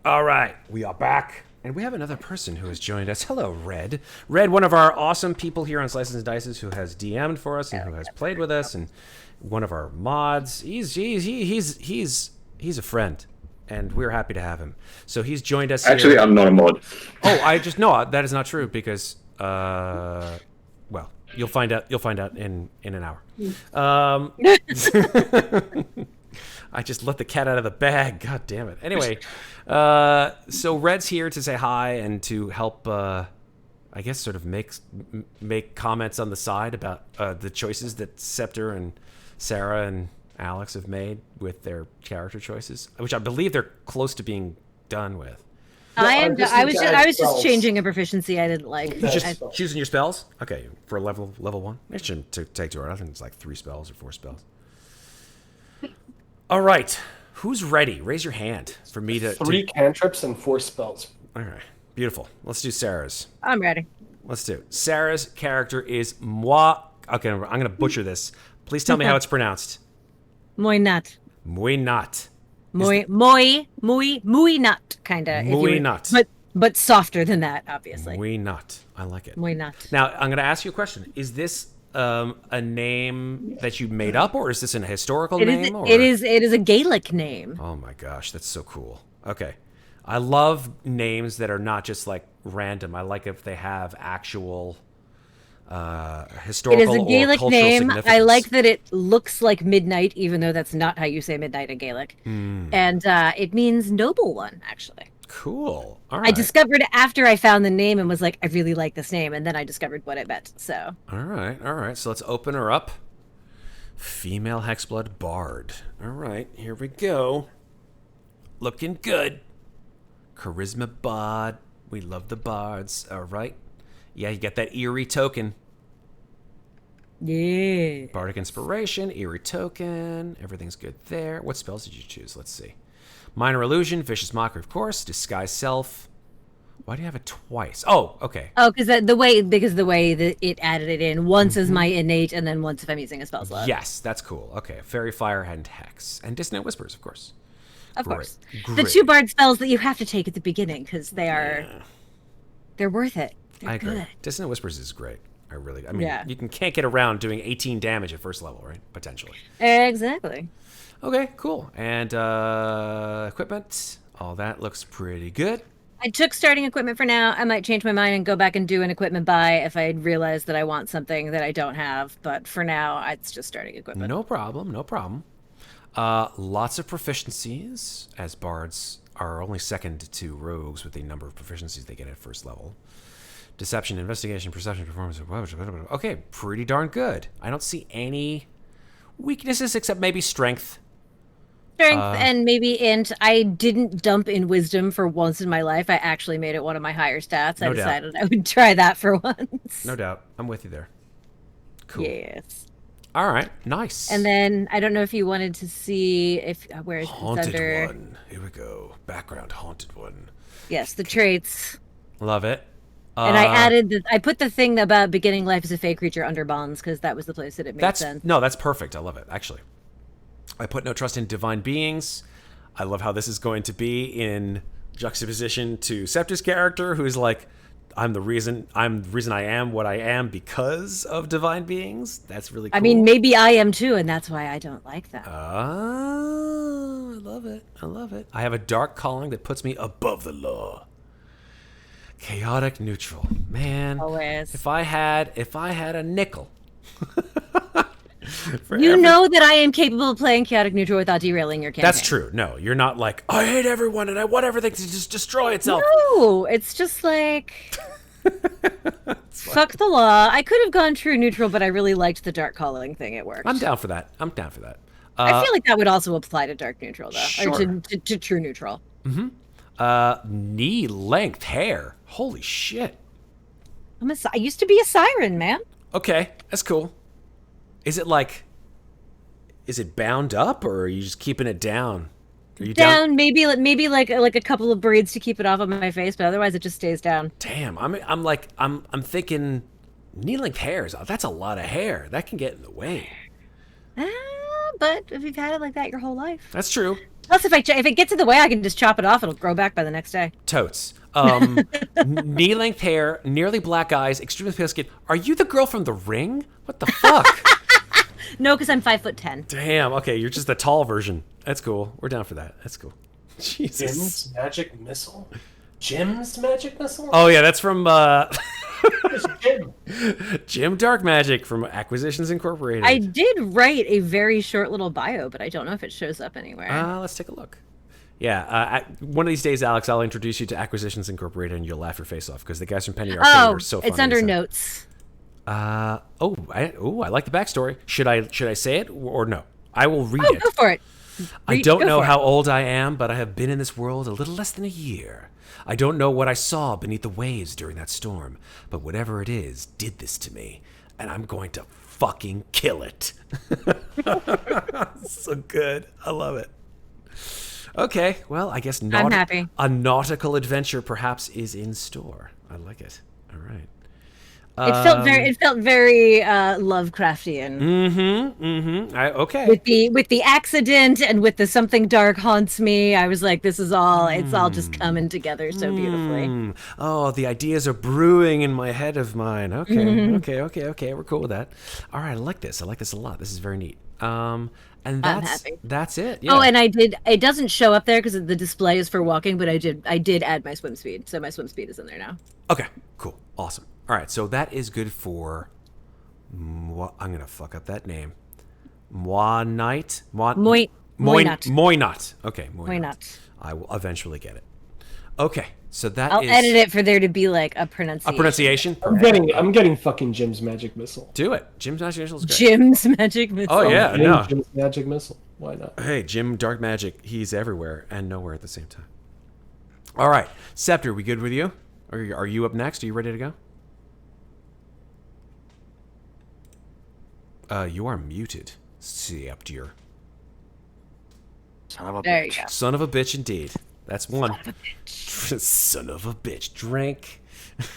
All right, we are back. And we have another person who has joined us. Hello, Red. Red, one of our awesome people here on Slices and Dices who has DM'd for us and who has played with us, and one of our mods. He's a friend, and we're happy to have him. So he's joined us. Actually, I'm not a mod. Oh, no, that is not true because, well, you'll find out. You'll find out in an hour. I just let the cat out of the bag. God damn it. Anyway, so Red's here to say hi and to help, I guess, sort of make comments on the side about the choices that Scepter and Sarah and Alex have made with their character choices, which I believe they're close to being done with. I was just changing a proficiency I didn't like. You're just choosing your spells? Okay, for level 1. It shouldn't take too hard. I think it's like 3 spells or 4 spells. All right, who's ready? Raise your hand for me to... 3 cantrips and 4 spells. All right, beautiful. Let's do Sarah's. I'm ready. Let's do it. Sarah's character is moi... Okay, I'm going to butcher this. Please tell me how it's pronounced. Muy nut. Muy not. Muy nut, kind of. Muy not. But softer than that, obviously. Muy not. I like it. Muy nut. Now, I'm going to ask you a question. Is this a name that you made up, or is this a historical name? It is a Gaelic name. Oh my gosh, that's so cool. Okay. I love names that are not just like random. I like if they have actual historical It is a Gaelic or cultural name. significance. I like that it looks like midnight, even though that's not how you say midnight in Gaelic. And it means noble one, actually. Cool. All right. I discovered after I found the name and was like, I really like this name, and then I discovered what it meant. So. All right. So let's open her up. Female Hexblood Bard. All right, here we go. Looking good. Charisma Bard. We love the bards. All right. Yeah, you get that eerie token. Yeah. Bardic Inspiration, eerie token. Everything's good there. What spells did you choose? Let's see. Minor Illusion, Vicious Mockery, of course. Disguise Self. Why do you have it twice? Oh, okay. Oh, because the way that it added it in once as my innate, and then once if I'm using a spell slot. Yes, that's cool. Okay, Fairy Fire and Hex, and Dissonant Whispers, of course. Of course. Great. The 2 bard spells that you have to take at the beginning because they're worth it. They're I agree. good. Dissonant Whispers is great. I mean, Yeah. you can't get around doing 18 damage at first level, right? Potentially. Exactly. Okay, cool. And equipment, all that looks pretty good. I took starting equipment for now. I might change my mind and go back and do an equipment buy if I realize that I want something that I don't have. But for now, it's just starting equipment. No problem. Lots of proficiencies, as bards are only second to rogues with the number of proficiencies they get at first level. Deception, investigation, perception, performance. Okay, pretty darn good. I don't see any weaknesses except maybe strength. Strength and maybe int. I didn't dump in wisdom for once in my life. I actually made it one of my higher stats. I decided I would try that for once. No doubt. I'm with you there. Cool. Yes. All right. Nice. And then I don't know if you wanted to see if where it's Haunted under. one. Here we go. Background haunted one. Yes, the traits. Love it. And I put the thing about beginning life as a fey creature under bonds because that was the place that it made sense. No, that's perfect. I love it, actually. I put no trust in divine beings. I love how this is going to be in juxtaposition to Scepter's character, who's like, I'm the reason I am what I am because of divine beings. That's really cool. I mean, maybe I am too, and that's why I don't like them. Oh, I love it. I have a dark calling that puts me above the law. Chaotic neutral. Man. Always. If I had a nickel. Know that I am capable of playing chaotic neutral without derailing your campaign. That's true. No, you're not like, I hate everyone and I want everything to just destroy itself. No, it's just like fuck the law. I could have gone true neutral, but I really liked the dark calling thing. It worked. I'm down for that. I feel like that would also apply to dark neutral though. Sure. Or to true neutral. Knee length hair. Holy shit. I used to be a siren, man. Okay, that's cool. Is it bound up, or are you just keeping it down? Are you down? Maybe like a couple of braids to keep it off of my face, but otherwise it just stays down. Damn, I'm thinking knee-length hairs. That's a lot of hair. That can get in the way. But if you've had it like that your whole life. That's true. Plus, if it gets in the way, I can just chop it off. It'll grow back by the next day. Totes. Knee-length hair, nearly black eyes, extremely pale skin. Are you the girl from The Ring? What the fuck? No, because I'm 5'10". Damn. Okay, you're just the tall version. That's cool. We're down for that. That's cool. Jesus. Jim's magic missile. Jim's magic missile. Oh yeah, that's from It's Jim. Jim Dark Magic from Acquisitions Incorporated. I did write a very short little bio, but I don't know if it shows up anywhere. Let's take a look. Yeah, one of these days, Alex, I'll introduce you to Acquisitions Incorporated, and you'll laugh your face off because the guys from Penny Arcade are so funny. It's under notes. I like the backstory. Should I say it or no? I will read it. Go for it. I don't know how old I am, but I have been in this world a little less than a year. I don't know what I saw beneath the waves during that storm, but whatever it is did this to me, and I'm going to fucking kill it. So good. I love it. Okay, well, I guess I'm happy. a nautical adventure perhaps is in store. I like it. All right. It felt very Lovecraftian. Okay. With the accident and with the something dark haunts me, I was like, this is all it's all just coming together so beautifully. Oh, the ideas are brewing in my head of mine. Okay, okay. We're cool with that. All right, I like this. I like this a lot. This is very neat. And that's it. Yeah. Oh, and it doesn't show up there because the display is for walking, but I did add my swim speed, so my swim speed is in there now. Okay, cool, awesome. All right, so that is good for. I'm gonna fuck up that name. Moinite. Moinat. Okay, Moinat. Moinat. I will eventually get it. Okay, so I'll edit it for there to be like a pronunciation. A pronunciation. I'm getting fucking Jim's magic missile. Do it. Jim's magic missile is great. Jim's magic missile. Oh yeah, no. Jim's magic missile. Why not? Hey, Jim Dark Magic. He's everywhere and nowhere at the same time. All right, Scepter, we good with you? Are you up next? Are you ready to go? You are muted, Scepter. Son of a There you bitch. go. Son of a bitch, indeed. That's one. Son of a bitch. Drink.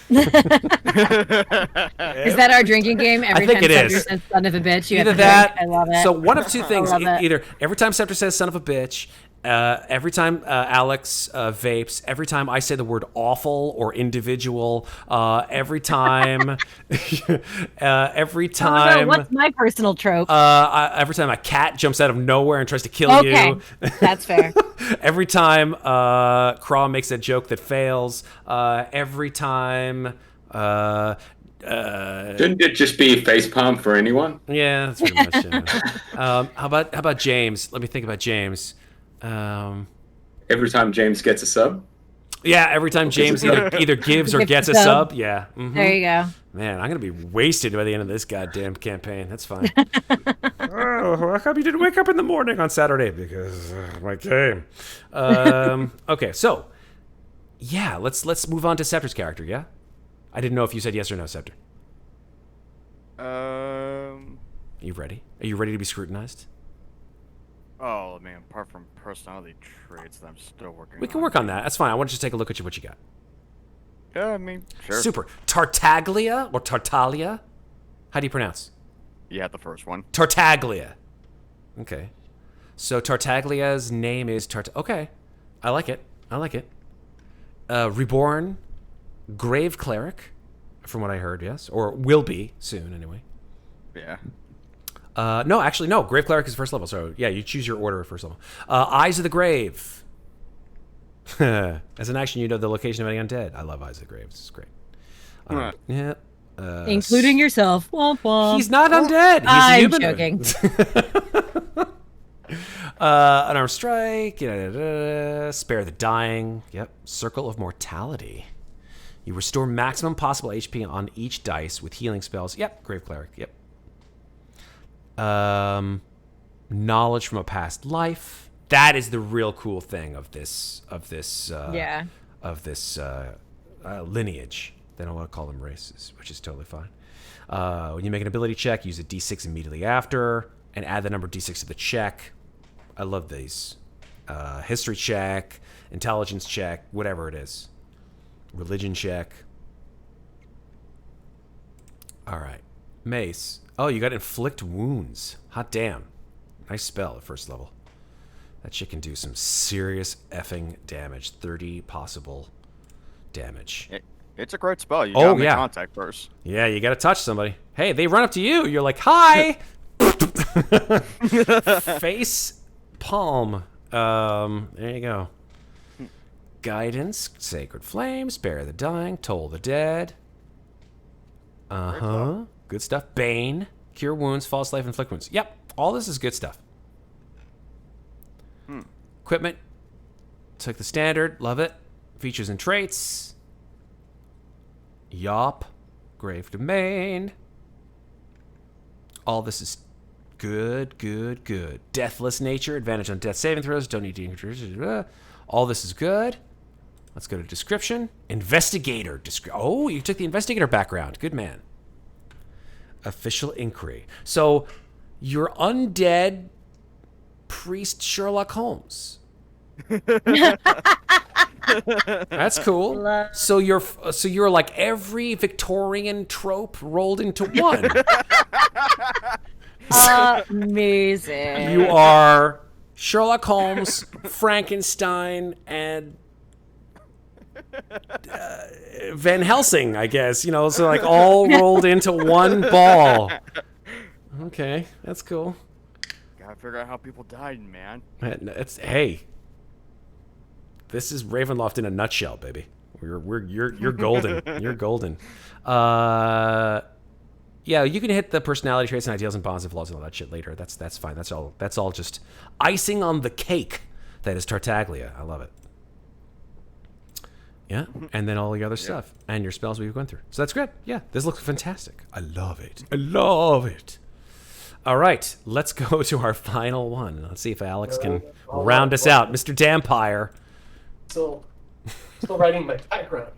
Is that our drinking game? Every think time it Scepter is. says son of a bitch, you Either have to that. drink. I love it. So one of two things. love it. Either every time Scepter says "son of a bitch," every time Alex vapes, every time I say the word "awful" or "individual," every time, every time. What's my personal trope? Every time a cat jumps out of nowhere and tries to kill you. That's fair. Every time Craw makes a joke that fails. Every time. Shouldn't it just be facepalm for anyone? Yeah, that's pretty much it. How about James? Let me think about James. Every time James gets a sub? Yeah, every time James either gives or gets a sub. Yeah. Mm-hmm. There you go. Man, I'm gonna be wasted by the end of this goddamn campaign. That's fine. Oh, how come you didn't wake up in the morning on Saturday? Because my game. Okay, so yeah, let's move on to Scepter's character. Yeah, I didn't know if you said yes or no, Scepter. Are you ready? Are you ready to be scrutinized? Oh man, apart from personality traits that I'm still working on. We can work on that. That's fine. I want to just take a look at what you got. Yeah, I mean, sure. Super. Tartaglia or Tartaglia? How do you pronounce? Yeah, the first one. Tartaglia. Okay. So Tartaglia's name is Okay. I like it. I like it. Reborn Grave Cleric, from what I heard, yes. Or will be soon, anyway. Yeah. No, actually, no. Grave Cleric is first level, so yeah, you choose your order of first level. Eyes of the Grave. As an action, you know the location of any undead. I love Eyes of the Grave. This is great. Yeah. Including yourself. Womp womp. He's not undead. He's I'm human. joking. Unarmed strike. Spare the dying. Yep. Circle of mortality. You restore maximum possible HP on each dice with healing spells. Yep. Grave Cleric. Yep. Knowledge from a past life. That is the real cool thing of this lineage. They don't want to call them races, which is totally fine. When you make an ability check, use a d6 immediately after, and add the number d6 to the check. I love these. History check, intelligence check, whatever it is. Religion check. All right. Mace. Oh, you got inflict wounds. Hot damn. Nice spell at first level. That shit can do some serious effing damage. 30 possible damage. It's a great spell. You gotta make yeah. contact first. Yeah, you gotta touch somebody. Hey, they run up to you. You're like, hi! Face palm. There you go. Guidance, Sacred Flame, Spare the Dying, Toll the Dead. Good stuff. Bane, Cure Wounds, False Life, Inflict Wounds. Yep, all this is good stuff. Equipment, took the standard, love it. Features and traits. Yop, Grave Domain. All this is good, good, good. Deathless nature, advantage on death saving throws, don't need to... All this is good. Let's go to description. Investigator. Oh, you took the investigator background. Good man. Official inquiry. So, you're undead priest Sherlock Holmes. That's cool. So you're like every Victorian trope rolled into one. Amazing. You are Sherlock Holmes, Frankenstein, and Van Helsing, I guess. You know, so like all rolled into one ball. Okay, that's cool. Gotta figure out how people died, man. Hey, this is Ravenloft in a nutshell, baby. You're golden. You're golden. Yeah, you can hit the personality traits and ideals and bonds and flaws and all that shit later. That's fine. That's all just icing on the cake that is Tartaglia. I love it. Yeah, and then all the other stuff and your spells we've gone through. So that's good. Yeah, this looks fantastic. I love it. I love it. All right, let's go to our final one. Let's see if Alex can round us out. Mr. Dampire. Still writing my background.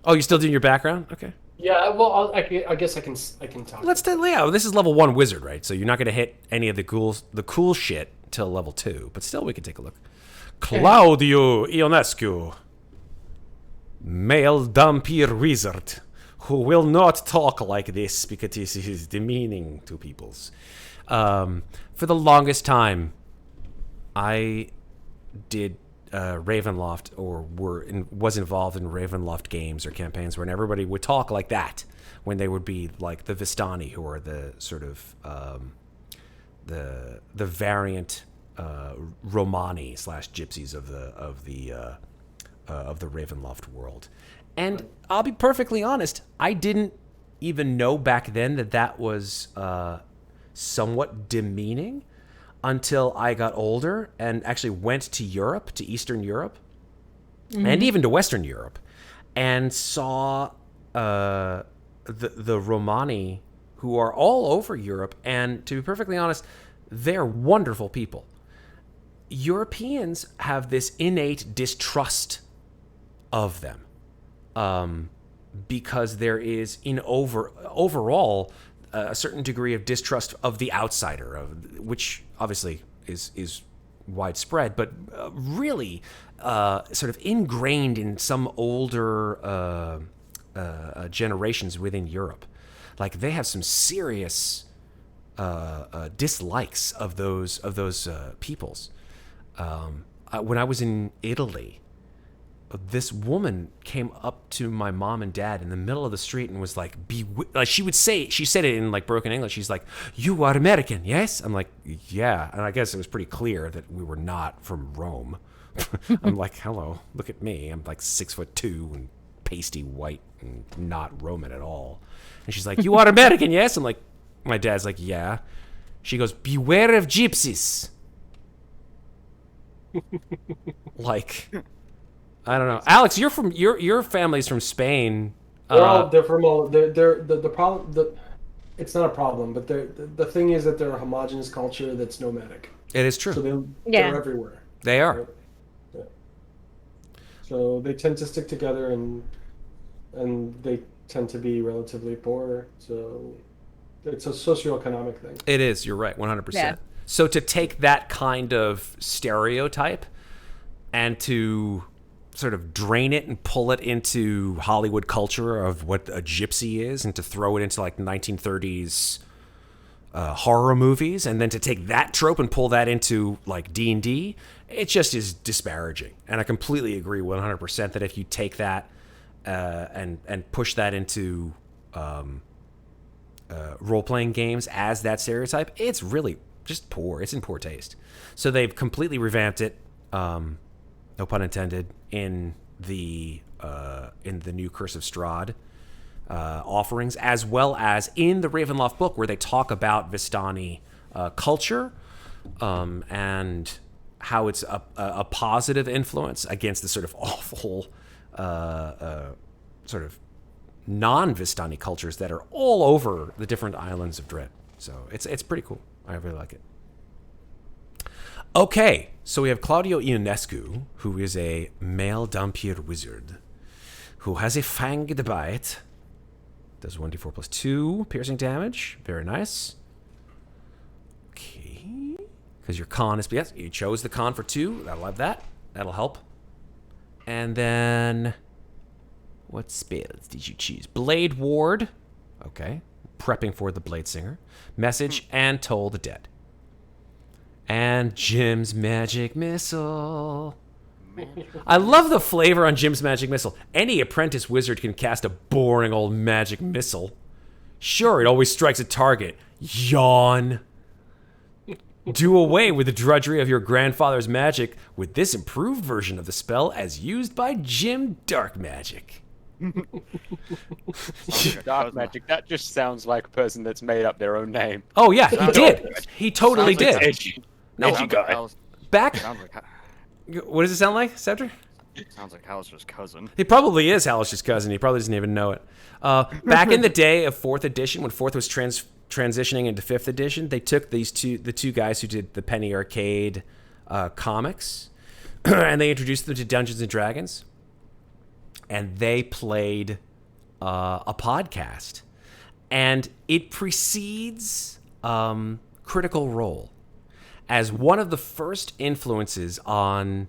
Oh, you're still doing your background? Okay. Yeah, well, I guess I can talk. Let's do. Yeah, this is level 1 wizard, right? So you're not going to hit any of the cool shit till level 2, but still we can take a look. Claudio Ionescu, male Vampire wizard, who will not talk like this because this is demeaning to peoples. For the longest time, I did Ravenloft or was involved in Ravenloft games or campaigns where everybody would talk like that when they would be like the Vistani, who are the sort of the variant Romani / gypsies of the Ravenloft world. And I'll be perfectly honest, I didn't even know back then that was somewhat demeaning until I got older and actually went to Europe, to Eastern Europe, and even to Western Europe, and saw the Romani, who are all over Europe. And to be perfectly honest, they're wonderful people. Europeans have this innate distrust of them, because there is overall a certain degree of distrust of the outsider, which obviously is widespread, but really sort of ingrained in some older generations within Europe. Like they have some serious dislikes of those peoples. When I was in Italy, this woman came up to my mom and dad in the middle of the street and was like, she said it in like broken English. She's like, "You are American, yes?" I'm like, "Yeah." And I guess it was pretty clear that we were not from Rome. I'm like, "Hello, look at me. I'm like 6'2" and pasty white and not Roman at all." And she's like, "You are American, yes?" I'm like, my dad's like, "Yeah." She goes, "Beware of gypsies." Like, I don't know. Alex, you're from your family's from Spain. They're from all. The problem. It's not a problem, but the thing is that they're a homogenous culture that's nomadic. It is true. So they're everywhere. They are. Right? Yeah. So they tend to stick together, and they tend to be relatively poor. So it's a socioeconomic thing. It is. You're right. 100%. Yeah. So to take that kind of stereotype and to sort of drain it and pull it into Hollywood culture of what a gypsy is, and to throw it into like 1930s horror movies, and then to take that trope and pull that into like D&D, it just is disparaging. And I completely agree 100% that if you take that and push that into role-playing games as that stereotype, it's really just poor. It's in poor taste. So they've completely revamped it, no pun intended, in the new Curse of Strahd offerings, as well as in the Ravenloft book, where they talk about Vistani culture and how it's a positive influence against the sort of awful sort of non-Vistani cultures that are all over the different islands of Dread. So it's pretty cool. I really like it. Okay, so we have Claudio Ionescu, who is a male Dhampir wizard, who has a fanged bite. Does 1d4 plus 2 piercing damage. Very nice. Okay. Because your con is... Yes, you chose the con for 2. That'll have that. That'll help. And then... What spells did you choose? Blade Ward. Okay. Prepping for the Blade Singer. Message and Toll the Dead. And Jim's Magic Missile. I love the flavor on Jim's Magic Missile. Any apprentice wizard can cast a boring old magic missile. Sure, it always strikes a target. Yawn. Do away with the drudgery of your grandfather's magic with this improved version of the spell as used by Jim Dark Magic. Dark Magic, that just sounds like a person that's made up their own name. Oh yeah, he did. He totally did. Edgy. No, Edgy guy. back... Sounds like, What does it sound like, Scepter? sounds like Halister's cousin. He probably is Halister's cousin. He probably doesn't even know it. Back in the day of 4th edition, when 4th was transitioning into 5th edition, they took the two guys who did the Penny Arcade comics, and they introduced them to Dungeons and Dragons, and they played a podcast, and it precedes Critical Role as one of the first influences on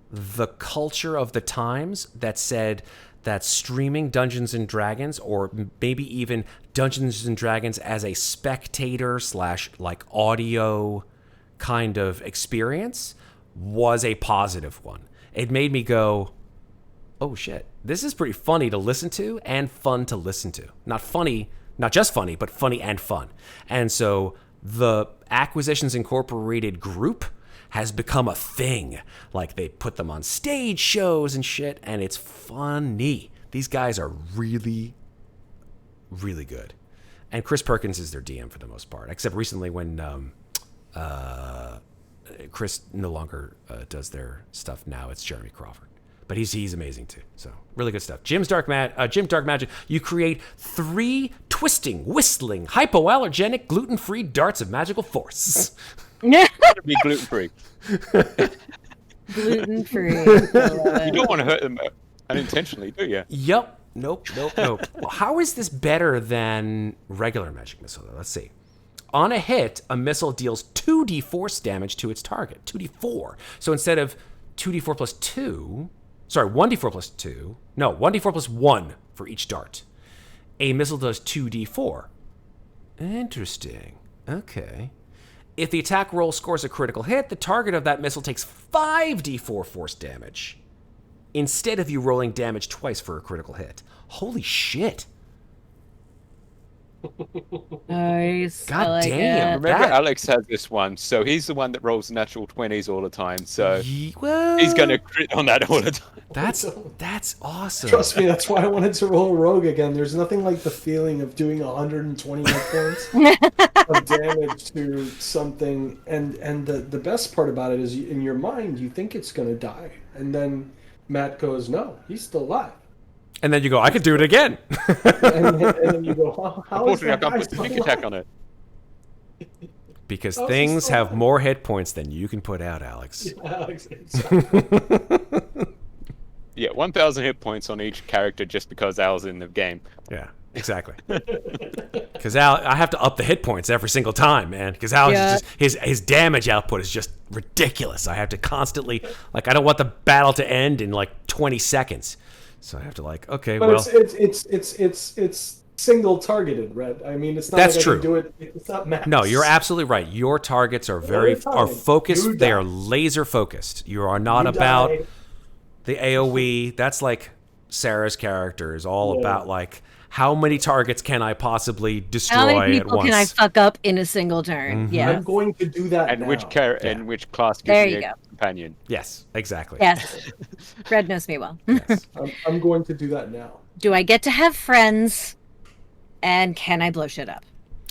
the culture of the times that said that streaming Dungeons and Dragons, or maybe even Dungeons and Dragons as a spectator / like audio kind of experience, was a positive one. It made me go, oh shit, this is pretty funny to listen to and fun to listen to. Not funny, not just funny, but funny and fun. And so the Acquisitions Incorporated group has become a thing. Like, they put them on stage shows and shit, and it's funny. These guys are really, really good. And Chris Perkins is their DM for the most part, except recently when Chris no longer does their stuff now. It's Jeremy Crawford. But he's amazing too. So really good stuff. Jim Dark Magic. You create 3 twisting, whistling, hypoallergenic, gluten-free darts of magical force. Gotta be gluten-free. Gluten-free. You don't want to hurt them unintentionally, do you? Yep. Nope. How is this better than regular magic missile, though? Let's see. On a hit, a missile deals 2d force damage to its target. 2d4. So instead of 2d4 plus 2... Sorry, 1d4 plus 2. No, 1d4 plus 1 for each dart. A missile does 2d4. Interesting. Okay. If the attack roll scores a critical hit, the target of that missile takes 5d4 force damage, instead of you rolling damage twice for a critical hit. Holy shit. Nice. God I like damn. it. Remember, Alex has this one, so he's the one that rolls natural 20s all the time, so Well, he's going to crit on that all the time. That's awesome. Trust me, that's why I wanted to roll rogue again. There's nothing like the feeling of doing 120 hit points of damage to something, and the best part about it is in your mind you think it's going to die, and then Matt goes, "No, he's still alive." And then you go, I could do it again. and then you go, how is Unfortunately, I that can't guy put still sneak attack alive? on it. Because How's he things still have alive? more hit points than you can put out, Alex. Alex, Yeah, 1,000 hit points on each character just because Al's in the game. Yeah, exactly. Because Al, I have to up the hit points every single time, man. Because Al is just his damage output is just ridiculous. I have to constantly, like, I don't want the battle to end in like 20 seconds, so I have to, like, okay, but well, it's single targeted, Red. I mean, it's not That's like true. I can do it. It's not max. No, you're absolutely right. Your targets are focused. You They die. are laser focused. You are not You about die. the AoE. That's like Sarah's character is all Yeah. about like how many targets can I possibly destroy How many at people once? can I fuck up in a single turn? Yeah. I'm going to do that And now. and which class There gives you me a go. companion? Yes, exactly. Yes. Red knows me well. Yes. I'm going to do that now. Do I get to have friends? And can I blow shit up?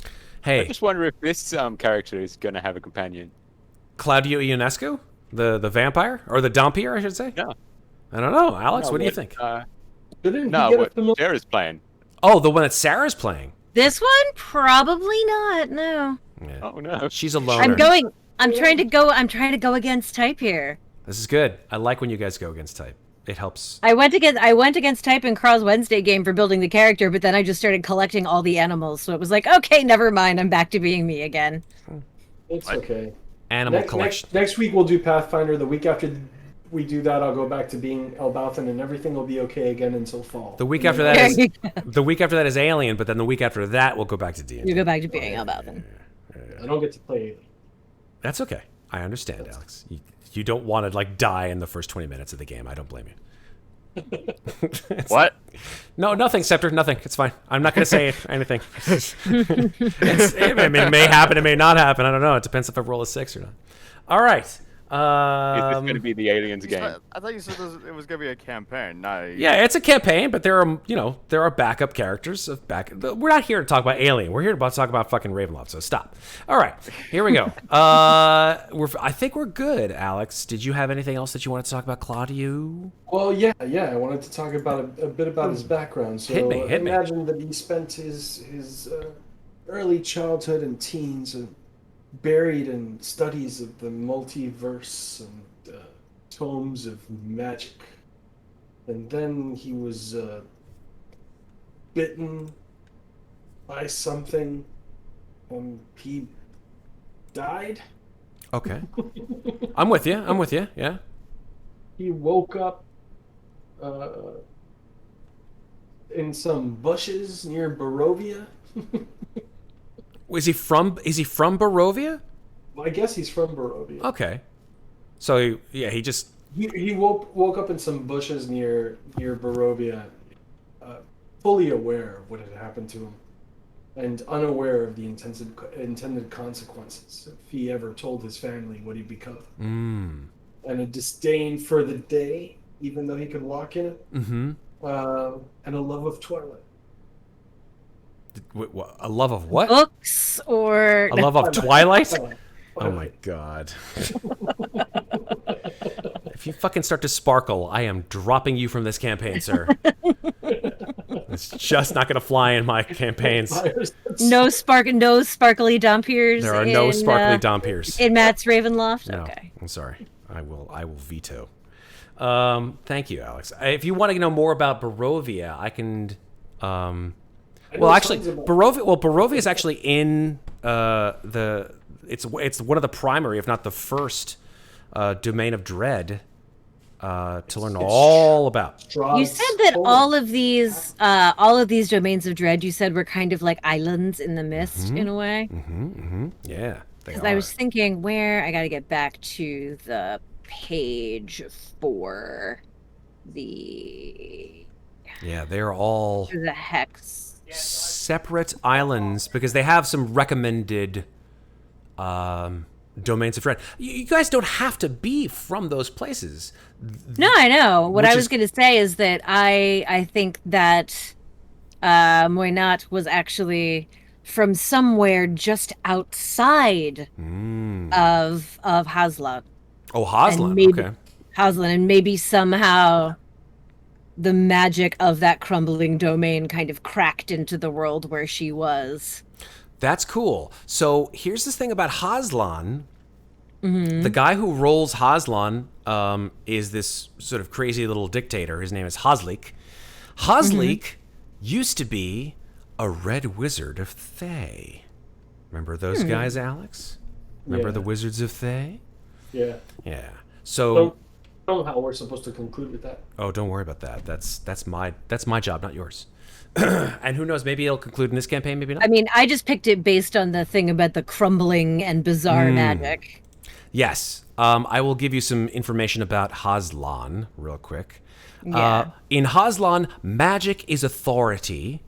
I Hey, just wonder if this character is going to have a companion. Claudio Ionescu, the vampire or the Dompier, I should say. Yeah. I don't know, Alex. No, what do you think? Didn't No, he get what a familiar? Sarah's playing. Oh, the one that Sarah's playing. This one? Probably not. No. Yeah. Oh no. She's a loner. I'm trying to go against type here. This is good. I like when you guys go against type. It helps. I went against type in Carl's Wednesday game for building the character, but then I just started collecting all the animals, so it was like, okay, never mind, I'm back to being me again. It's What? okay. Animal collection. Next week we'll do Pathfinder. The week after we do that, I'll go back to being Elbalthan, and everything will be okay again until fall. The week after that There is you go. the week after that is Alien, but then the week after that we'll go back to D&D. You go back to being Albalthan. I don't get to play Alien. That's okay. I understand, Alex. You don't want to like die in the first 20 minutes of the game. I don't blame you. What? No, nothing, Scepter. Nothing. It's fine. I'm not going to say anything. It may happen. It may not happen. I don't know. It depends if I roll a 6 or not. All right. Is this going to be the Aliens game? I thought you said it was gonna be a campaign. Yeah, it's a campaign, but there are backup characters of back. We're not here to talk about Alien. We're here to talk about fucking Ravenloft. So stop. All right, here we go. I think we're good. Alex, did you have anything else that you wanted to talk about, Claudio? Well, yeah. I wanted to talk about a bit about his background. So Hit me. imagine that he spent his early childhood and teens buried in studies of the multiverse and tomes of magic, and then he was bitten by something, and he died. Okay, I'm with you. Yeah. He woke up in some bushes near Barovia. Is he from Barovia? I guess he's from Barovia. Okay. So he just He woke up in some bushes near Barovia, fully aware of what had happened to him, and unaware of the intended consequences if he ever told his family what he'd become. And a disdain for the day, even though he could walk in it. And a love of Twilight. a love of what? Books or A love of Twilight? Oh my god. If you fucking start to sparkle, I am dropping you from this campaign, sir. It's just not going to fly in my campaigns. no sparkly Dompiers. There are no sparkly Dompiers. In Matt's Ravenloft. No, Okay. I'm sorry. I will veto. Thank you, Alex. If you want to know more about Barovia, I can. Well, actually, Barovia is actually in It's one of the primary, if not the first, domain of dread to learn all about. You said that all of these domains of dread, you said were kind of like islands in the mist in a way. Yeah, they Because are. I was thinking where I got to get back to the page for the They're all the hex. separate islands because they have some recommended domains of dread. You guys don't have to be from those places. No, I know. What Which I was is- going to say is that I think that Moynat was actually from somewhere just outside of Haslan. Oh, Haslan. maybe- Okay. Haslan, and maybe somehow the magic of that crumbling domain kind of cracked into the world where she was. That's cool. So here's this thing about Haslan. The guy who rolls Haslan is this sort of crazy little dictator. His name is Haslik. Haslik used to be a red wizard of Thay. Remember those guys, Alex? Remember Yeah. the wizards of Thay? Yeah. Yeah. So don't know how we're supposed to conclude with that. Oh, don't worry about that. That's my job, not yours. And who knows? Maybe it'll conclude in this campaign. Maybe not. I mean, I just picked it based on the thing about the crumbling and bizarre magic. Yes. I will give you some information about Hazlan real quick. Yeah. In Hazlan, magic is authority,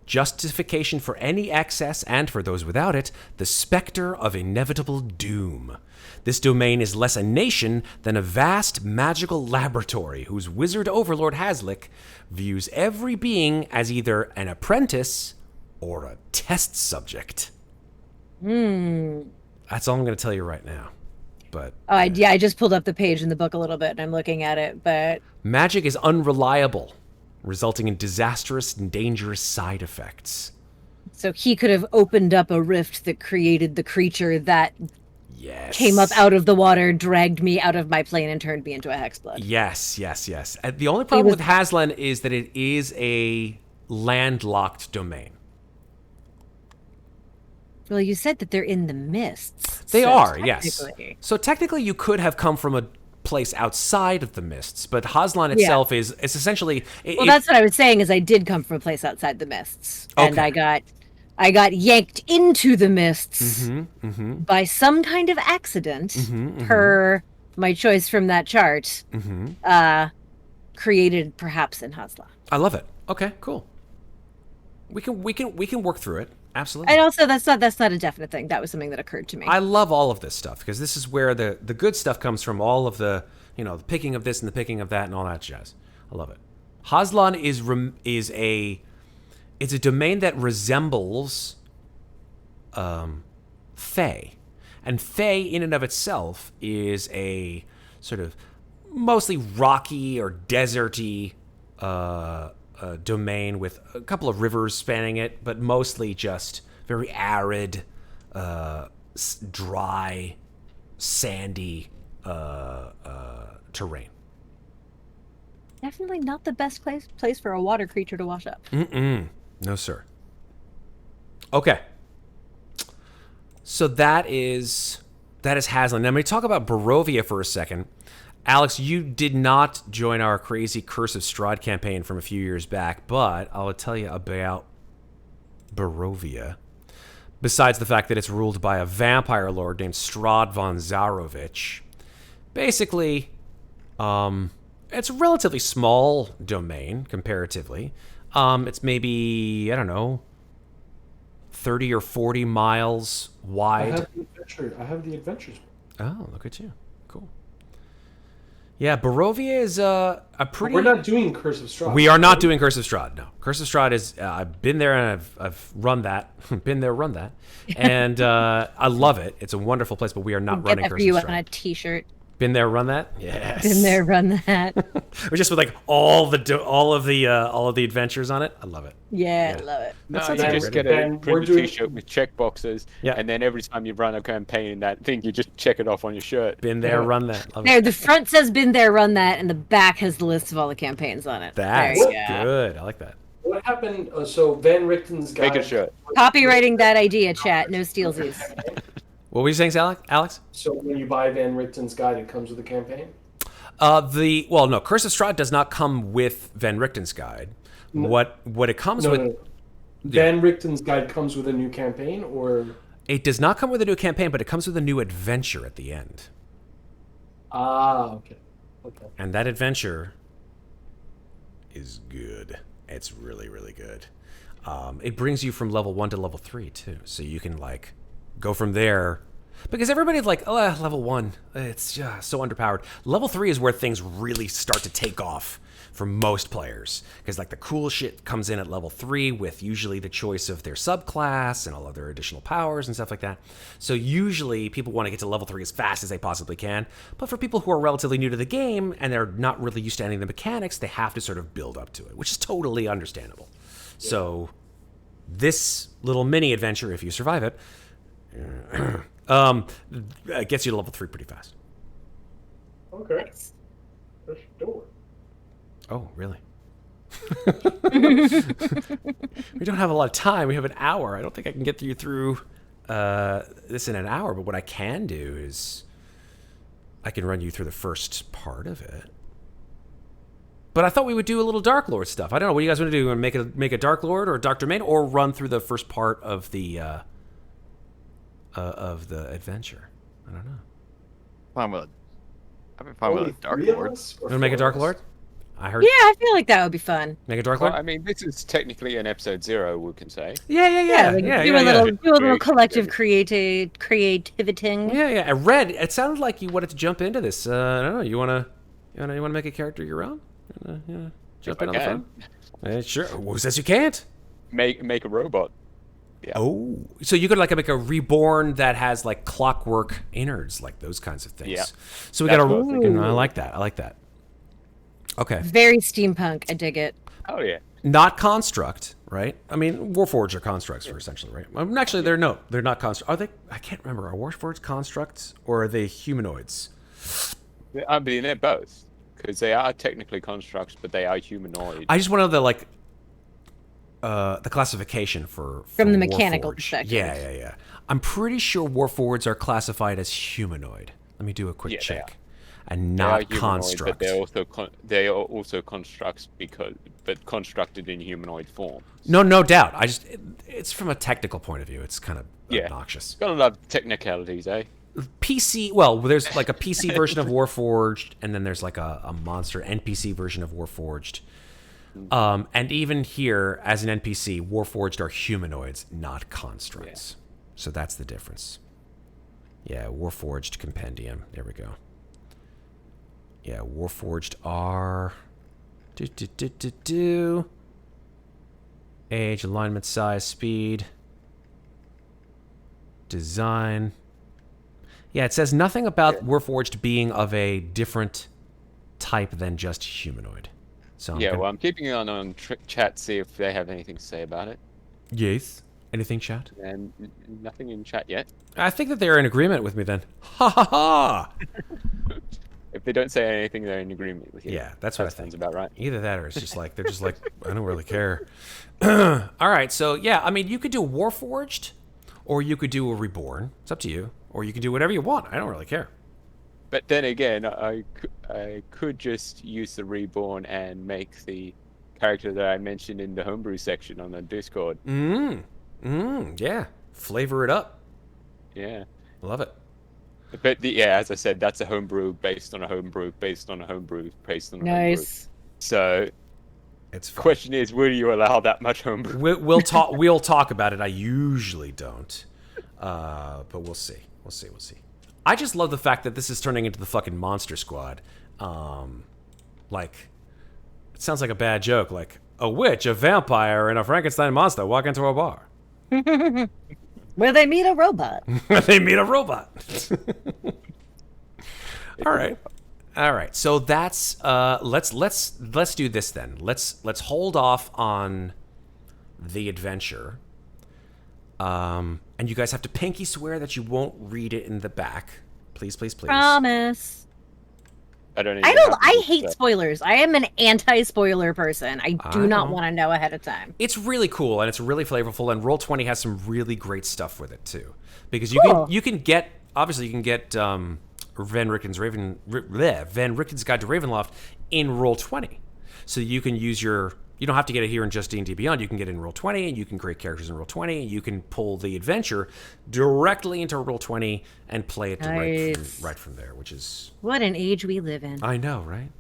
justification for any excess, and for those without it, the specter of inevitable doom. This domain is less a nation than a vast magical laboratory whose wizard overlord Hazlik views every being as either an apprentice or a test subject. That's all I'm going to tell you right now. But I just pulled up the page in the book a little bit and I'm looking at it, but magic is unreliable, resulting in disastrous and dangerous side effects. so he could have opened up a rift that created the creature that Yes. came up out of the water, dragged me out of my plane, and turned me into a Hexblood. Yes. The only problem with Hazlan is that it is a landlocked domain. Well, you said that they're in the mists. They so are, yes. technically- So technically you could have come from a place outside of the mists, but Hazlan itself is essentially... Well, that's what I was saying, is I did come from a place outside the mists. And Okay. I got yanked into the mists by some kind of accident, per my choice from that chart, created perhaps in Hazla. I love it. Okay, cool. We can work through it. Absolutely. And also, that's not a definite thing. That was something that occurred to me. I love all of this stuff because this is where the good stuff comes from. All of the the picking of this and the picking of that and all that jazz. I love it. Hazlan is a domain that resembles Fae, and Fae in and of itself is a sort of mostly rocky or deserty domain with a couple of rivers spanning it, but mostly just very arid, dry, sandy terrain. Definitely not the best place for a water creature to wash up. No, sir. Okay. So that is Hazlan. Now, let me talk about Barovia for a second. Alex, you did not join our crazy Curse of Strahd campaign from a few years back, but I'll tell you about Barovia. Besides the fact that it's ruled by a vampire lord named Strahd von Zarovich. Basically, it's a relatively small domain, comparatively. It's maybe, I don't know, 30 or 40 miles wide. I have the adventures. Oh, look at you. Cool. Yeah, Barovia is a pretty... We're not doing Curse of Strahd. We are not doing Curse of Strahd, no. Curse of Strahd is... I've been there and I've run that. Been there, run that. And I love it. It's a wonderful place, but we are not Get running that for Curse of you Strahd. on a t-shirt. Been there, run that? Yes. Been there, run that. We're just with like all of the adventures on it. I love it. Yeah, I love it. No, sounds you like just a get then a we're printed doing- t-shirt with check boxes, Yeah. and then every time you run a campaign in that thing, you just check it off on your shirt. Been there, run that. Love There, it. the front says "Been there, run that," and the back has the list of all the campaigns on it. That's there you go. good. I like that. What happened? So Van Richten's guide. Make a shirt. Copywriting that idea, chat. No stealsies. What were you saying, Alex? So when you buy Van Richten's guide, it comes with a campaign. No, Curse of Strahd does not come with Van Richten's guide. What it comes with, No. Van Richten's guide comes with a new campaign, or it does not come with a new campaign, but it comes with a new adventure at the end. okay. And that adventure is good. It's really, really good. It brings you from level 1 to level 3 too, so you can like go from there. Because everybody's like, oh, level 1, it's just so underpowered. Level 3 is where things really start to take off for most players. Because like the cool shit comes in at level 3 with usually the choice of their subclass and all of their additional powers and stuff like that. So usually people want to get to level 3 as fast as they possibly can. But for people who are relatively new to the game and they're not really used to any of the mechanics, they have to sort of build up to it, which is totally understandable. Yeah. So this little mini adventure, if you survive it, gets you to level 3 pretty fast. Okay. Let's do it. Oh, really? We don't have a lot of time. We have an hour. I don't think I can get you through this in an hour, but what I can do is I can run you through the first part of it. But I thought we would do a little Darklord stuff. I don't know. What do you guys want to do? You want to make a Darklord or a Dark Domain, or run through the first part of the adventure? I don't know. I've been fine with a Darklord. Want to make a Darklord? I heard. Yeah, I feel like that would be fun. Make a Darklord. Well, I mean, this is technically an episode 0, we can say. Yeah, like do a little collective creativity. Yeah. I read. It sounded like you wanted to jump into this. I don't know. You wanna make a character your own? Jump in on the phone? Sure. Who says you can't? Make a robot. Yeah. Oh, so you could like make a reborn that has like clockwork innards, like those kinds of things. Yeah. So we got to. I like that. Okay. Very steampunk. I dig it. Oh yeah. Not construct, right? I mean, Warforged are constructs for essentially, right? Actually, they're not construct. Are they? I can't remember. Are Warforged constructs or are they humanoids? I mean, they're both, because they are technically constructs, but they are humanoid. I just want to know the classification for From the mechanical Warforged. perspective. Yeah. I'm pretty sure Warforgeds are classified as humanoid. Let me do a quick check. And not construct. But they are also constructs but constructed in humanoid form. No doubt. It's from a technical point of view. It's kind of obnoxious. Gotta love technicalities, eh? PC. Well, there's like a PC version of Warforged, and then there's like a monster NPC version of Warforged. And even here, as an NPC, Warforged are humanoids, not constructs. Yeah. So that's the difference. Yeah, Warforged Compendium. There we go. Yeah, Warforged are... Age, alignment, size, speed. Design. Yeah, it says nothing about Warforged being of a different type than just humanoid. So I'm keeping an eye on chat, see if they have anything to say about it. Yes. Anything, chat? And nothing in chat yet. I think that they're in agreement with me then. Ha ha ha! If they don't say anything, they're in agreement with you. Yeah, that's what I think. Sounds about right. Either that or it's just like, they're just like, I don't really care. All right, so yeah, I mean, you could do Warforged, or you could do a Reborn. It's up to you. Or you could do whatever you want. I don't really care. But then again, I could just use the Reborn and make the character that I mentioned in the homebrew section on the Discord. Yeah. Flavor it up. Yeah. Love it. But as I said, that's a homebrew based on a homebrew based on a homebrew based on a homebrew. Nice. So, it's fun. Question is, will you allow that much homebrew? We'll talk. We'll talk about it. I usually don't, but we'll see. We'll see. I just love the fact that this is turning into the fucking Monster Squad. Like, it sounds like a bad joke. Like a witch, a vampire, and a Frankenstein monster walk into a bar. Where they meet a robot. They meet a robot. All right. So that's let's do this then. Let's hold off on the adventure. And you guys have to pinky swear that you won't read it in the back. Please. Promise. I hate spoilers. I am an anti-spoiler person. I do not want to know ahead of time. It's really cool and it's really flavorful, and Roll20 has some really great stuff with it too. Because you can get Van Richten's Guide to Ravenloft in Roll20. So you can use you don't have to get it here in just D&D Beyond. You can get it in Roll20, and you can create characters in Roll20, and you can pull the adventure directly into Roll20 and play it right from there, which is... What an age we live in. I know, right?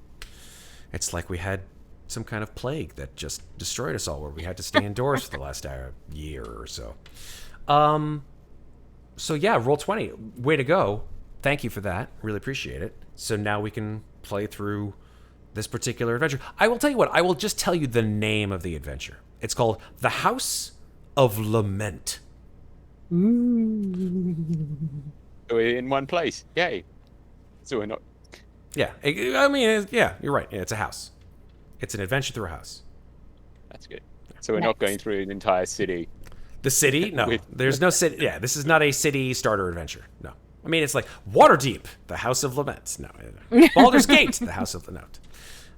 It's like we had some kind of plague that just destroyed us all, where we had to stay indoors for the last year or so. So yeah, Roll20, way to go. Thank you for that. Really appreciate it. So now we can play through this particular adventure. I will tell you what, I will just tell you the name of the adventure. It's called The House of Lament. We're in one place. Yay. So we're not... Yeah, I mean, you're right. It's a house. It's an adventure through a house. That's good. So we're not going through an entire city. The city? No. There's no city. Yeah, this is not a city starter adventure. No. I mean, it's like Waterdeep, The House of Lament. No. Baldur's Gate, The House of Lament.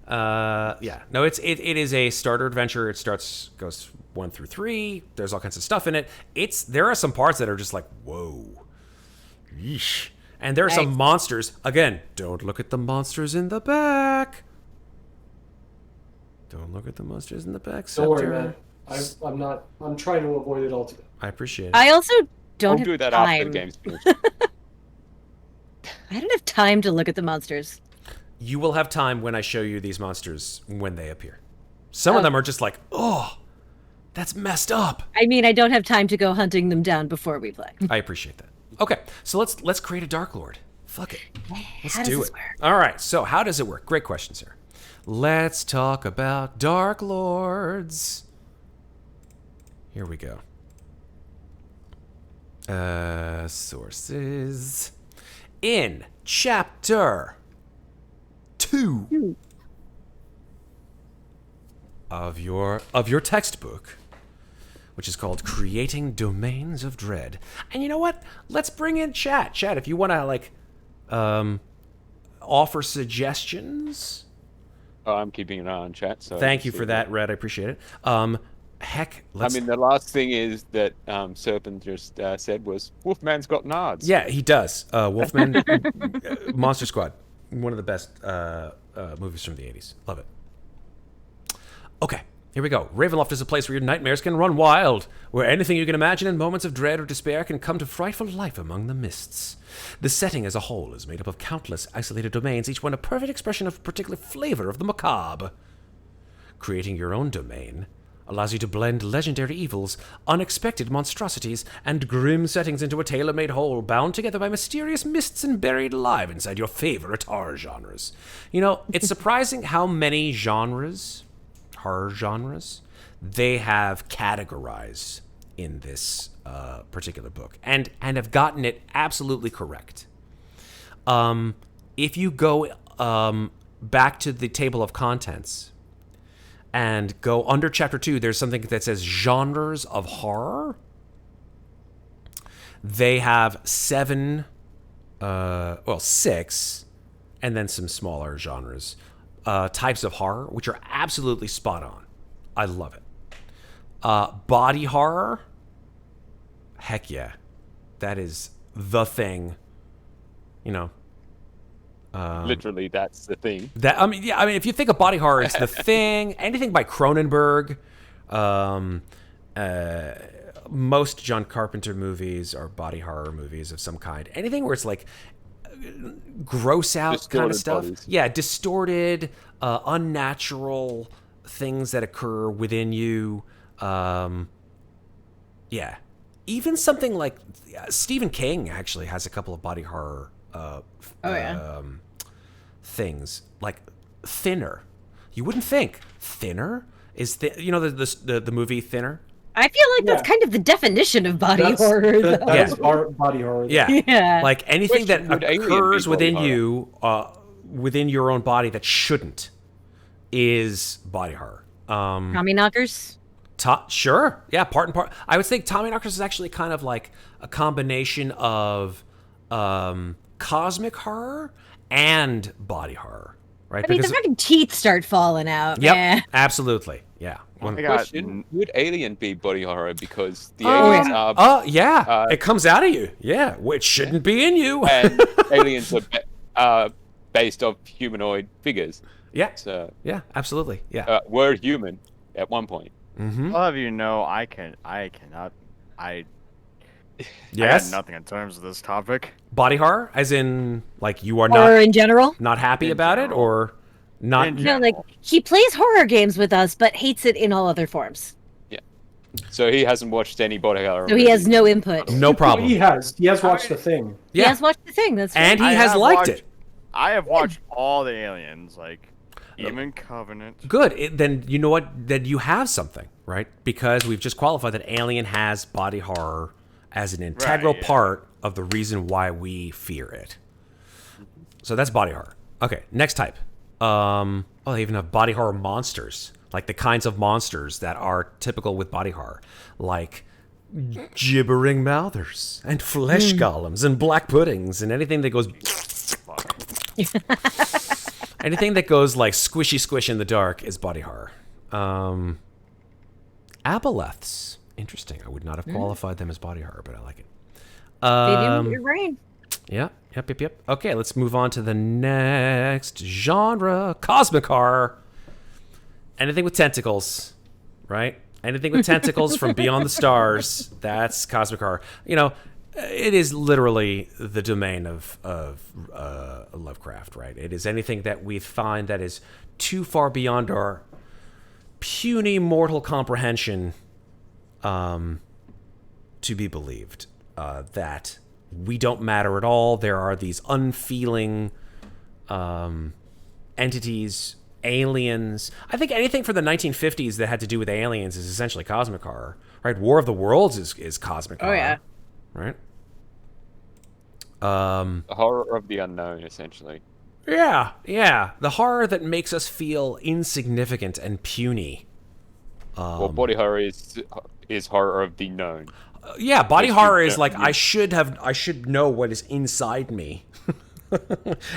No, it is a starter adventure. It goes 1 through 3. There's all kinds of stuff in it. There are some parts that are just like, whoa, yeesh. And there are some Nice. monsters. Again, don't look at the monsters in the back. Don't look at the monsters in the back. Don't worry, Scepter. man. I'm not. I'm trying to avoid it altogether. I appreciate it. I also don't I'll have do that time. after the game's finished. I don't have time to look at the monsters. You will have time when I show you these monsters when they appear. Some of them are just like, oh, that's messed up. I mean, I don't have time to go hunting them down before we play. I appreciate that. Okay, so let's create a Darklord. Fuck it. Let's How does do this it. work? All right, so how does it work? Great question, sir. Let's talk about Darklords. Here we go. Sources. In chapter 2 of your textbook, which is called Creating Domains of Dread. And you know what? Let's bring in chat. Chat, if you want to like offer suggestions. Oh, I'm keeping an eye on chat. So Thank you for that, Red. I appreciate it. Heck, I mean, the last thing is that Serpent just said was Wolfman's got nards. yeah, he does. Wolfman, Monster Squad, one of the best movies from the 80s. Love it. Okay, here we go. Ravenloft is a place where your nightmares can run wild, where anything you can imagine in moments of dread or despair can come to frightful life among the mists. The setting as a whole is made up of countless isolated domains, each one a perfect expression of a particular flavor of the macabre. Creating your own domain allows you to blend legendary evils, unexpected monstrosities, and grim settings into a tailor-made whole, bound together by mysterious mists and buried alive inside your favorite horror genres. You know, it's surprising how many horror genres, they have categorized in this particular book, and have gotten it absolutely correct. If you go back to the table of contents and go under chapter 2, there's something that says genres of horror. They have 6, and then some smaller genres, types of horror, which are absolutely spot on. I love it. Body horror, heck yeah. That is the thing, you know. Literally, that's the thing. If you think of body horror, it's The Thing. Anything by Cronenberg. Most John Carpenter movies are body horror movies of some kind. Anything where it's like gross out kind of stuff. Bodies. Yeah, distorted, unnatural things that occur within you. Yeah. Even something like Stephen King actually has a couple of body horror things, like Thinner. You wouldn't think Thinner is the movie Thinner. I feel like that's kind of the definition of body horror. That's body horror. Yeah. Yeah. Like anything that Would Alien occurs be body within you, within your own body that shouldn't, is body horror. Tommy knockers. Sure. Yeah, part and part. I would think Tommy Knockers is actually kind of like a combination of cosmic horror and body horror, right? I mean, the fucking teeth start falling out. Yep, Yeah. absolutely. Yeah. Question: would Alien be body horror because the Oh, aliens are yeah. It comes out of you. Yeah, which shouldn't be in you. and aliens are based off humanoid figures? Yeah. So Yeah, absolutely. Yeah. were human at one point. Mm-hmm. I'll have you know, I cannot. I Yes. got nothing in terms of this topic. Body horror, as in like you are Horror not in general. not happy In about it, general. or not. In No, like he plays horror games with us, but hates it in all other forms. So he hasn't watched any body horror. So he has no input. No problem. He has watched The Thing. He has watched the thing. That's And right. he I has have liked watched- it. I have watched all the aliens, like even Covenant. Good. Then you know what? Then you have something, right? Because we've just qualified that Alien has body horror as an integral Right, yeah. part of the reason why we fear it. So that's body horror. Okay, next type. They even have body horror monsters, like the kinds of monsters that are typical with body horror, like gibbering mouthers and flesh golems and black puddings and anything that goes. Anything that goes like squishy squish in the dark is body horror. Aboleths. Interesting. I would not have qualified them as body horror, but I like it. They do your brain. Yeah. Yep. Okay, let's move on to the next genre. Cosmic horror. Anything with tentacles, right? Anything with tentacles from beyond the stars, that's cosmic horror. You know, it is literally the domain of Lovecraft, right? It is anything that we find that is too far beyond our puny mortal comprehension to be believed. That we don't matter at all. There are these unfeeling entities, aliens. I think anything from the 1950s that had to do with aliens is essentially cosmic horror, right? War of the Worlds is cosmic horror. Oh yeah. Right? The horror of the unknown, essentially. Yeah. The horror that makes us feel insignificant and puny. Well, body horror is horror of the known. Yeah, body horror is like yeah. I should know what is inside me.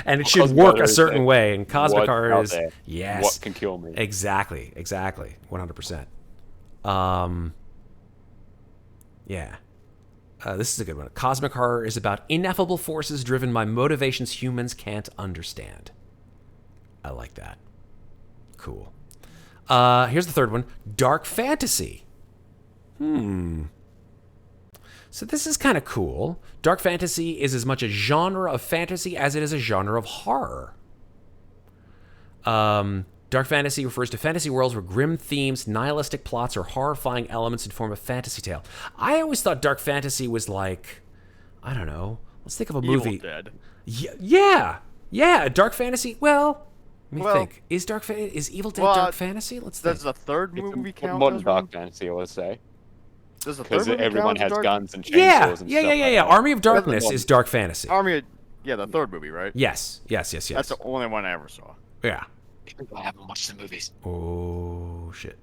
And it should Cosmic work horror a is certain like way, and cosmic what's horror out is there, yes. what can kill me. Exactly. 100%. Yeah. This is a good one. Cosmic horror is about ineffable forces driven by motivations humans can't understand. I like that. Cool. Here's the third one. Dark fantasy. So this is kind of cool. Dark fantasy is as much a genre of fantasy as it is a genre of horror. Dark fantasy refers to fantasy worlds where grim themes, nihilistic plots, or horrifying elements inform a fantasy tale. I always thought dark fantasy was like, I don't know. Let's think of a movie. Evil Dead. Yeah. Dark fantasy. Well, let me think. Is Evil Dead dark fantasy? Let's think. Does the third movie count? Modern as one? dark fantasy, I would say. Does the Because third movie everyone count as has dark? guns and chainsaws Yeah. and stuff like that. Army of Darkness Modern. is dark fantasy. Yeah, the third movie, right? Yes. That's the only one I ever saw. Yeah. I haven't watched the movies. Oh shit.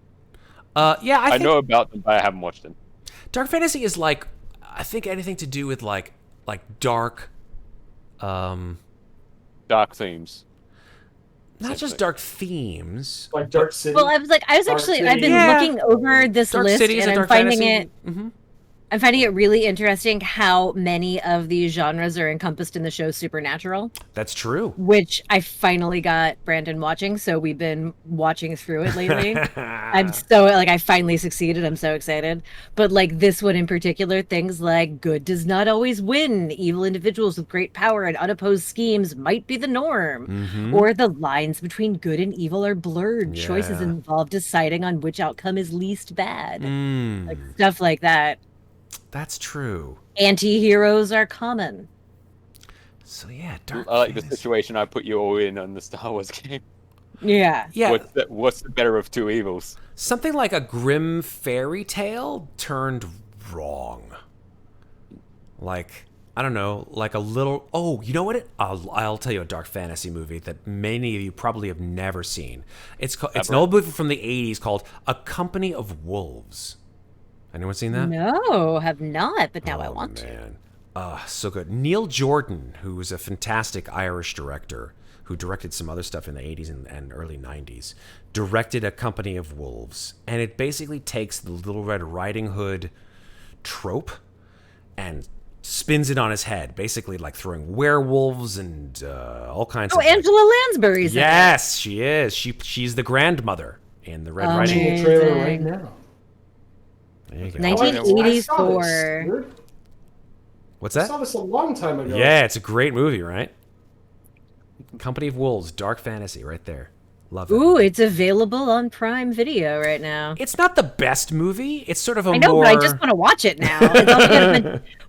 Yeah, I think know about them, but I haven't watched them. dark fantasy is like, I think anything to do with like dark, Dark themes. not just dark themes. Like Dark City. Well, I've been Yeah. looking over this Dark list, City is and a I'm dark finding fantasy. it. I'm finding it really interesting how many of these genres are encompassed in the show Supernatural, That's true. which I finally got Brandon watching. So we've been watching through it lately. I'm so I finally succeeded. I'm so excited. But like this one in particular, things like good does not always win. Evil individuals with great power and unopposed schemes might be the norm. Or the lines between good and evil are blurred. Choices Yeah. involve deciding on which outcome is least bad. Mm, Like stuff like that. that's true. Anti-heroes are common. So yeah, dark I like the fantasy. situation I put you all in on the Star Wars game. Yeah. Yeah, What's the better of two evils? something like a grim fairy tale turned wrong. Like, I don't know, like a little. Oh, you know what? I'll tell you a dark fantasy movie that many of you probably have never seen. It's an old movie from the '80s called A Company of Wolves. Anyone seen that? No, have not, but now I want to. Man. So good. Neil Jordan, who was a fantastic Irish director who directed some other stuff in the 80s and early 90s, directed A Company of Wolves. And it basically takes the Little Red Riding Hood trope and spins it on his head, basically like throwing werewolves and all kinds Oh, of... Angela Lansbury's in it. Yes, she is. She's the grandmother in the Red Riding Hood. Watching the trailer right Amazing. now. There you go. 1984. I saw this. What's I that? saw this a long time ago. Yeah, it's a great movie, right? Company of Wolves, dark fantasy, right there. Love it. Ooh, it's available on Prime Video right now. It's not the best movie. It's sort of a I know, more. but I just want to watch it now.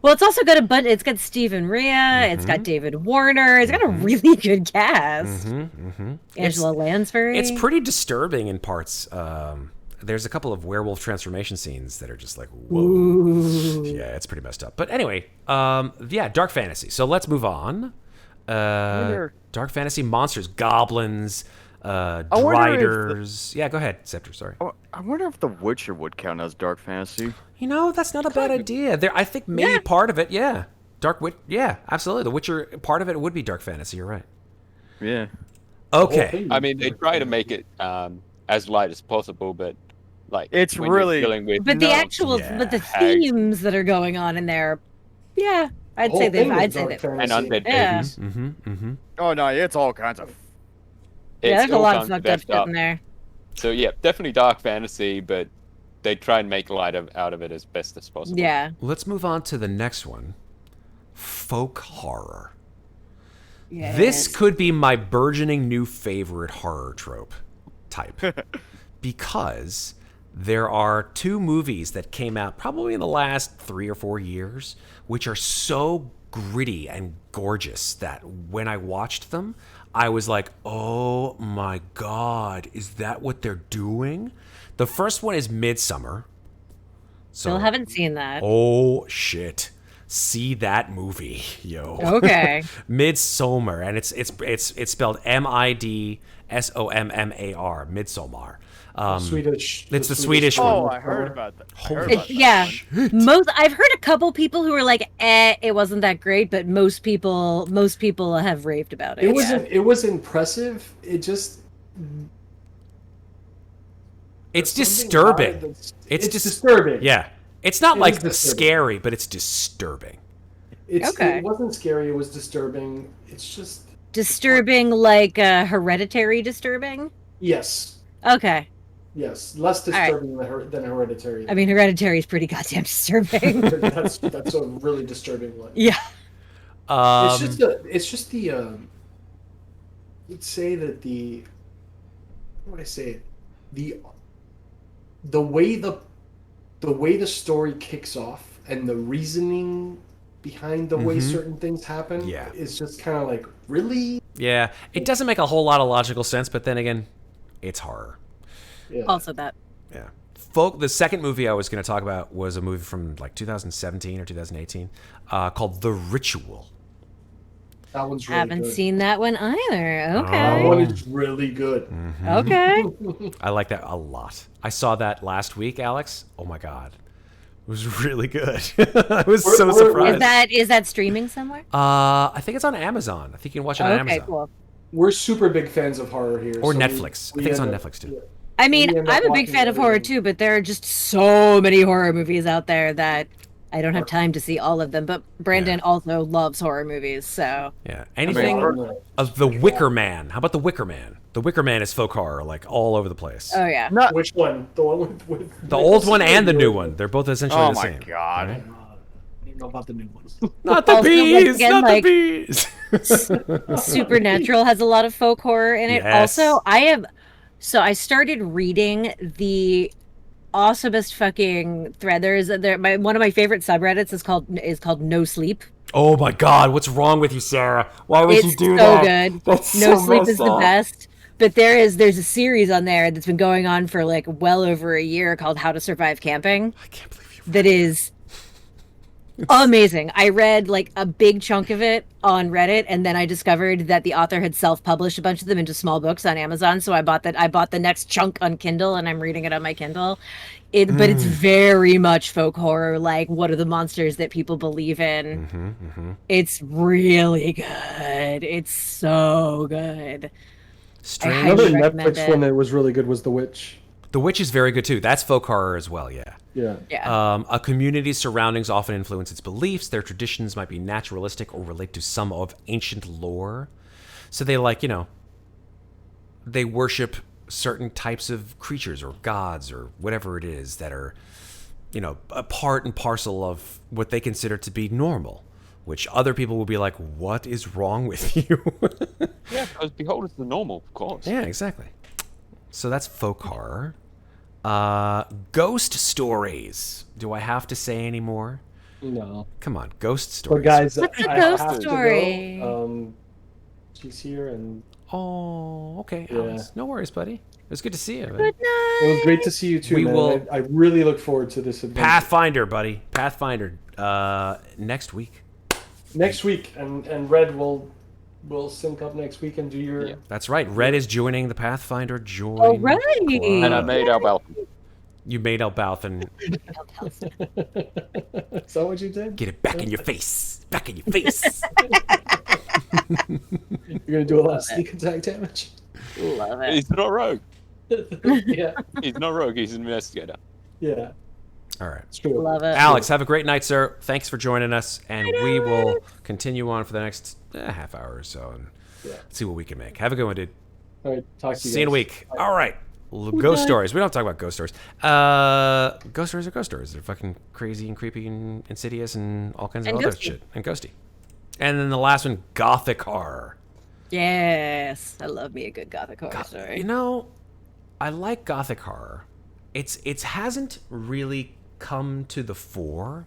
It's also got a bunch. It's got Stephen Rea. It's got David Warner. It's got a really good cast. Angela Lansbury. It's pretty disturbing in parts. There's a couple of werewolf transformation scenes that are just like, whoa. Ooh. Yeah, it's pretty messed up. But anyway, yeah, dark fantasy. So let's move on. Dark fantasy monsters, goblins, driders. Yeah, go ahead, Scepter. Sorry. I wonder if The Witcher would count as dark fantasy. You know, that's not a bad idea. I think maybe part of it, yeah. Yeah, absolutely. The Witcher, part of it would be dark fantasy. You're right. Yeah. Okay. I mean, they try to make it as light as possible, but like It's when you're really- dealing with But the Yeah. themes that are going on in there, yeah, I'd The say whole they've. thing is I'd say dark that. And fantasy. undead Yeah. babies. Oh no, it's all kinds of. Yeah, It's there's a all lot of kinds fucked up effed shit in there. So yeah, definitely dark fantasy, but they try and make light out of it as best as possible. Yeah. Let's move on to the next one. Folk horror. Yeah. This could be my burgeoning new favorite horror trope type. Because there are 2 movies that came out probably in the last 3 or 4 years, which are so gritty and gorgeous that when I watched them, I was like, oh my God, is that what they're doing? The first one is Midsummer. So, Still haven't seen that. oh shit. See that movie, yo. Okay. Midsommar, and it's spelled Midsommar, Midsommar. Swedish. It's the Swedish Oh, one. I heard about that. I Holy heard about that Yeah. one. I've heard a couple people who were like, it wasn't that great, but most people have raved about it. It was impressive. It just It's there's something disturbing. about it that's- It's it's just disturbing. Yeah. It's not It like is disturbing. scary, but it's disturbing. Okay. It wasn't scary. It was disturbing. It's just Disturbing, like hereditary disturbing. yes, Okay. yes, less right. disturbing than Hereditary. I mean, hereditary is pretty goddamn disturbing. that's a really disturbing one. Yeah. It's just the let's say that the how do I say it? The way the story kicks off and the reasoning behind the way certain things happen Yeah. is just kind of like, really? Yeah. It doesn't make a whole lot of logical sense, but then again, it's horror. Yeah. Also that. Yeah. The second movie I was going to talk about was a movie from like 2017 or 2018 called The Ritual. That one's really Haven't good. seen that one either. That Okay. one is really good. Okay. I like that a lot. I saw that last week, Alex. Oh my God. It was really good. I was so We're- surprised. Is that streaming somewhere? I think it's on Amazon. I think you can watch it on Okay, Amazon. cool. We're super big fans of horror here. Or so Netflix. I think it's on Netflix, too. I mean, We end up I'm a big watching fan of horror everything. too, but there are just so many horror movies out there that I don't have time to see all of them. But Brandon also loves horror movies, so Yeah. Anything of The Wicker Man. How about The Wicker Man? The Wicker Man is folk horror, like all over the place. oh yeah. Which one? The one with The old one and the new one. They're both essentially Oh the my same. god. I don't know about the new ones. Not the Also, bees! again, Not like- the bees! Supernatural has a lot of folk horror in it. Yes. Also, I started reading the awesomest fucking thread. One of my favorite subreddits is called No Sleep. Oh my God, what's wrong with you, Sarah? Why would you It's do so that? good. That's No so Sleep messed is the up. best. But there's a series on there that's been going on for like well over a year called How to Survive Camping. I can't believe you. That is amazing. I read like a big chunk of it on Reddit, and then I discovered that the author had self-published a bunch of them into small books on Amazon. So I bought the next chunk on Kindle, and I'm reading it on my Kindle. But it's very much folk horror. Like, what are the monsters that people believe in? It's really good. It's so good. Strange. highly Another recommend Netflix it. one that was really good was The Witch. The Witch is very good too. That's folk horror as well, yeah. Yeah. Yeah. A community's surroundings often influence its beliefs. Their traditions might be naturalistic or relate to some of ancient lore. So they they worship certain types of creatures or gods or whatever it is that are, a part and parcel of what they consider to be normal, which other people will be like, what is wrong with you? Yeah, because behold, it's the normal, of course. Yeah, exactly. So that's folk horror. Ghost stories. Do I have to say any more? No. Come on, ghost But stories. guys, What's a I ghost have story? to go. She's here, and Oh, okay, Yeah. Alex. No worries, buddy. It was good to see you. Man. Good night. it was great to see you too, We man. will- I really look forward to this adventure. Pathfinder, buddy. Pathfinder. Next week. Next week, and Red will sync up next week and do your. Yeah. That's right. Red is joining the Pathfinder join. Alright. Club. And I made Albal. You made Albalthan. Is that what you did? Get it back in your face. Back in your face. You're gonna do a lot of sneak attack damage. Love it. He's not rogue. Yeah, He's not rogue. He's an investigator. yeah. All right. It's true. Love it. Alex, have a great night, sir. Thanks for joining us, and we will continue on for the next half hour or so and see what we can make. Have a good one, dude. All right, talk to you. See you in a guys. week. All right. Ghost stories. We don't talk about ghost stories. Ghost stories are ghost stories. They're fucking crazy and creepy and insidious and all kinds of And other ghosty. shit. And ghosty. And then the last one, gothic horror. Yes, I love me a good gothic horror story. You know, I like gothic horror. It hasn't really come to the fore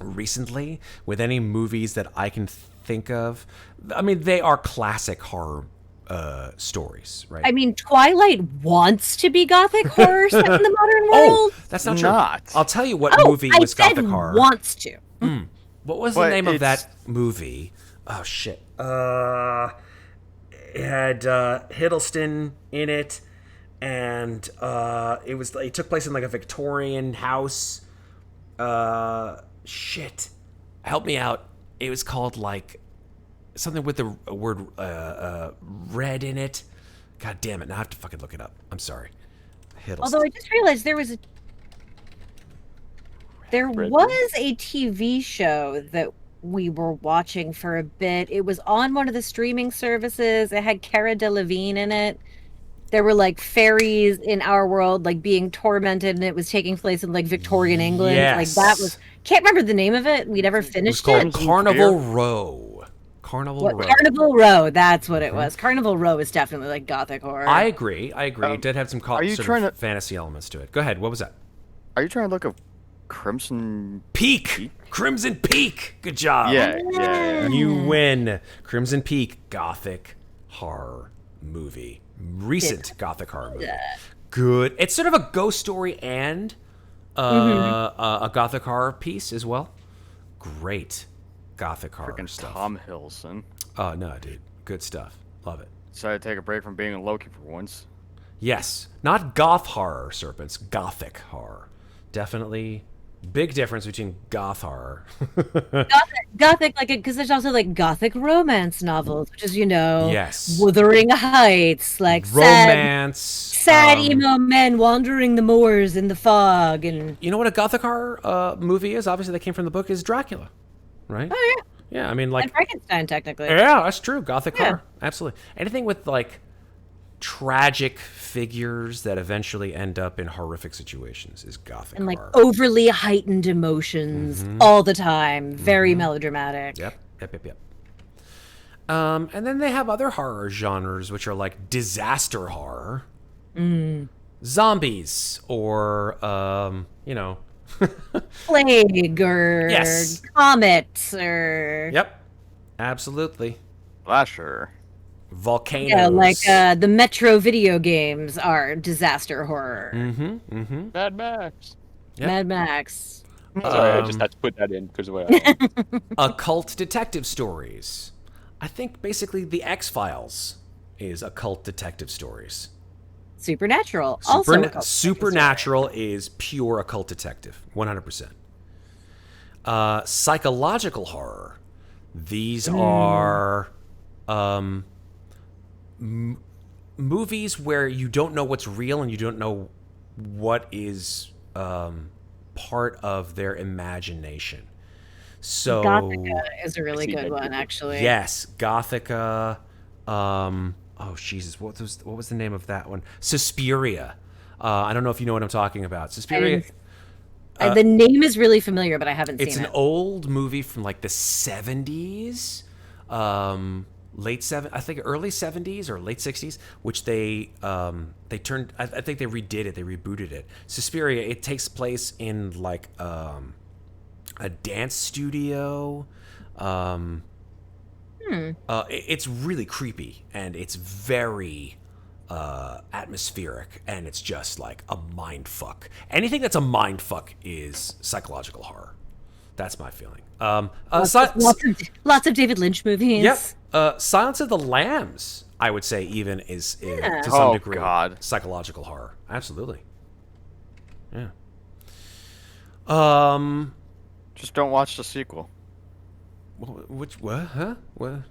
recently with any movies that I can think of. I mean, they are classic horror stories, right? I mean, Twilight wants to be gothic horror set in the modern Oh, world. that's not true. Not. I'll tell you what Oh, movie I was said gothic horror. wants to. What was the But name of it's- that movie? Oh shit. It had Hiddleston in it, and it took place in like a Victorian house. Shit. Help me out. It was called like something with the word red in it. God damn it! Now I have to fucking look it up. I'm sorry. Hiddleston. Although I just realized there was a TV show that we were watching for a bit. It was on one of the streaming services. It had Cara Delevingne in it. There were like fairies in our world, like being tormented, and it was taking place in like Victorian England. Like Yes. that was. Can't remember the name of it. We never It was finished called it. Carnival Row. Carnival Row. Carnival Row. That's what it was. Carnival Row is definitely like gothic horror. I agree. It did have some are you sort trying of to- fantasy elements to it. Go ahead. What was that? Are you trying to look up Crimson? Peak. Crimson Peak. Good job. Yeah. You win. Crimson Peak, gothic horror movie. Recent gothic horror movie. Good. It's sort of a ghost story and a gothic horror piece as well. Great gothic horror Freaking stuff. Tom Hiddleston. Oh, no, dude. Good stuff. Love it. Decided to take a break from being a Loki for once. Yes. Not goth horror, serpents. Gothic horror. Definitely big difference between goth horror. Gothic, like, because there's also like gothic romance novels, which is, Yes. Wuthering Heights, like Romance. sad emo men wandering the moors in the fog, and You know what a gothic horror movie is? Obviously, that came from the book. Is Dracula, right? oh Yeah, I mean, yeah, like, and Frankenstein technically. yeah, that's true. Gothic Yeah. horror, absolutely. Anything with like tragic figures that eventually end up in horrific situations is gothic And like horror. overly heightened emotions all the time, very melodramatic. Yep. And then they have other horror genres, which are like disaster horror, zombies, or Plague or Yes. comet or Yep, absolutely. Slasher. Volcanoes. yeah, like the Metro video games are disaster horror. Mad Max. Yep. Mad Max. Sorry, I just had to put that in because Occult detective stories. I think basically the X-Files is occult detective stories. Supernatural. Also occult detective Supernatural is pure occult detective, 100%. Psychological horror. These are movies where you don't know what's real and you don't know what is part of their imagination. So Gothica is a really see good that one, difference. actually. yes, Gothica. Oh Jesus, what was the name of that one? Suspiria. I don't know if you know what I'm talking about. Suspiria. The name is really familiar, but I haven't It's seen an it. old movie from like the 70s, I think early 70s or late 60s, which they turned. I think they redid it. They rebooted it. Suspiria. It takes place in like a dance studio. It's really creepy and it's very atmospheric, and it's just like a mind fuck. Anything that's a mind fuck is psychological horror. That's my feeling. Lots of David Lynch movies. Yep. Silence of the Lambs, I would say, even is to some Oh, degree God. psychological horror. Absolutely. Yeah. Just don't watch the sequel. Which what? Huh? What?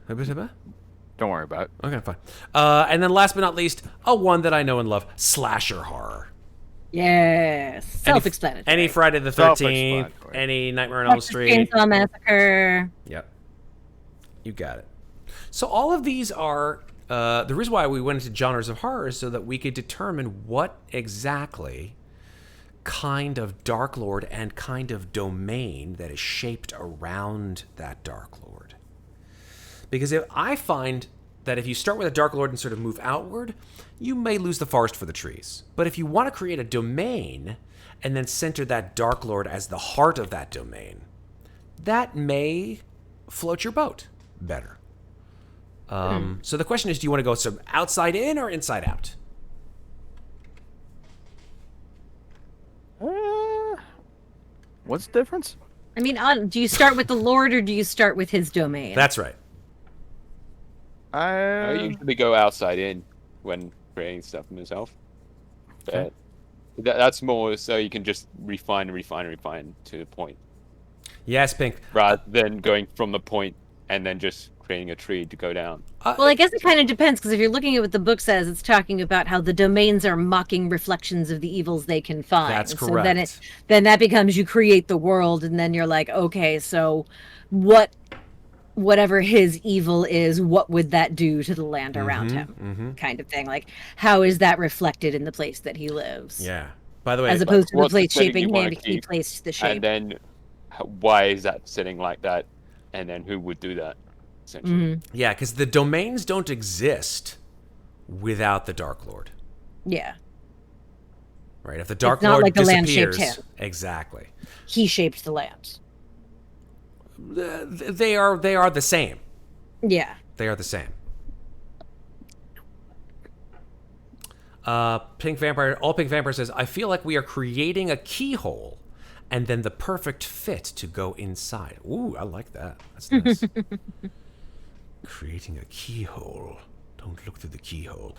Don't worry about it. Okay, fine. And then last but not least, one that I know and love, slasher horror. Yes. Self-explanatory. Any Friday the 13th, Self-explanatory. any Nightmare on Elm Street. Chainsaw Massacre. Yep. You got it. So all of these are... the reason why we went into genres of horror is so that we could determine what exactly kind of Darklord and kind of domain that is shaped around that Darklord. Because I find that if you start with a Darklord and sort of move outward, you may lose the forest for the trees. But if you want to create a domain and then center that Darklord as the heart of that domain, that may float your boat better. So the question is, do you want to go sort of outside in or inside out? What's the difference? I mean, do you start with the Lord or do you start with his domain? That's right. I usually go outside in when creating stuff myself. But that's more so you can just refine to the point. Yes, Pink. Rather than going from the point and then just creating a tree to go down. Well, I guess it kind of depends, because if you're looking at what the book says, it's talking about how the domains are mocking reflections of the evils they can find. That's So correct. then that becomes, you create the world, and then you're like, okay, so whatever his evil is, what would that do to the land around him? Kind of thing. Like, how is that reflected in the place that he lives? Yeah. By the way, As opposed to the what's the place setting shaping you wanna him, he keep? placed the shape. And then why is that sitting like that? And then who would do that? Essentially. yeah, because the domains don't exist without the Darklord. Yeah. Right? If the not Darklord like the land shaped disappears, him. exactly. He shaped the land. They are the same. Yeah. They are the same. Pink Vampire, All Pink Vampire says, I feel like we are creating a keyhole and then the perfect fit to go inside. Ooh, I like that. That's nice. Creating a keyhole. Don't look through the keyhole.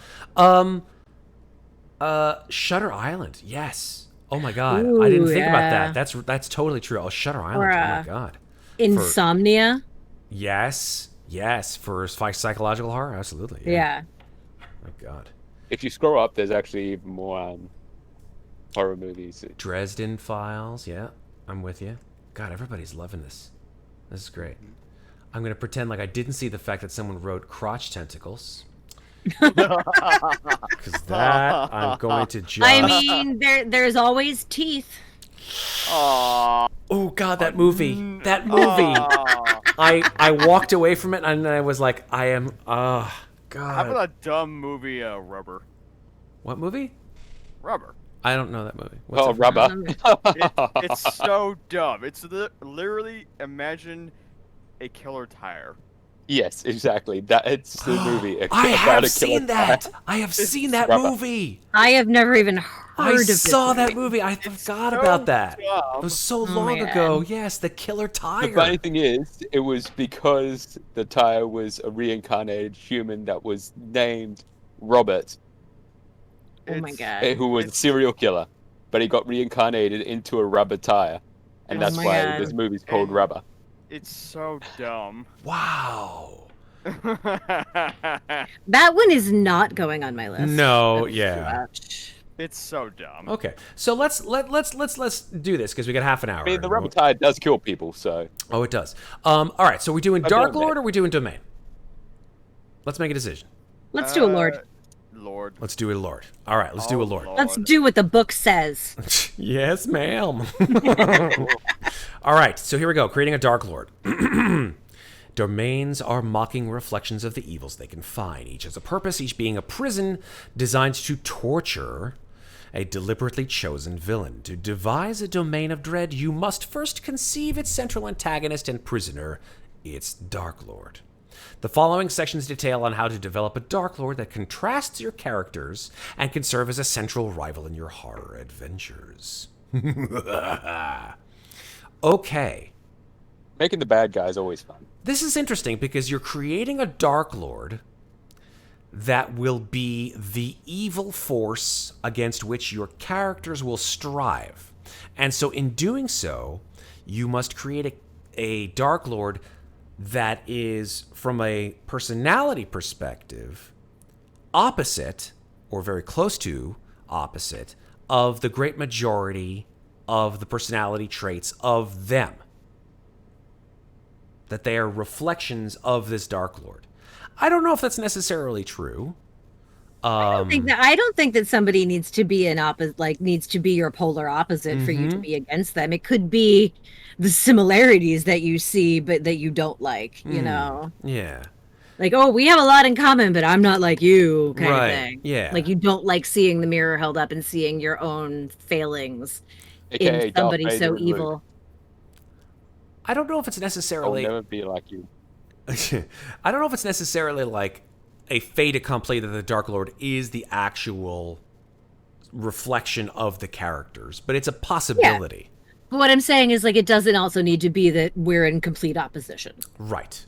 Shutter Island. Yes. Oh my god. I didn't Ooh, think about yeah. that. That's totally true. Oh, Shutter Island. Or, Oh my god. Insomnia. Yes. Yes. For psychological horror, absolutely. Yeah. My god. If you scroll up, there's actually even more horror movies. Dresden Files. Yeah. I'm with you. God, everybody's loving this. This is great. I'm going to pretend like I didn't see the fact that someone wrote crotch tentacles. Because that I'm going to just... I mean, there's always teeth. Aww. Oh god, that movie. That movie. I walked away from it and I was like, I am god. How about a dumb movie, Rubber? What movie? Rubber. I don't know that movie. What's Oh, it? rubber. It's so dumb. It's literally, imagine a killer tire. Yes, exactly. It's the movie. I about have a killer seen that. I have seen that Rubber. movie. I have never even heard I of this saw movie. that movie. I forgot so about that. dumb. It was so Oh long my ago. God. Yes, the killer tire. The funny thing is, it was because the tire was a reincarnated human that was named Robert, Oh my It's- god. who was a serial killer, but he got reincarnated into a rubber tire, and Oh that's my why God. this movie's called And- Rubber. It's so dumb. Wow. That one is not going on my list. No, That's yeah. too much. It's so dumb. Okay, so let's do this because we got half an hour. I mean, the rubber tire does kill people, so Oh, it does. All right, so we're doing I've done Darklord that. or we're doing Domain? Let's make a decision. Let's do a Lord. Lord. Let's do a Lord. All right, let's do a Lord. Let's do what the book says. Yes, ma'am. All right, so here we go. Creating a Darklord. Domains are mocking reflections of the evils they can find. Each has a purpose, each being a prison designed to torture a deliberately chosen villain. To devise a domain of dread, you must first conceive its central antagonist and prisoner, its Darklord. The following sections detail on how to develop a Darklord that contrasts your characters and can serve as a central rival in your horror adventures. Okay. making the bad guys always fun. This is interesting because you're creating a Darklord that will be the evil force against which your characters will strive. And so in doing so, you must create a Darklord that is, from a personality perspective, opposite, or very close to opposite, of the great majority of the personality traits of them. That they are reflections of this Darklord. I don't know if that's necessarily true. I don't think that somebody needs to be needs to be your polar opposite for you to be against them. It could be the similarities that you see, but that you don't like, you know? Yeah. Like, oh, we have a lot in common, but I'm not like you, kind of thing. Yeah. Like, you don't like seeing the mirror held up and seeing your own failings AKA in somebody Darth so Vader and Luke. evil. I don't know if it's I'll necessarily... never be like you. I don't know if it's necessarily like a fait accompli that the Darklord is the actual reflection of the characters, but it's a possibility. Yeah. But what I'm saying is, like, it doesn't also need to be that we're in complete opposition. Right.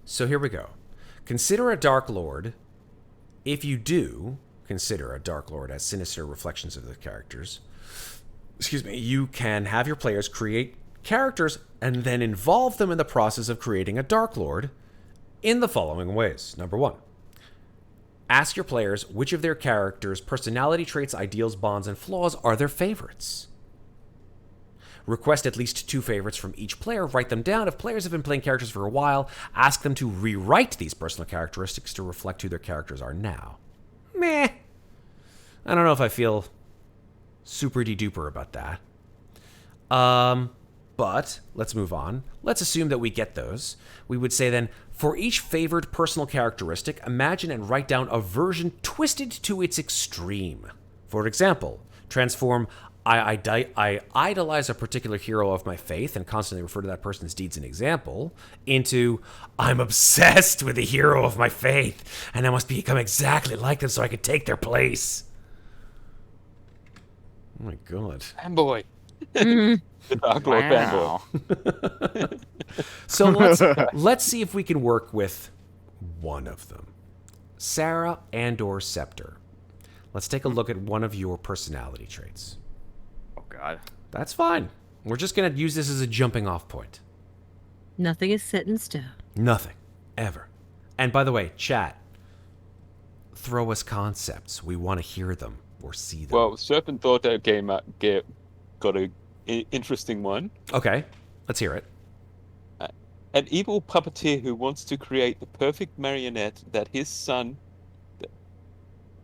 So here we go. Consider a Darklord. If you do consider a Darklord as sinister reflections of the characters, you can have your players create characters and then involve them in the process of creating a Darklord in the following ways. Number 1, ask your players which of their characters' personality traits, ideals, bonds, and flaws are their favorites. Request at least 2 favorites from each player. Write them down. If players have been playing characters for a while, ask them to rewrite these personal characteristics to reflect who their characters are now. Meh. I don't know if I feel super-de-duper about that. But let's move on. Let's assume that we get those. We would say then, for each favored personal characteristic, imagine and write down a version twisted to its extreme. For example, transform I idolize a particular hero of my faith and constantly refer to that person's deeds and example into I'm obsessed with the hero of my faith and I must become exactly like them so I can take their place. Oh my god. Fanboy. The Darklord fanboy. So let's see if we can work with one of them. Sarah and/or Scepter. Let's take a look at one of your personality traits. Oh god. That's fine. We're just going to use this as a jumping off point. Nothing is set in stone. Nothing. Ever. And by the way, chat, throw us concepts. We want to hear them or see them. Well, Serpent thought that got a interesting one. Okay, let's hear it. An evil puppeteer who wants to create the perfect marionette that his son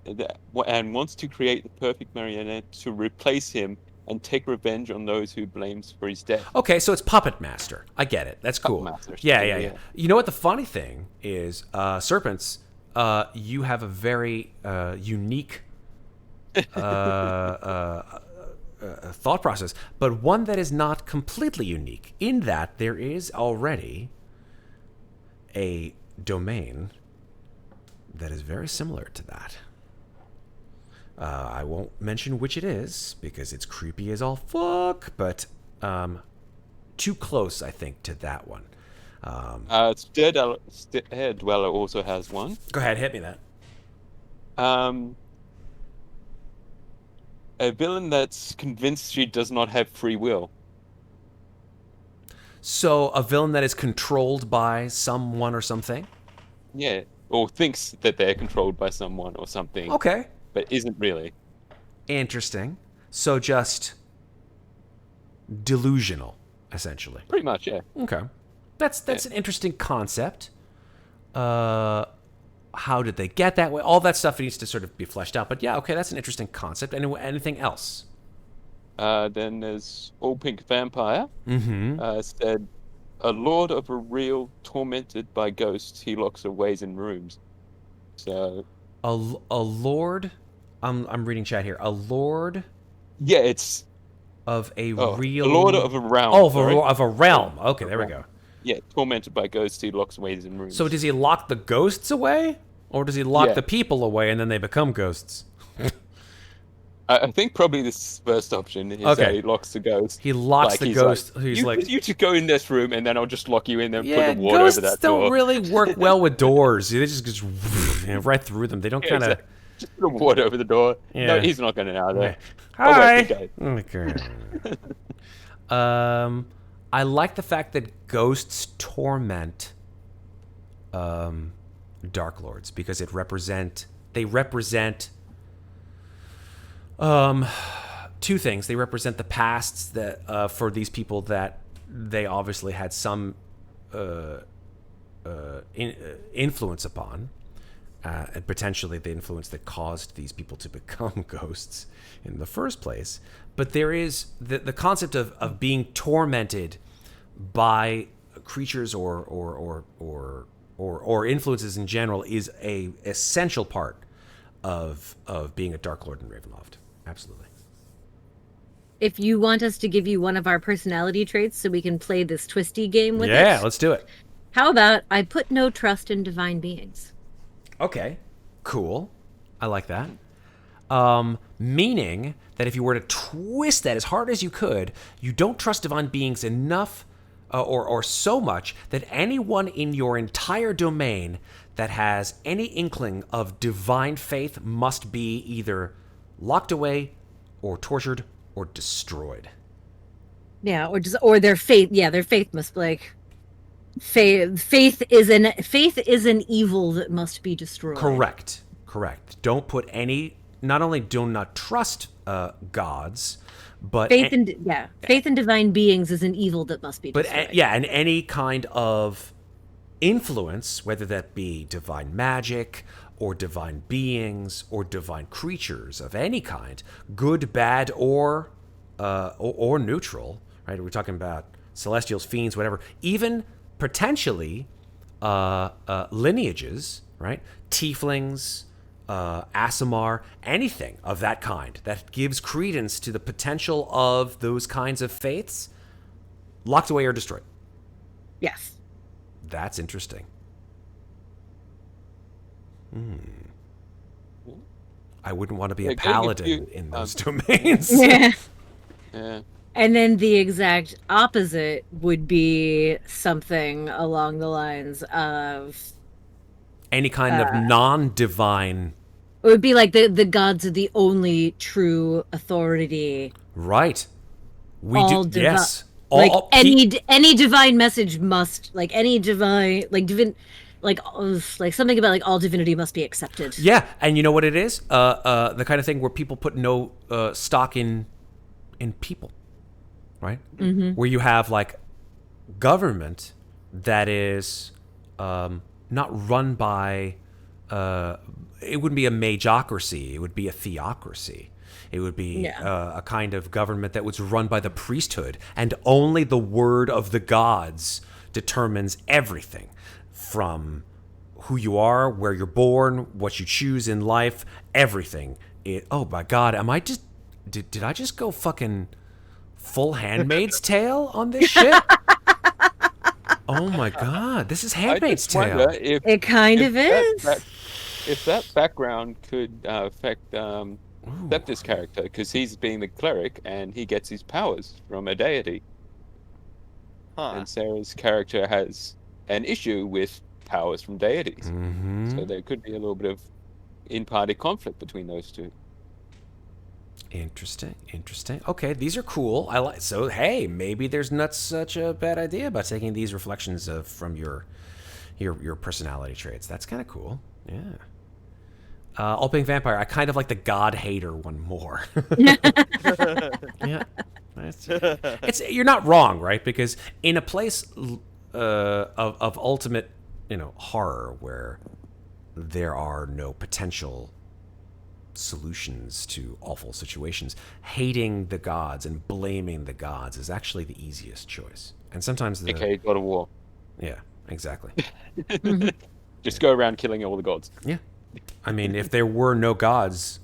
and wants to create the perfect marionette to replace him and take revenge on those who blames for his death. Okay, so it's Puppet Master. I get it. That's cool. Puppet Master. Yeah. You know what the funny thing is? Serpents, you have a very unique thought process, but one that is not completely unique in that there is already a domain that is very similar to that. I won't mention which it is because it's creepy as all fuck, but too close, I think, to that one. Steed Dweller also has one. Go ahead, hit me that. A villain that's convinced she does not have free will. So a villain that is controlled by someone or something? Yeah, or thinks that they're controlled by someone or something. Okay. But isn't really. Interesting. So just delusional, essentially. Pretty much, yeah. Okay. That's an interesting concept. How did they get that way? All that stuff needs to sort of be fleshed out. But yeah, okay, that's an interesting concept. Anything else? Then there's All Pink Vampire. Mm-hmm. Said, a lord of a real tormented by ghosts, he locks away in rooms. So a lord. I'm reading chat here. A lord. Yeah, it's of a real. A lord of a realm. Oh, of a realm. Okay, there we go. Yeah, tormented by ghosts, he locks away in rooms. So does he lock the ghosts away, or does he lock the people away and then they become ghosts? I think probably this first option is that he locks the ghost. He locks the ghost. He's like, you just go in this room, and then I'll just lock you in there and put the water ghosts over that door. don't really work well with doors. They just right through them. They don't kind of... Just put the water over the door. Yeah. No, he's not going to out there. Hi! I like the fact that ghosts torment Darklords because they represent Two things. They represent the pasts that for these people that they obviously had some influence upon, and potentially the influence that caused these people to become ghosts in the first place. But there is the concept of being tormented by creatures or influences in general is a essential part of being a Darklord in Ravenloft. Absolutely. If you want us to give you one of our personality traits so we can play this twisty game with it. Yeah, let's do it. How about I put no trust in divine beings? Okay, cool. I like that. Meaning that if you were to twist that as hard as you could, you don't trust divine beings enough or so much that anyone in your entire domain that has any inkling of divine faith must be either locked away or tortured or destroyed. Yeah, or their faith. Yeah, their faith must faith is an evil that must be destroyed. Correct. Don't put any. Not only do not trust gods, but faith in divine beings is an evil that must be destroyed. And any kind of influence, whether that be divine magic or divine beings or divine creatures of any kind, good, bad, or neutral, right? We're talking about celestials, fiends, whatever. Even potentially lineages, right? Tieflings, Aasimar, anything of that kind that gives credence to the potential of those kinds of faiths, locked away or destroyed. Yes. That's interesting. I wouldn't want to be a paladin in those domains. Yeah. Yeah. And then the exact opposite would be something along the lines of Any kind of non-divine. it would be like the gods are the only true authority. Right. We All do. divi- Yes. Any divine message must any divine like something about all divinity must be accepted. Yeah, and you know what it is? The kind of thing where people put no stock in people, right? Mm-hmm. Where you have government that is not run by. It wouldn't be a magocracy. It would be a theocracy. It would be a kind of government that was run by the priesthood, and only the word of the gods determines everything. From who you are, where you're born, what you choose in life, everything. Oh my God, am I just... Did I just go fucking full Handmaid's Tale on this shit? Oh my God, this is Handmaid's Tale. It kind of is. If that background could affect Septis' character, because he's being the cleric and he gets his powers from a deity. And Sarah's character has an issue with powers from deities. Mm-hmm. So there could be a little bit of in-party conflict between those two. Interesting. Okay, these are cool. I like. So hey, maybe there's not such a bad idea about taking these reflections from your personality traits. That's kind of cool. Yeah. All-Pink Vampire. I kind of like the God Hater one more. Yeah. It's you're not wrong, right? Because in a place of ultimate, horror where there are no potential solutions to awful situations, hating the gods and blaming the gods is actually the easiest choice. And sometimes Okay, God of War. Yeah, exactly. Just go around killing all the gods. Yeah. I mean, if there were no gods,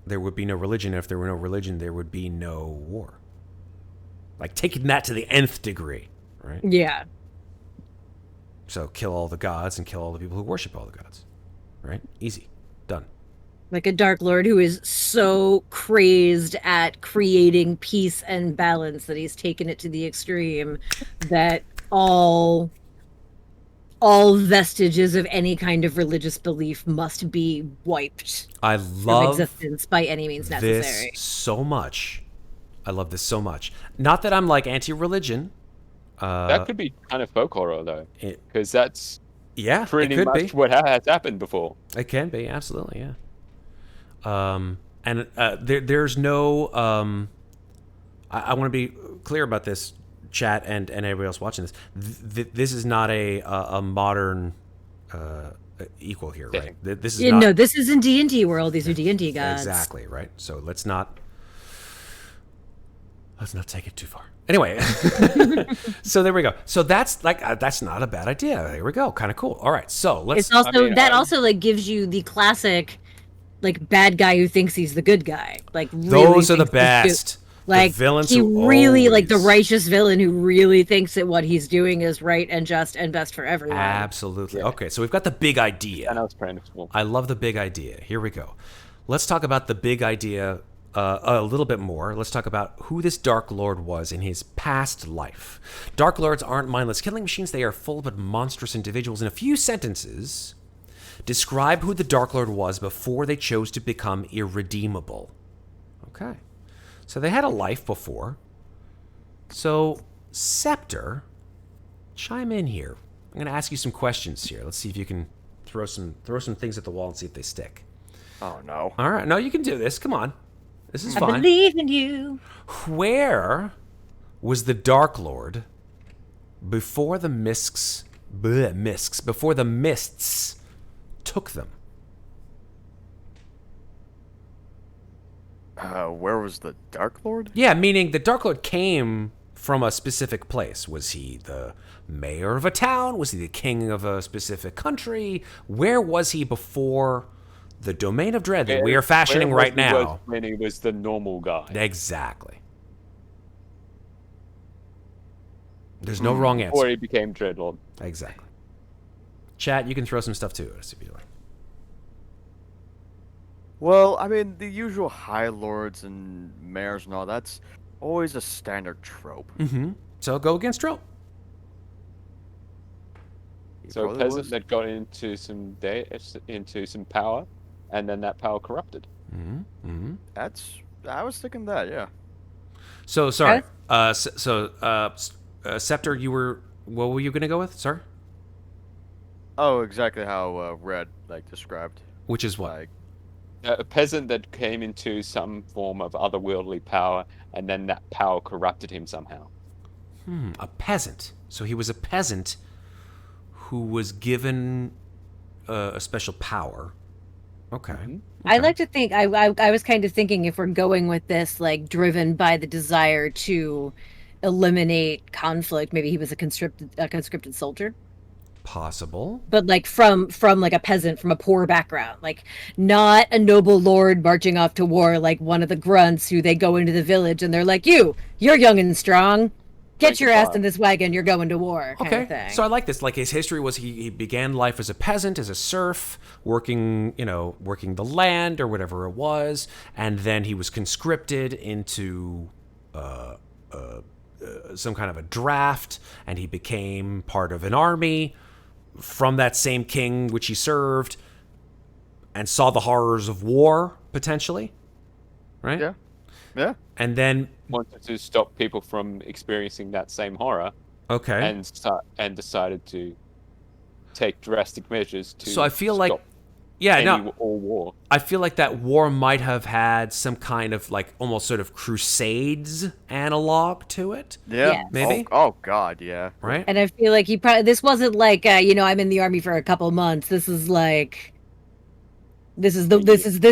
there would be no religion. If there were no religion, there would be no war. Taking that to the nth degree, right? Yeah. So kill all the gods and kill all the people who worship all the gods, right? Easy. Done. Like a Darklord who is so crazed at creating peace and balance that he's taken it to the extreme that all vestiges of any kind of religious belief must be wiped I love from existence by any means necessary. this so much. I love this so much. Not that I'm anti-religion. That could be kind of folk horror though, because that's it pretty could much be what has happened before. It can be, absolutely, yeah. And there's no. I want to be clear about this, chat, and everybody else watching this. This is not a modern equal here, right? This is not. No, this is in D&D world. These are D&D gods. Exactly, right? So let's not take it too far. Anyway, so there we go. So that's that's not a bad idea. There we go. Kind of cool. All right, so let's. It's also also like gives you the classic, like bad guy who thinks he's the good guy. Like really those are the best. Like the villains he who really always... like the righteous villain who really thinks that what he's doing is right and just and best for everyone. Absolutely. Yeah. Okay, so we've got the big idea. I love the big idea. Here we go. Let's talk about the big idea a little bit more. Let's talk about who this Darklord was in his past life. Darklords aren't mindless killing machines. They are full but monstrous individuals. In a few sentences, describe who the Darklord was before they chose to become irredeemable. Okay. So they had a life before. So, Scepter, chime in here. I'm going to ask you some questions here. Let's see if you can throw some things at the wall and see if they stick. Oh, no. All right. No, you can do this. Come on. This is fun. I believe in you. Where was the Darklord before the mists took them? Where was the Darklord? Yeah, meaning the Darklord came from a specific place. Was he the mayor of a town? Was he the king of a specific country? Where was he before the domain of dread that we are fashioning right now? When he was the normal guy. Exactly. There's no wrong answer. Before he became Dreadlord. Exactly. Chat, you can throw some stuff too, if you like. Well, I mean, the usual High Lords and mayors and all, that's always a standard trope. Mm-hmm. So go against trope. So a peasant that got into some power, and then that power corrupted. Mm-hmm. Mm-hmm. I was thinking that, yeah. So, sorry. Scepter, what were you going to go with? Sorry? Oh, exactly how Red, described. Which is what? A peasant that came into some form of otherworldly power, and then that power corrupted him somehow. A peasant. So he was a peasant who was given a special power. Okay. Mm-hmm. I like to think, I was kind of thinking if we're going with this, driven by the desire to eliminate conflict, maybe he was a conscripted soldier. Possible. But from a peasant from a poor background, not a noble lord marching off to war like one of the grunts who they go into the village and they're like, you're young and strong, get your ass in this wagon, you're going to war. Kind of thing. So I like this. His history was he began life as a peasant, as a serf, working the land or whatever it was, and then he was conscripted into some kind of a draft, and he became part of an army from that same king which he served, and saw the horrors of war, potentially. Right? Yeah. Yeah. And then wanted to stop people from experiencing that same horror. Okay. And decided to take drastic measures to So I feel stop all war. I feel like that war might have had some kind of almost sort of Crusades analog to it. Yeah. Yes. Maybe. Oh God, yeah. Right. And I feel like this wasn't I'm in the army for a couple months. This is this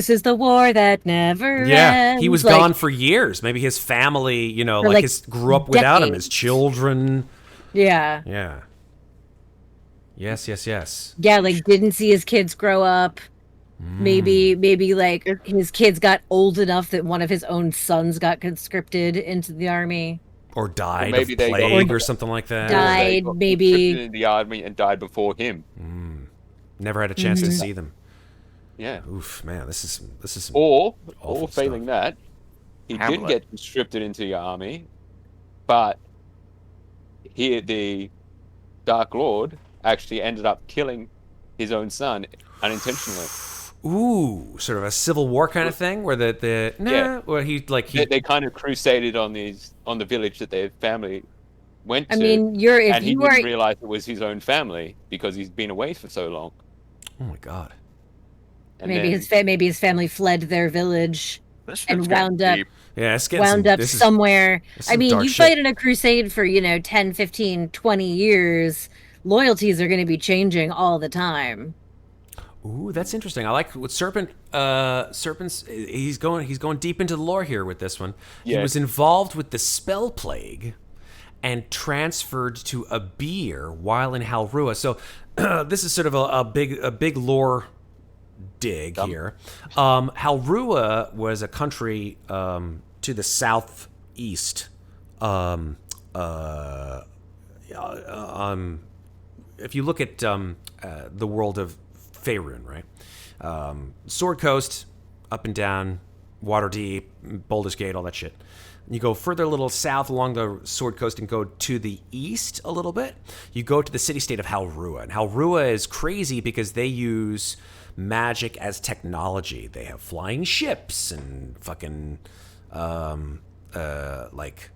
is the war that never ends. He was gone for years. Maybe his family, grew up without him. His children. Yeah. Yeah. Yes. Yeah, didn't see his kids grow up. Maybe his kids got old enough that one of his own sons got conscripted into the army. Or died of plague or something like that. Died, maybe. In the army and died before him. Never had a chance to see them. Yeah. Oof, man, this is some Or awful failing stuff. that, he did get conscripted into the army, but the Dark Lord actually ended up killing his own son unintentionally. Ooh, sort of a civil war kind of thing, where where he they kind of crusaded on the village that their family went to. I mean, he didn't realize it was his own family because he's been away for so long. Oh my God. And maybe then, maybe his family fled their village This and shit's getting wound up deep. Yeah, it's getting some, this is somewhere. this is I some mean, dark you shit. fight in a crusade for, 10, 15, 20 years. Loyalties are going to be changing all the time. Ooh, that's interesting. I like what Serpent. Serpent's. He's going deep into the lore here with this one. He Yeah. was involved with the spell plague, and transferred to Abir while in Halrua. So this is sort of a big lore dig here. Halrua was a country to the southeast. If you look at the world of Faerun, right? Sword Coast, up and down, Waterdeep, Baldur's Gate, all that shit. You go further a little south along the Sword Coast and go to the east a little bit. You go to the city-state of Halrua. And Halrua is crazy because they use magic as technology. They have flying ships and fucking, like,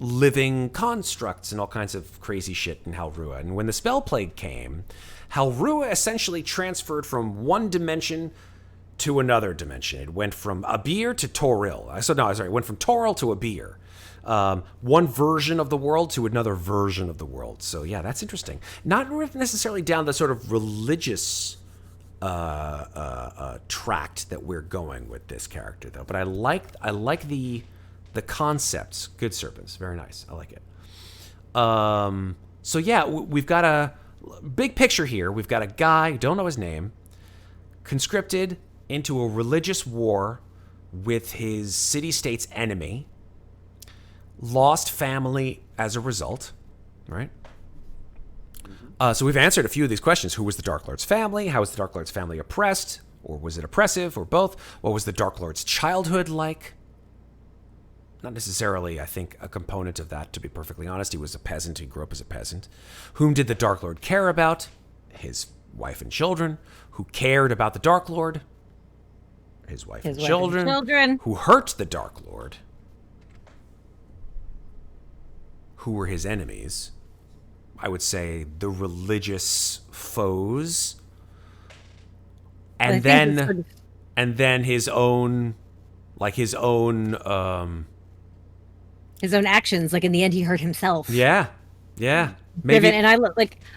living constructs and all kinds of crazy shit in Halrua. And when the spell plague came, Halrua essentially transferred from one dimension to another dimension. It went from Abir to Toril. It went from Toril to Abir. One version of the world to another version of the world. So yeah, that's interesting. Not necessarily down the sort of religious tract that we're going with this character, though. But I like the concepts. Good Serpents, very nice. I like it. So yeah, we've got a big picture here. We've got a guy, don't know his name, conscripted into a religious war with his city-state's enemy, lost family as a result, right? So we've answered a few of these questions. Who was the Dark Lord's family? How was the Dark Lord's family oppressed? Or was it oppressive? Or both? What was the Dark Lord's childhood like? Not necessarily, I think, a component of that, to be perfectly honest. He was a peasant. He grew up as a peasant. Whom did the Dark Lord care about? His wife and children. Who cared about the Dark Lord? His wife and children. Who hurt the Dark Lord? Who were his enemies? I would say the religious foes. And then his own actions. Like in the end, he hurt himself. Yeah. Maybe. And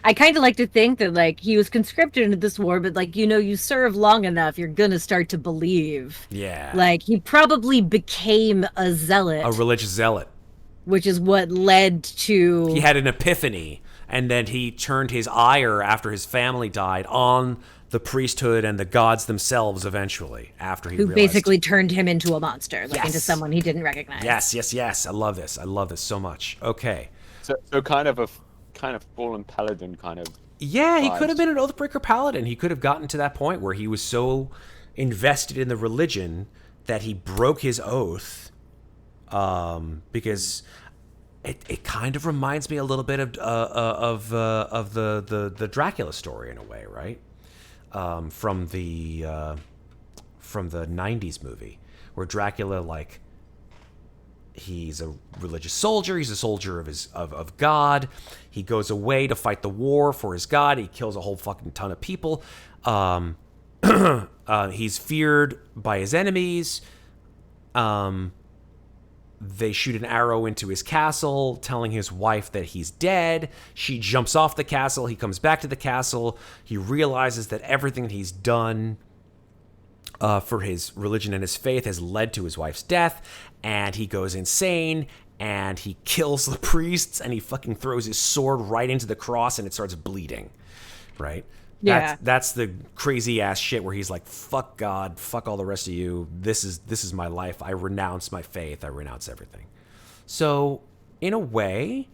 I kind of like to think that like he was conscripted into this war, but like you serve long enough, you're gonna start to believe. Yeah. Like he probably became a zealot, a religious zealot, which is what led to. He had an epiphany, and then he turned his ire after his family died on the priesthood and the gods themselves. Eventually, after he realized, basically turned him into a monster, like Yes. into someone he didn't recognize. Yes. I love this so much. Okay. So kind of fallen paladin kind of. Yeah, he vibes. could have been an Oathbreaker paladin. He could have gotten to that point where he was so invested in the religion that he broke his oath, because it kind of reminds me a little bit of the Dracula story in a way, right? From the 90s movie where Dracula, like, he's a religious soldier. He's a soldier of God. He goes away to fight the war for his God. He kills a whole fucking ton of people. He's feared by his enemies. They shoot an arrow into his castle, telling his wife that he's dead. She jumps off the castle. He comes back to the castle. He realizes that everything that he's done for his religion and his faith has led to his wife's death, and he goes insane, and he kills the priests, and he fucking throws his sword right into the cross, and it starts bleeding, right? Yeah. That's the crazy ass shit where he's like, fuck God, fuck all the rest of you. This is my life. I renounce my faith. I renounce everything. So, in a way,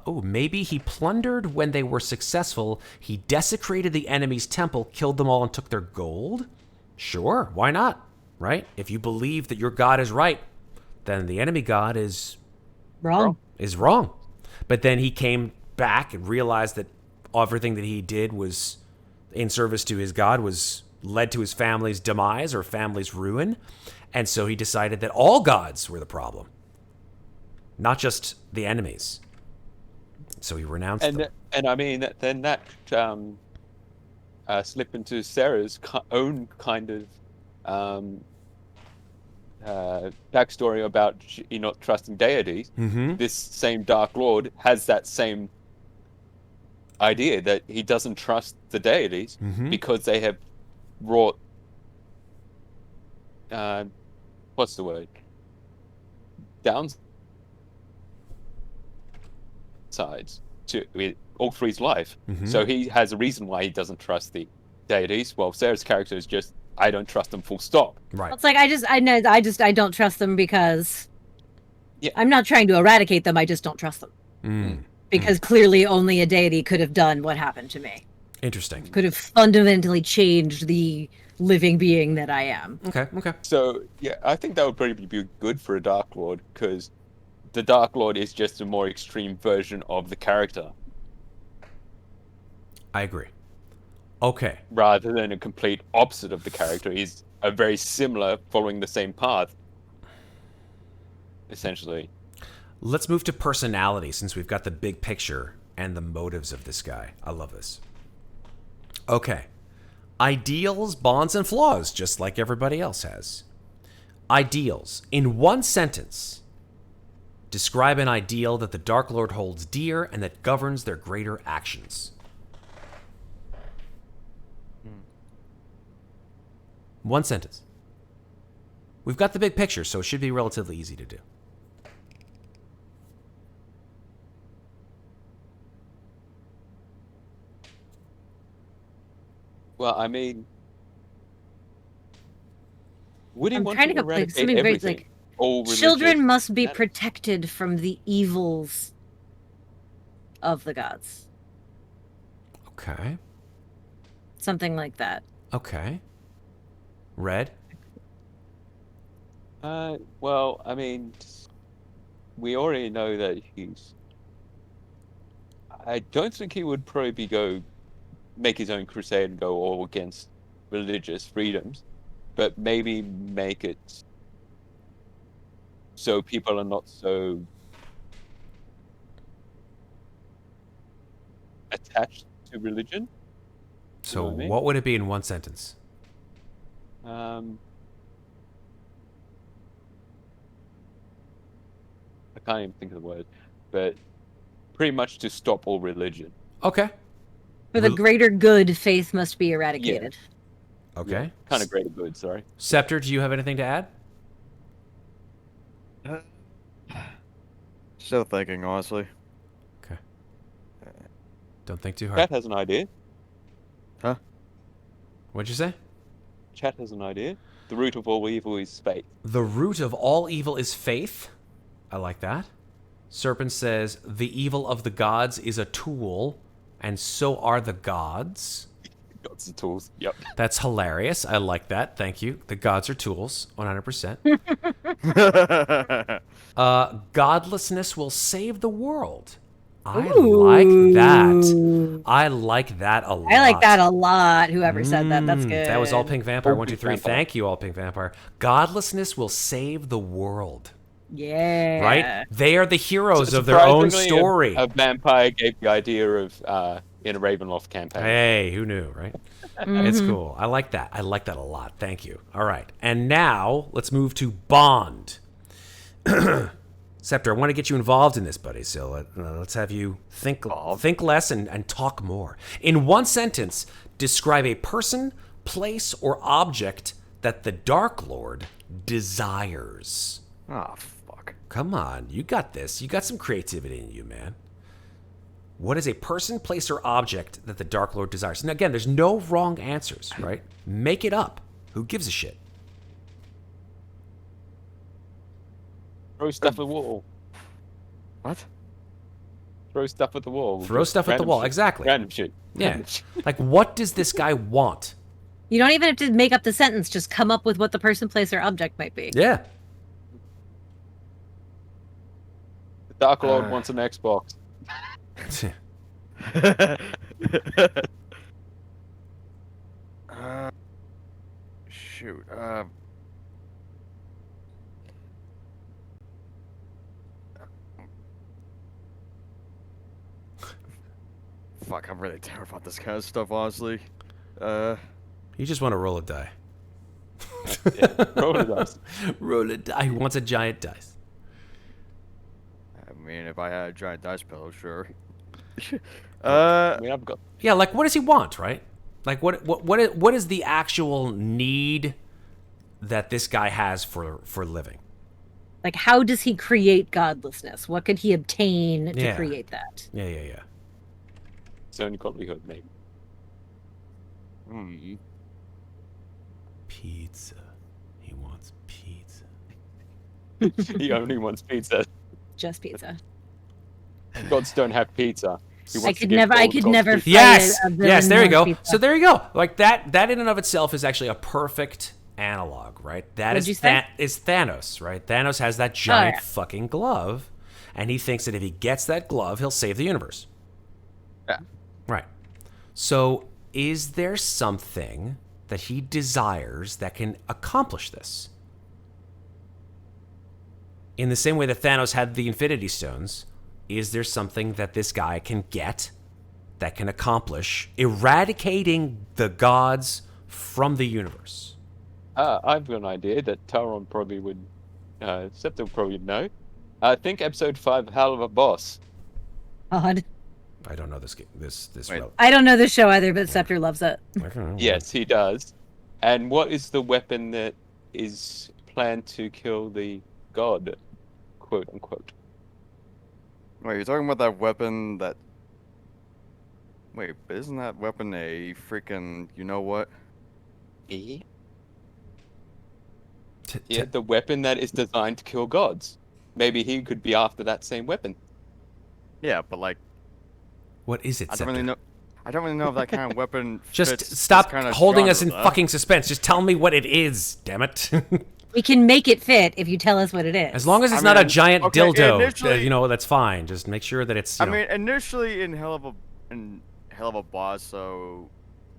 maybe he plundered when they were successful. He desecrated the enemy's temple, killed them all, and took their gold. Sure, why not? Right? If you believe that your God is right, then the enemy God is Wrong. But then he came back and realized that everything that he did was in service to his God, was led to his family's demise or family's ruin. And so he decided that all gods were the problem, not just the enemies. So he renounced them. And I mean, then that slip into Sarah's own kind of backstory about you not trusting deities. Mm-hmm. This same Darklord has that same idea that he doesn't trust the deities because they have wrought what's the word? Downsides to Ulfri's life. So he has a reason why he doesn't trust the deities. Well, Sarah's character is just, I don't trust them, full stop. Right. It's like I don't trust them because I'm not trying to eradicate them. I just don't trust them because clearly only a deity could have done what happened to me. Interesting. Could have fundamentally changed the living being that I am. Okay. So yeah, I think that would probably be good for a Darklord because the Darklord is just a more extreme version of the character. I agree. Okay. Rather than a complete opposite of the character, is a very similar, following the same path. Essentially. Let's move to personality since we've got the big picture and the motives of this guy. I love this. Okay. Ideals, bonds, and flaws, just like everybody else has. Ideals. In one sentence, describe an ideal that the Darklord holds dear and that governs their greater actions. One sentence. We've got the big picture, so it should be relatively easy to do. Well, I mean, would he I'm want trying to to go like eradicate something very everything? like All children religious must be matters? protected from the evils of the gods. Okay. Something like that. Okay. Red? Well, I mean, we already know that he's. I don't think he would probably make his own crusade and go all against religious freedoms, but maybe make it so people are not so attached to religion. So know what I mean? what would it be in one sentence? I can't even think of the word, but pretty much to stop all religion. Okay. For the greater good, faith must be eradicated. Okay. Kind of greater good, sorry. Scepter, do you have anything to add? Still thinking, honestly. Okay. Don't think too hard. Chat has an idea. Huh? What'd you say? Chat has an idea. The root of all evil is faith. The root of all evil is faith. I like that. Serpent says, the evil of the gods is a tool, and so are the gods. Gods and tools. Yep. That's hilarious. I like that. Thank you. The gods are tools, 100%. Godlessness will save the world. I like that. I like that a lot. I like that a lot. Whoever said that, that's good. That was All Pink Vampire. All 1, 2, Pink 3. Vampire. Thank you, All Pink Vampire. Godlessness will save the world. Yeah. Right? They are the heroes of their own Surprisingly, story. A vampire gave the idea of in a Ravenloft campaign. Hey, who knew, right? It's cool. I like that. I like that a lot. Thank you. All right. And now let's move to Bond. Scepter, I want to get you involved in this, buddy. So let's have you think less and talk more. In one sentence, describe a person, place, or object that the Darklord desires. Oh, fuck. Come on. You got this. You got some creativity in you, man. What is a person, place, or object that the Darklord desires? And again, there's no wrong answers, right? Make it up. Who gives a shit? Throw stuff at the wall. What? Throw stuff at the wall. Throw Just stuff at the random wall. shit. Exactly. Random shit. Yeah. Random shit. Like, what does this guy want? You don't even have to make up the sentence. Just come up with what the person, place, or object might be. Yeah. The Darklord wants an Xbox. Shoot. Fuck, I'm really terrible at this kind of stuff, honestly. You just want to roll a die. Yeah, roll a dice. Roll a die. He wants a giant dice. I mean, if I had a giant dice pillow, sure. I mean, I've got. Yeah, like what does he want, right? Like what is the actual need that this guy has for living? Like, how does he create godlessness? What could he obtain to Yeah. create that? Yeah. It's only godlyhood, maybe. Pizza. He wants pizza. He only wants pizza. Just pizza. Gods don't have pizza. He I wants to could give never. I gold could gods never. pizza. Fight Yes, a villain yes. There you who go. wants pizza. So there you go. Like that in and of itself is actually a perfect analog, right? That What'd is you say? is Thanos, right? Thanos has that giant yeah. fucking glove, and he thinks that if he gets that glove, he'll save the universe. Yeah. Right. So is there something that he desires that can accomplish this? In the same way that Thanos had the Infinity Stones, is there something that this guy can get that can accomplish eradicating the gods from the universe? I've got an idea that Taron probably would, Scepter would probably know. I think episode 5, Hell of a Boss. God. I don't know this. Wait. I don't know this show either, but Scepter loves it. I don't know. Yes, he does. And what is the weapon that is planned to kill the god, quote unquote? Wait, you're talking about that weapon that... Wait, but isn't that weapon a freaking... You know what? Yeah. T- Yeah, the weapon that is designed to kill gods. Maybe he could be after that same weapon. Yeah, but like... What is it? I don't Scepter? really know... I don't really know if that kind of weapon Just fits this stop kind of holding us in genre, though. fucking suspense. Just tell me what it is, damn it. We can make it fit if you tell us what it is. As long as it's I not a mean, giant okay, dildo, initially- you know, that's fine. Just make sure that it's. You I know, mean, initially in Hell of a Boss, so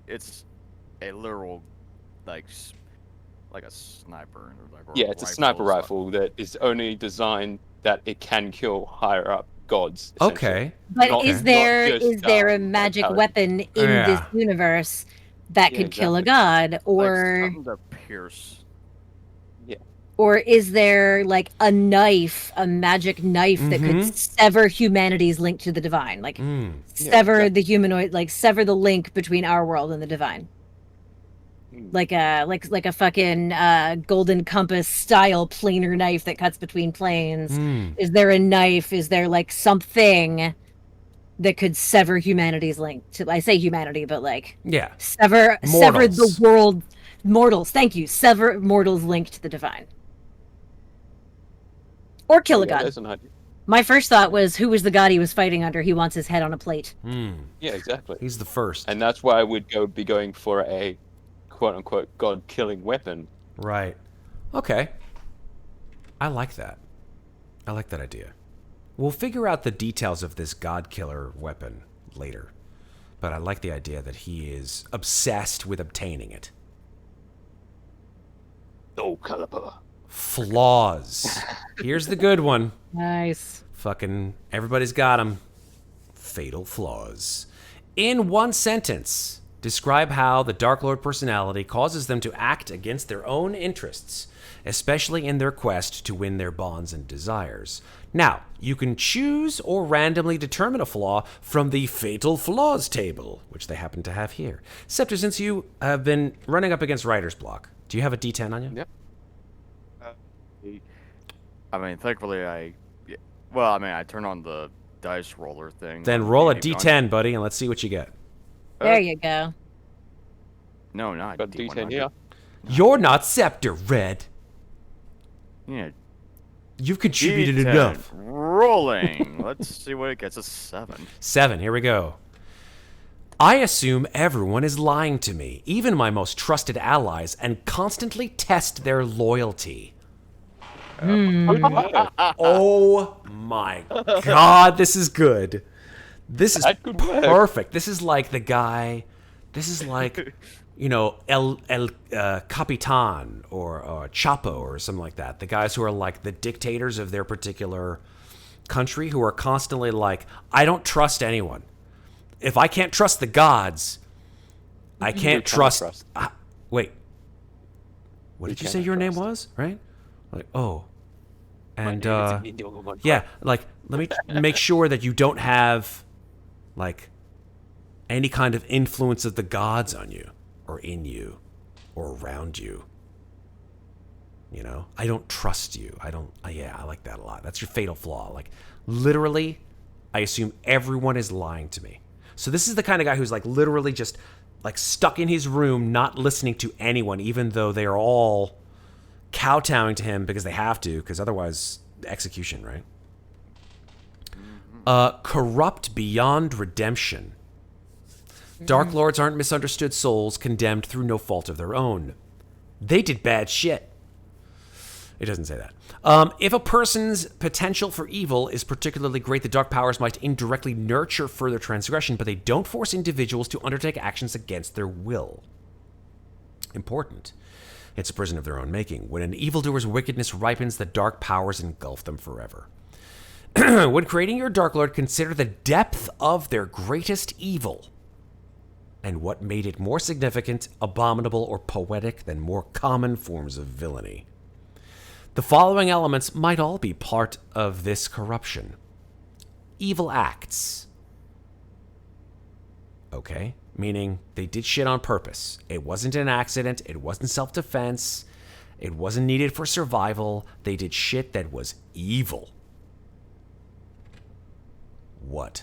it's a literal, like a sniper. Or like Yeah, it's a sniper or something. rifle that is only designed that it can kill higher up gods. essentially. okay. But Not- is not there just, a magic mentality. weapon in Yeah. this universe that Yeah, could kill a exactly. god, or Like something to pierce. is there like a knife, a magic knife that could Mhm. sever humanity's link to the divine, like Mm. sever exactly. the humanoid, like sever the link between our world and the divine, Mm. like a fucking golden compass style planar knife that cuts between planes. Mm. Is there a knife? Is there like something that could sever humanity's link to? I say humanity, but like Yeah. sever the Mortals. world. Mortals, thank you. Sever mortals' link to the divine, or kill a Yeah, god. there's an idea. My first thought was, who was the god he was fighting under? He wants his head on a plate. Mm. Yeah, exactly. He's the first. And that's why I would be going for a quote unquote god killing weapon. Right. Okay. I like that. I like that idea. We'll figure out the details of this god killer weapon later. But I like the idea that he is obsessed with obtaining it. No caliber. Flaws. Here's the good one. Nice. Fucking everybody's got them. Fatal flaws. In one sentence, describe how the Darklord personality causes them to act against their own interests, especially in their quest to win their bonds and desires. Now, you can choose or randomly determine a flaw from the Fatal Flaws table, which they happen to have here. Scepter, since you have been running up against writer's block, do you have a D10 on you? Yep. I mean, thankfully I turn on the dice roller thing. Then on roll a D&D. D10, buddy, and let's see what you get. There you go. No, not Got D100. D10 here. You're not Scepter, Red. Yeah, You've contributed D10 enough. Rolling. Let's see what it gets. A 7. 7, here we go. I assume everyone is lying to me, even my most trusted allies, and constantly test their loyalty. Oh my god, this is good. This is That could work. perfect. This is like the guy. This is like, you know, El Capitan or Chapo or something like that. The guys who are like the dictators of their particular country, who are constantly like, I don't trust anyone. If I can't trust the gods, I can't trust. Wait. What did you say your name was? Right? Like, oh. And, yeah, like, let me make sure that you don't have, like, any kind of influence of the gods on you, or in you, or around you. You know? I don't trust you. I like that a lot. That's your fatal flaw. Like, literally, I assume everyone is lying to me. So this is the kind of guy who's, like, literally just, like, stuck in his room, not listening to anyone, even though they are all kowtowing to him because they have to, because otherwise, execution, right? Corrupt beyond redemption. Darklords aren't misunderstood souls condemned through no fault of their own. They did bad shit. It doesn't say that. If a person's potential for evil is particularly great, the dark powers might indirectly nurture further transgression, but they don't force individuals to undertake actions against their will. Important. It's a prison of their own making. When an evildoer's wickedness ripens, the dark powers engulf them forever. When creating your Darklord, consider the depth of their greatest evil and what made it more significant, abominable, or poetic than more common forms of villainy. The following elements might all be part of this corruption. Evil acts. Okay. Meaning they did shit on purpose. It wasn't an accident. It wasn't self-defense. It wasn't needed for survival. They did shit that was evil. What?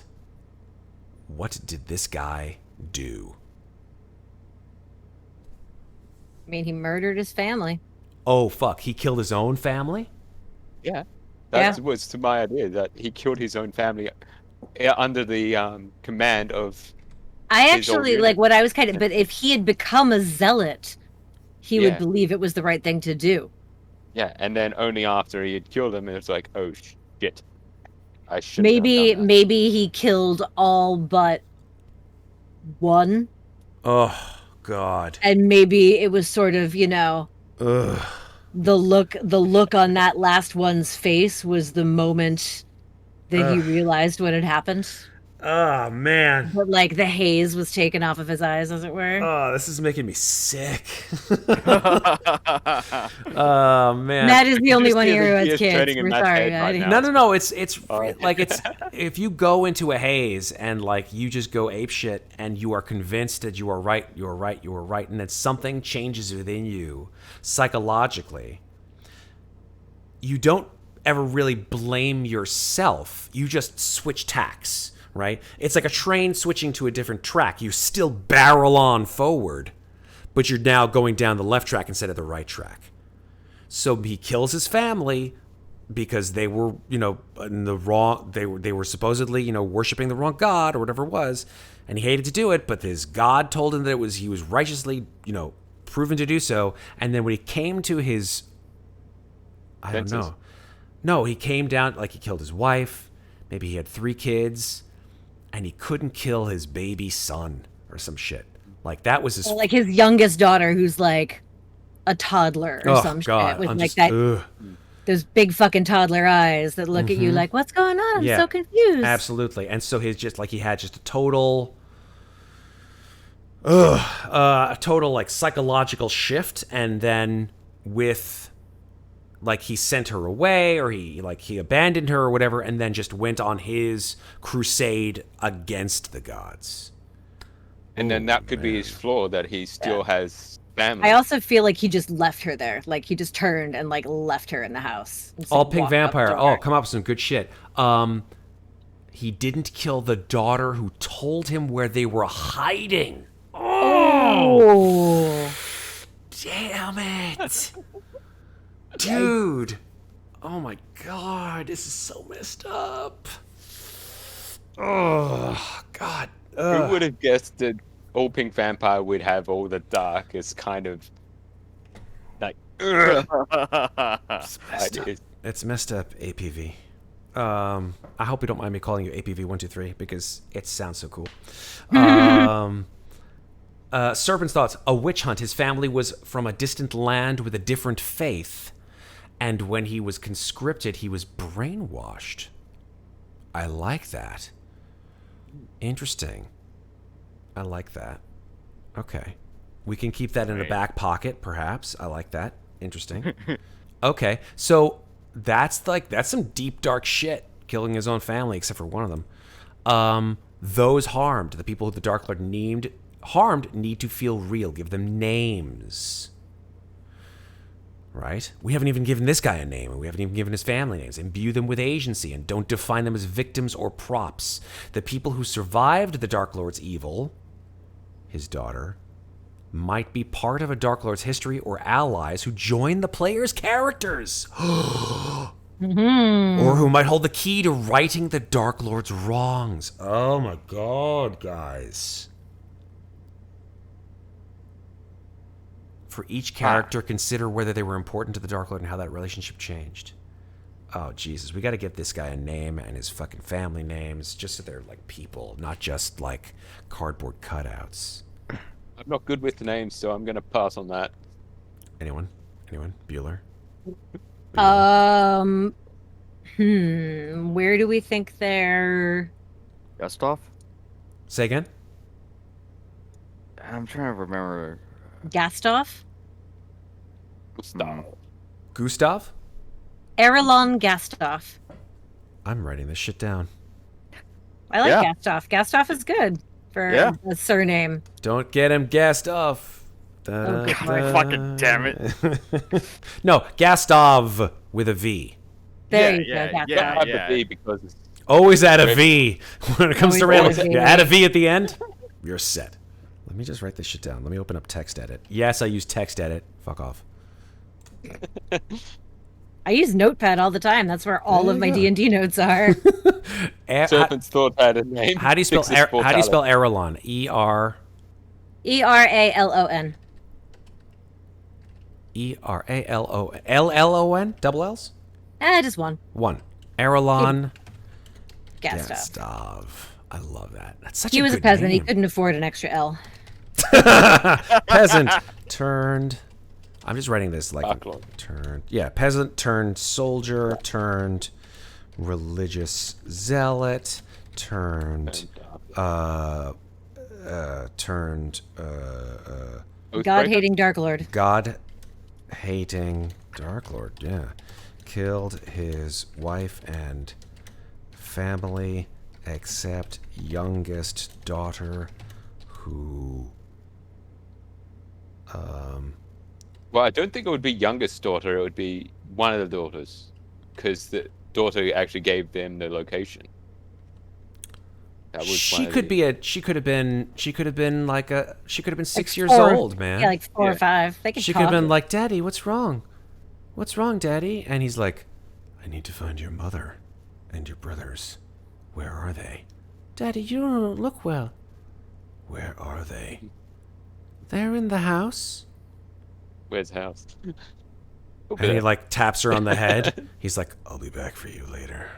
What did this guy do? I mean, he murdered his family. Oh, fuck. He killed his own family? Yeah. That was to my idea, that he killed his own family under the command of... I actually, like, what I was kind of... But if he had become a zealot, he would believe it was the right thing to do. Yeah, and then only after he had killed him, it was like, oh, shit. I shouldn't have done that. Maybe he killed all but one. Oh, God. And maybe it was sort of, you know... Ugh. The look on that last one's face was the moment that he realized what had happened. Oh, man. But, like, the haze was taken off of his eyes, as it were. Oh, this is making me sick. Oh, man. Matt is the only one here who has kids. We're sorry, Matt. No. It's like, it's if you go into a haze and, like, you just go apeshit and you are convinced that you are right, and then something changes within you psychologically, you don't ever really blame yourself. You just switch tacks. Right? It's like a train switching to a different track. You still barrel on forward, but you're now going down the left track instead of the right track. So he kills his family because they were, you know, in the wrong. They were supposedly, you know, worshiping the wrong god or whatever it was, and he hated to do it. But his god told him that he was righteously, you know, proven to do so. And then when he came to his, I don't know, no, he came down, like, he killed his wife. Maybe he had 3 kids. And he couldn't kill his baby son or some shit. Like, that was his... Like his youngest daughter, who's like a toddler or some shit. With like that, those big fucking toddler eyes that look at you like, what's going on? I'm so confused. Absolutely. And so his just, like, he had just a total... a total, like, psychological shift. And then with... Like, he sent her away, or he abandoned her or whatever, and then just went on his crusade against the gods. And then that could be his flaw, that he still has family. I also feel like he just left her there. Like, he just turned and, like, left her in the house. All pink vampire. Oh, come up with some good shit. He didn't kill the daughter who told him where they were hiding. Oh. Damn it. Dude, oh my God, this is so messed up. Oh God. Who would have guessed that all pink vampire would have all the darkest kind of like? It's messed up, APV. I hope you don't mind me calling you APV 123 because it sounds so cool. Serpent's thoughts. A witch hunt. His family was from a distant land with a different faith. And when he was conscripted, he was brainwashed. I like that. Interesting. I like that. Okay. We can keep that in the back pocket, perhaps. I like that. Interesting. Okay. So that's some deep, dark shit. Killing his own family, except for one of them. Those harmed, the people who the Darklord harmed, need to feel real. Give them names. Right? We haven't even given this guy a name, and we haven't even given his family names. Imbue them with agency, and don't define them as victims or props. The people who survived the Darklord's evil, his daughter, might be part of a Darklord's history or allies who join the player's characters. Or who might hold the key to righting the Darklord's wrongs. Oh my god, guys. For each character, consider whether they were important to the Darklord and how that relationship changed. Oh, Jesus. We got to get this guy a name and his fucking family names, just so they're like people, not just like cardboard cutouts. I'm not good with the names, so I'm going to pass on that. Anyone? Bueller? Where do we think they're... Gustav? Say again? I'm trying to remember. Gastov? Gustav? Erelon Gastov. I'm writing this shit down. I like Gastov. Gastov is good for a surname. Don't get him gassed off. Fucking damn it. No, Gastov with a V. There you go. Have a V because it's Always add a V when it comes to Always random. add a V. Add a V at the end. You're set. Let me just write this shit down. Let me open up text edit. Yes, I use text edit. Fuck off. I use Notepad all the time. That's where all of my D&D notes are. Serpent's Thought had a name. How do you spell Erelon? E-R... Eralon. E-R-A-L-O-N. L-L-O-N? Double L's? Just one. One. Erelon Gastov. I love that. That's such He a was good a peasant. name. He couldn't afford an extra L. Peasant turned... I'm just writing this like... Darklord. Turned... Yeah, peasant turned soldier, turned religious zealot, turned... turned... God-hating Darklord. God-hating Darklord, yeah. Killed his wife and family, except youngest daughter, who... Well, I don't think it would be youngest daughter. It would be one of the daughters, because the daughter actually gave them the location. That was She could have been 6 years Four. old, man. Yeah, like 4 or 5. They could She talk. could have been like, Daddy, what's wrong? What's wrong, Daddy? And he's like, I need to find your mother and your brothers. Where are they? Daddy, you don't look well. Where are they? They're in the house. Where's the house? And he like taps her on the head. He's like, I'll be back for you later.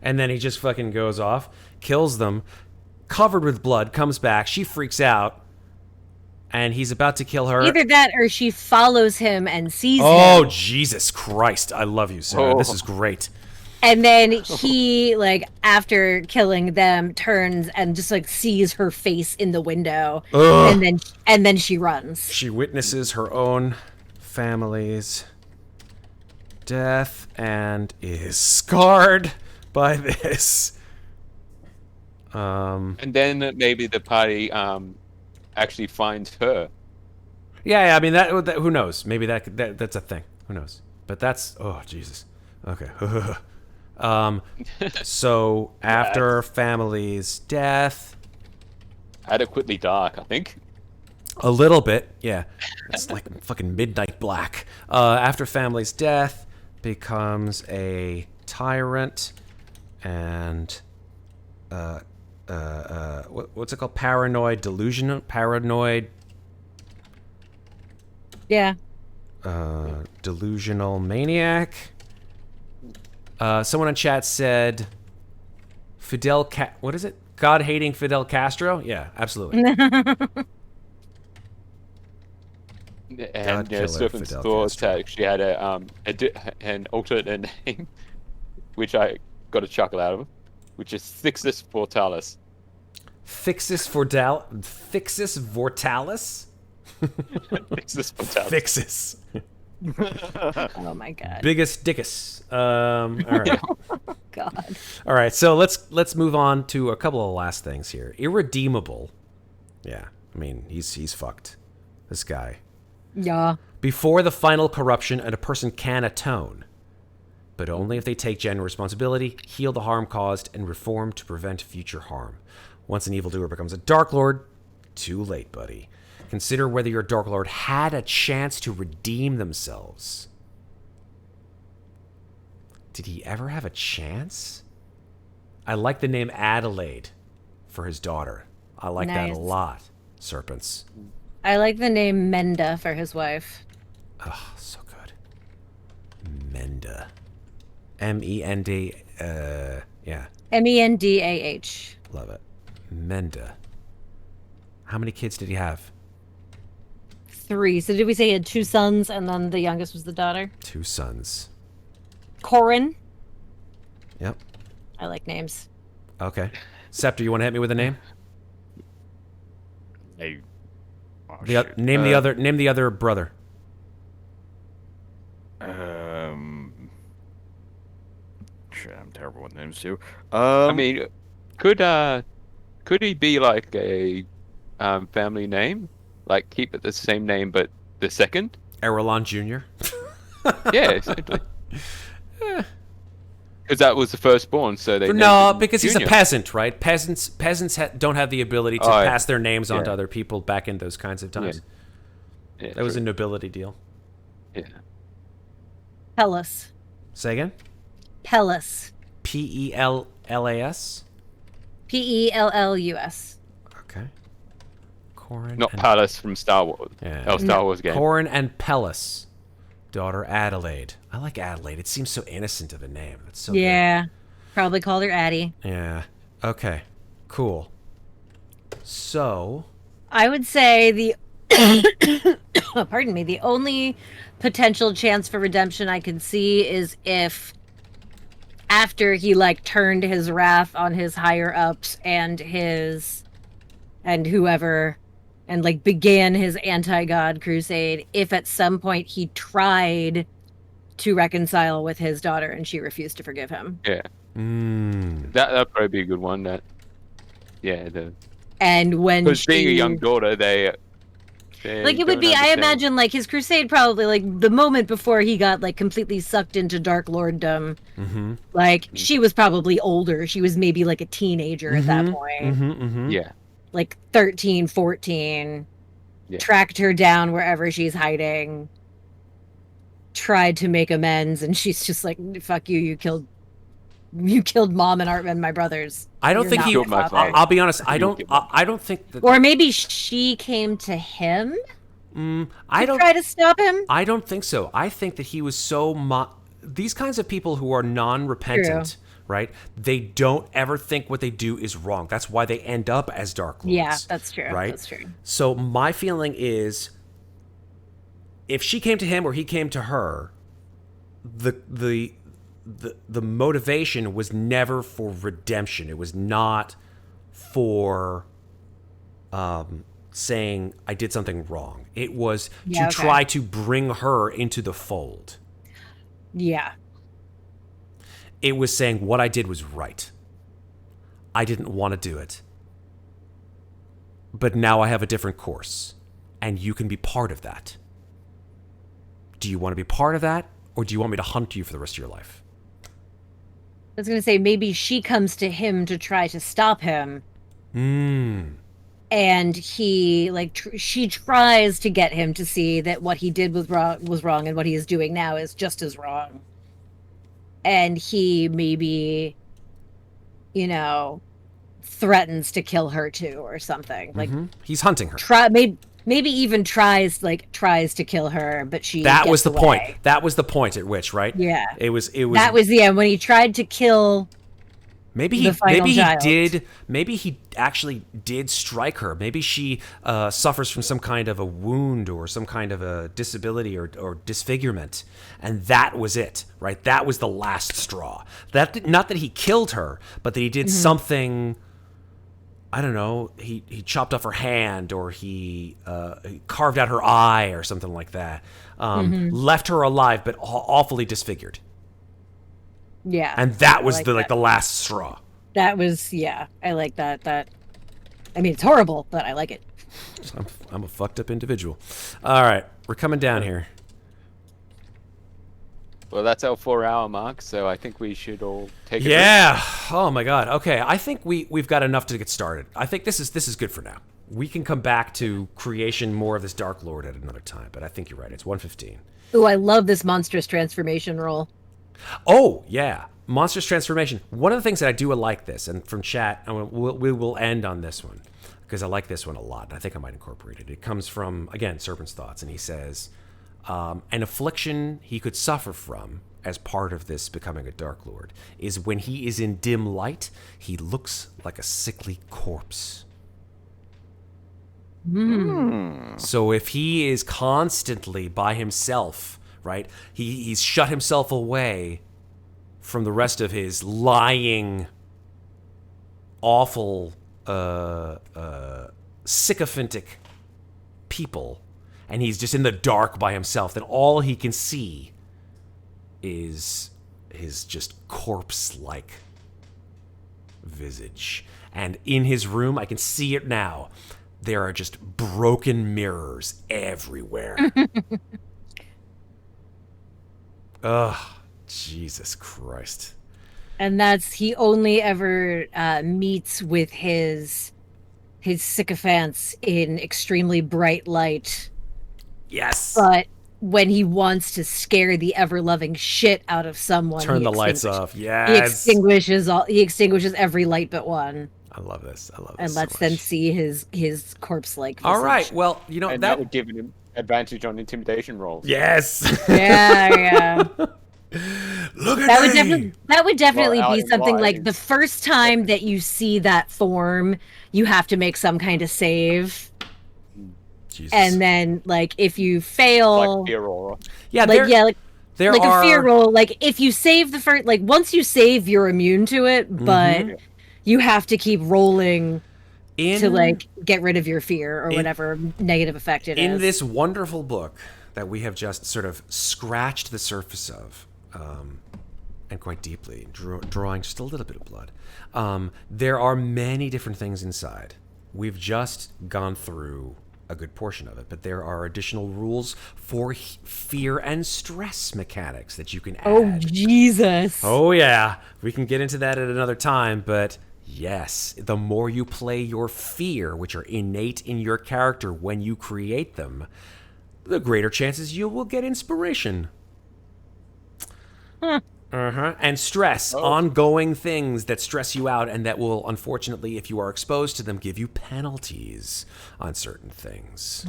And then he just fucking goes off, kills them, covered with blood, comes back. She freaks out. And he's about to kill her. Either that or she follows him and sees him. Oh, Jesus Christ. I love you, Sarah. This is great. And then he, like, after killing them, turns and just, like, sees her face in the window. Ugh. And then she runs. She witnesses her own family's death and is scarred by this. And then maybe the party actually finds her. Yeah, I mean, that who knows? Maybe that's a thing. Who knows? But that's... Oh, Jesus. Okay. So, after family's death... Adequately dark, I think. A little bit, yeah. It's like fucking midnight black. After family's death, becomes a tyrant and... what's it called? Paranoid... Yeah. Delusional maniac. Someone in chat said what is it? God-hating Fidel Castro? Yeah, absolutely. And killer Serpent's Fidel Thought Castro. actually had an alternate name, which I got a chuckle out of, which is Thixus Fortalis. Fixus Vortalis? Fixus. Oh my god. Biggest dickus. All right. God. All right, so let's move on to a couple of last things here. Irredeemable. Yeah, I mean, he's fucked. This guy. Yeah. Before the final corruption, a person can atone, but only if they take genuine responsibility, heal the harm caused, and reform to prevent future harm. Once an evildoer becomes a Darklord, too late, buddy. Consider whether your Darklord had a chance to redeem themselves. Did he ever have a chance? I like the name Adelaide for his daughter. I like that a lot. Serpents. I like the name Menda for his wife. Oh, so good. Menda. M-E-N-D, yeah. Mendah. Love it. Menda. How many kids did he have? 3. So did we say he had 2 sons and then the youngest was the daughter? 2 sons. Corin. Yep. I like names. Okay. Scepter, you want to hit me with a name? Hey. Oh, Name the other brother. Shit, I'm terrible with names too. I mean, could he be like a family name? Like keep it the same name but the second? Erelon Jr. Yeah, exactly. Because that was the firstborn, so they No, because he's a Junior. peasant, right? Peasants don't have the ability to pass their names on to other people back in those kinds of times. Yeah, That was a nobility deal. Yeah. Pellas. Say again? Pellas. P-E-L-L-A-S? Pellus. Okay. Corin Not and... Palace from Star Wars. Yeah. Oh, Star Wars game. Corin and Pellis. Daughter Adelaide. I like Adelaide. It seems so innocent of a name. It's so Yeah. Probably called her Addie. good. Yeah. Okay. Cool. So... I would say the pardon me, the only potential chance for redemption I can see is if after he like turned his wrath on his higher ups and whoever and like began his anti-god crusade, if at some point he tried to reconcile with his daughter and she refused to forgive him. Yeah. That'd probably be a good one. And when because being a young daughter, they like it would be, I imagine, like his crusade probably like the moment before he got like completely sucked into Dark Lorddom. Like she was probably older. She was maybe like a teenager at that point. Yeah. Like 13, 14. Yeah. Tracked her down wherever she's hiding. Tried to make amends, and she's just like, "Fuck you! You killed mom and my brothers." I don't think he. I'll be honest. I don't think that. Or maybe she came to him. I don't try to stop him. I don't think so. I think that he was so. These kinds of people who are non-repentant, right? They don't ever think what they do is wrong. That's why they end up as Dark Lords. Yeah, that's true. Right? That's true. So my feeling is, if she came to him or he came to her, the motivation was never for redemption. It was not for saying I did something wrong. It was to try to bring her into the fold. Yeah. It was saying what I did was right. I didn't want to do it. But now I have a different course, and you can be part of that. Do you want to be part of that, or do you want me to hunt you for the rest of your life? I was going to say, maybe she comes to him to try to stop him. And he, like, she tries to get him to see that what he did was wrong, and what he is doing now is just as wrong. And he maybe, threatens to kill her too, or something. Like he's hunting her. Maybe even tries to kill her, but she. That was the away. point. That was the point at which, right? Yeah. It was. That was the end when he tried to kill. Maybe he did. Maybe he actually did strike her. Maybe she suffers from some kind of a wound or some kind of a disability or disfigurement, and that was it, right? That was the last straw. Not that he killed her, but that he did something I don't know, he chopped off her hand, or he carved out her eye or something like that. Left her alive, but awfully disfigured. Yeah. And that was like the last straw. That was, yeah, I like that. I mean, it's horrible, but I like it. I'm a fucked up individual. All right, we're coming down here. Well, that's our 4-hour mark, so I think we should all take a break. Yeah. Oh my God. Okay, I think we've got enough to get started. I think this is good for now. We can come back to creation more of this Darklord at another time, but I think you're right. It's 1:15. Ooh, I love this monstrous transformation roll. Oh yeah, monstrous transformation. One of the things that I do like this, and from chat, we will end on this one because I like this one a lot, and I think I might incorporate it. It comes from, again, Serpent's Thoughts, and he says, an affliction he could suffer from as part of this becoming a Darklord is when he is in dim light, he looks like a sickly corpse. So if he is constantly by himself, right, he's shut himself away from the rest of his lying, awful, sycophantic people, and he's just in the dark by himself, then all he can see is his just corpse-like visage. And in his room, I can see it now, there are just broken mirrors everywhere. Ugh, Jesus Christ. And that's, he only ever meets with his sycophants in extremely bright light. Yes. But when he wants to scare the ever-loving shit out of someone, turn the lights off. Yes. He extinguishes every light but one. I love this. And so lets much. them see his corpse-like visage. All right. Well, you know, And that would give him advantage on intimidation rolls. Yes. Yeah. Look at that would definitely Well, out be in something light. like the first time that you see that form, you have to make some kind of save. Jesus. And then, like, if you fail, Like fear aura. Yeah, like there like are a fear roll, like if you save the first, like once you save, you're immune to it, but you have to keep rolling to like get rid of your fear or whatever negative effect it is. in this wonderful book that we have just sort of scratched the surface of, and quite deeply, drawing just a little bit of blood. There are many different things inside. We've just gone through a good portion of it, but there are additional rules for fear and stress mechanics that you can add. Oh, Jesus. Oh, yeah. We can get into that at another time, but yes, the more you play your fear, which are innate in your character when you create them, the greater chances you will get inspiration. And stress, ongoing things that stress you out and that will, unfortunately, if you are exposed to them, give you penalties on certain things.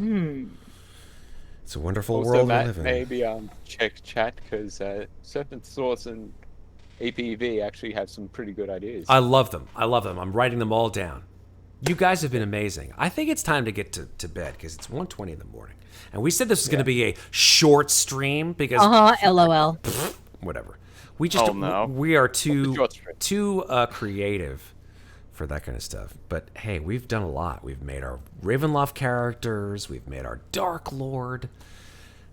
It's a wonderful Also, world we Matt, live in. maybe check chat, because Serpent Source and APV actually have some pretty good ideas. I love them. I'm writing them all down. You guys have been amazing. I think it's time to get to bed because it's 1:20 in the morning. And we said this was going to be a short stream because... LOL. Whatever. We just we are too creative for that kind of stuff. But hey, we've done a lot. We've made our Ravenloft characters. We've made our Darklord.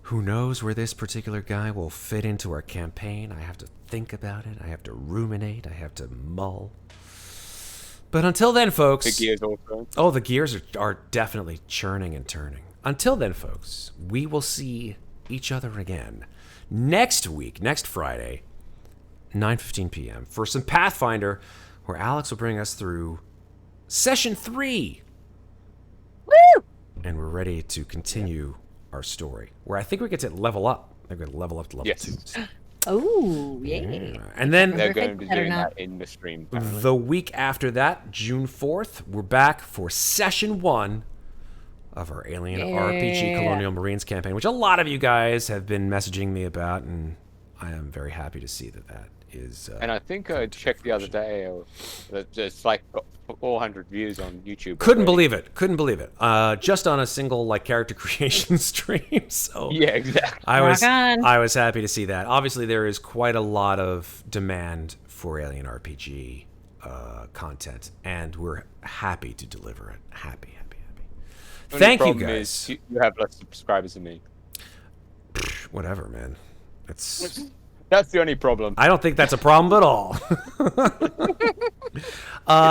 Who knows where this particular guy will fit into our campaign? I have to think about it. I have to ruminate. I have to mull. But until then, folks... The gears also. Oh, the gears are definitely churning and turning. Until then, folks, we will see each other again next week, next Friday, 9:15 p.m. for some Pathfinder, where Alex will bring us through Session 3. Woo! And we're ready to continue our story, where I think we get to level up. I think we level up to level 2. Oh, yeah. And then They're going to be doing that in the stream. Apparently. the week after that, June 4th, we're back for Session 1 of our Alien RPG Colonial Marines campaign, which a lot of you guys have been messaging me about, and I am very happy to see that is... and I think I checked the other day, that it's like 400 views on YouTube. Couldn't believe it. Just on a single character creation stream. So yeah, exactly. I was happy to see that. Obviously, there is quite a lot of demand for Alien RPG content, and we're happy to deliver it. Happy. Only Thank you problem guys. is you have less subscribers than me. Whatever, man. That's the only problem. I don't think that's a problem at all.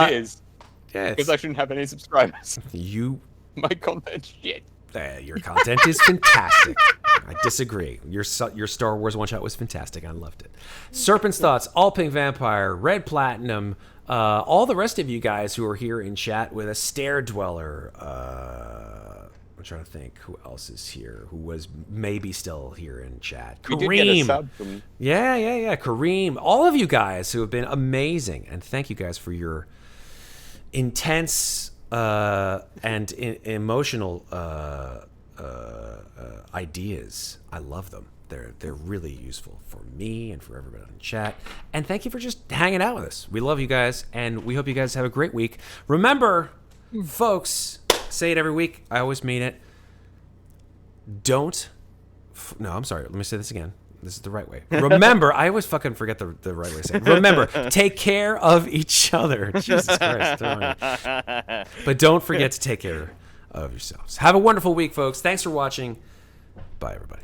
It is. Yeah, Because I shouldn't have any subscribers. my content shit. your content is fantastic. I disagree. Your Star Wars one shot was fantastic. I loved it. Serpent's Thoughts, All Pink Vampire, Red Platinum, all the rest of you guys who are here in chat with us, Stair Dweller. I'm trying to think who else is here, who was maybe still here in chat. We did get a Kareem. sub from... Yeah. Kareem. All of you guys who have been amazing. And thank you guys for your intense and emotional ideas. I love them. They're really useful for me and for everybody in chat. And thank you for just hanging out with us. We love you guys, and we hope you guys have a great week. Remember, folks, say it every week. I always mean it. No, I'm sorry. Let me say this again. This is the right way. Remember, I always fucking forget the right way to say it. Remember, take care of each other. Jesus Christ. But don't forget to take care of yourselves. Have a wonderful week, folks. Thanks for watching. Bye, everybody.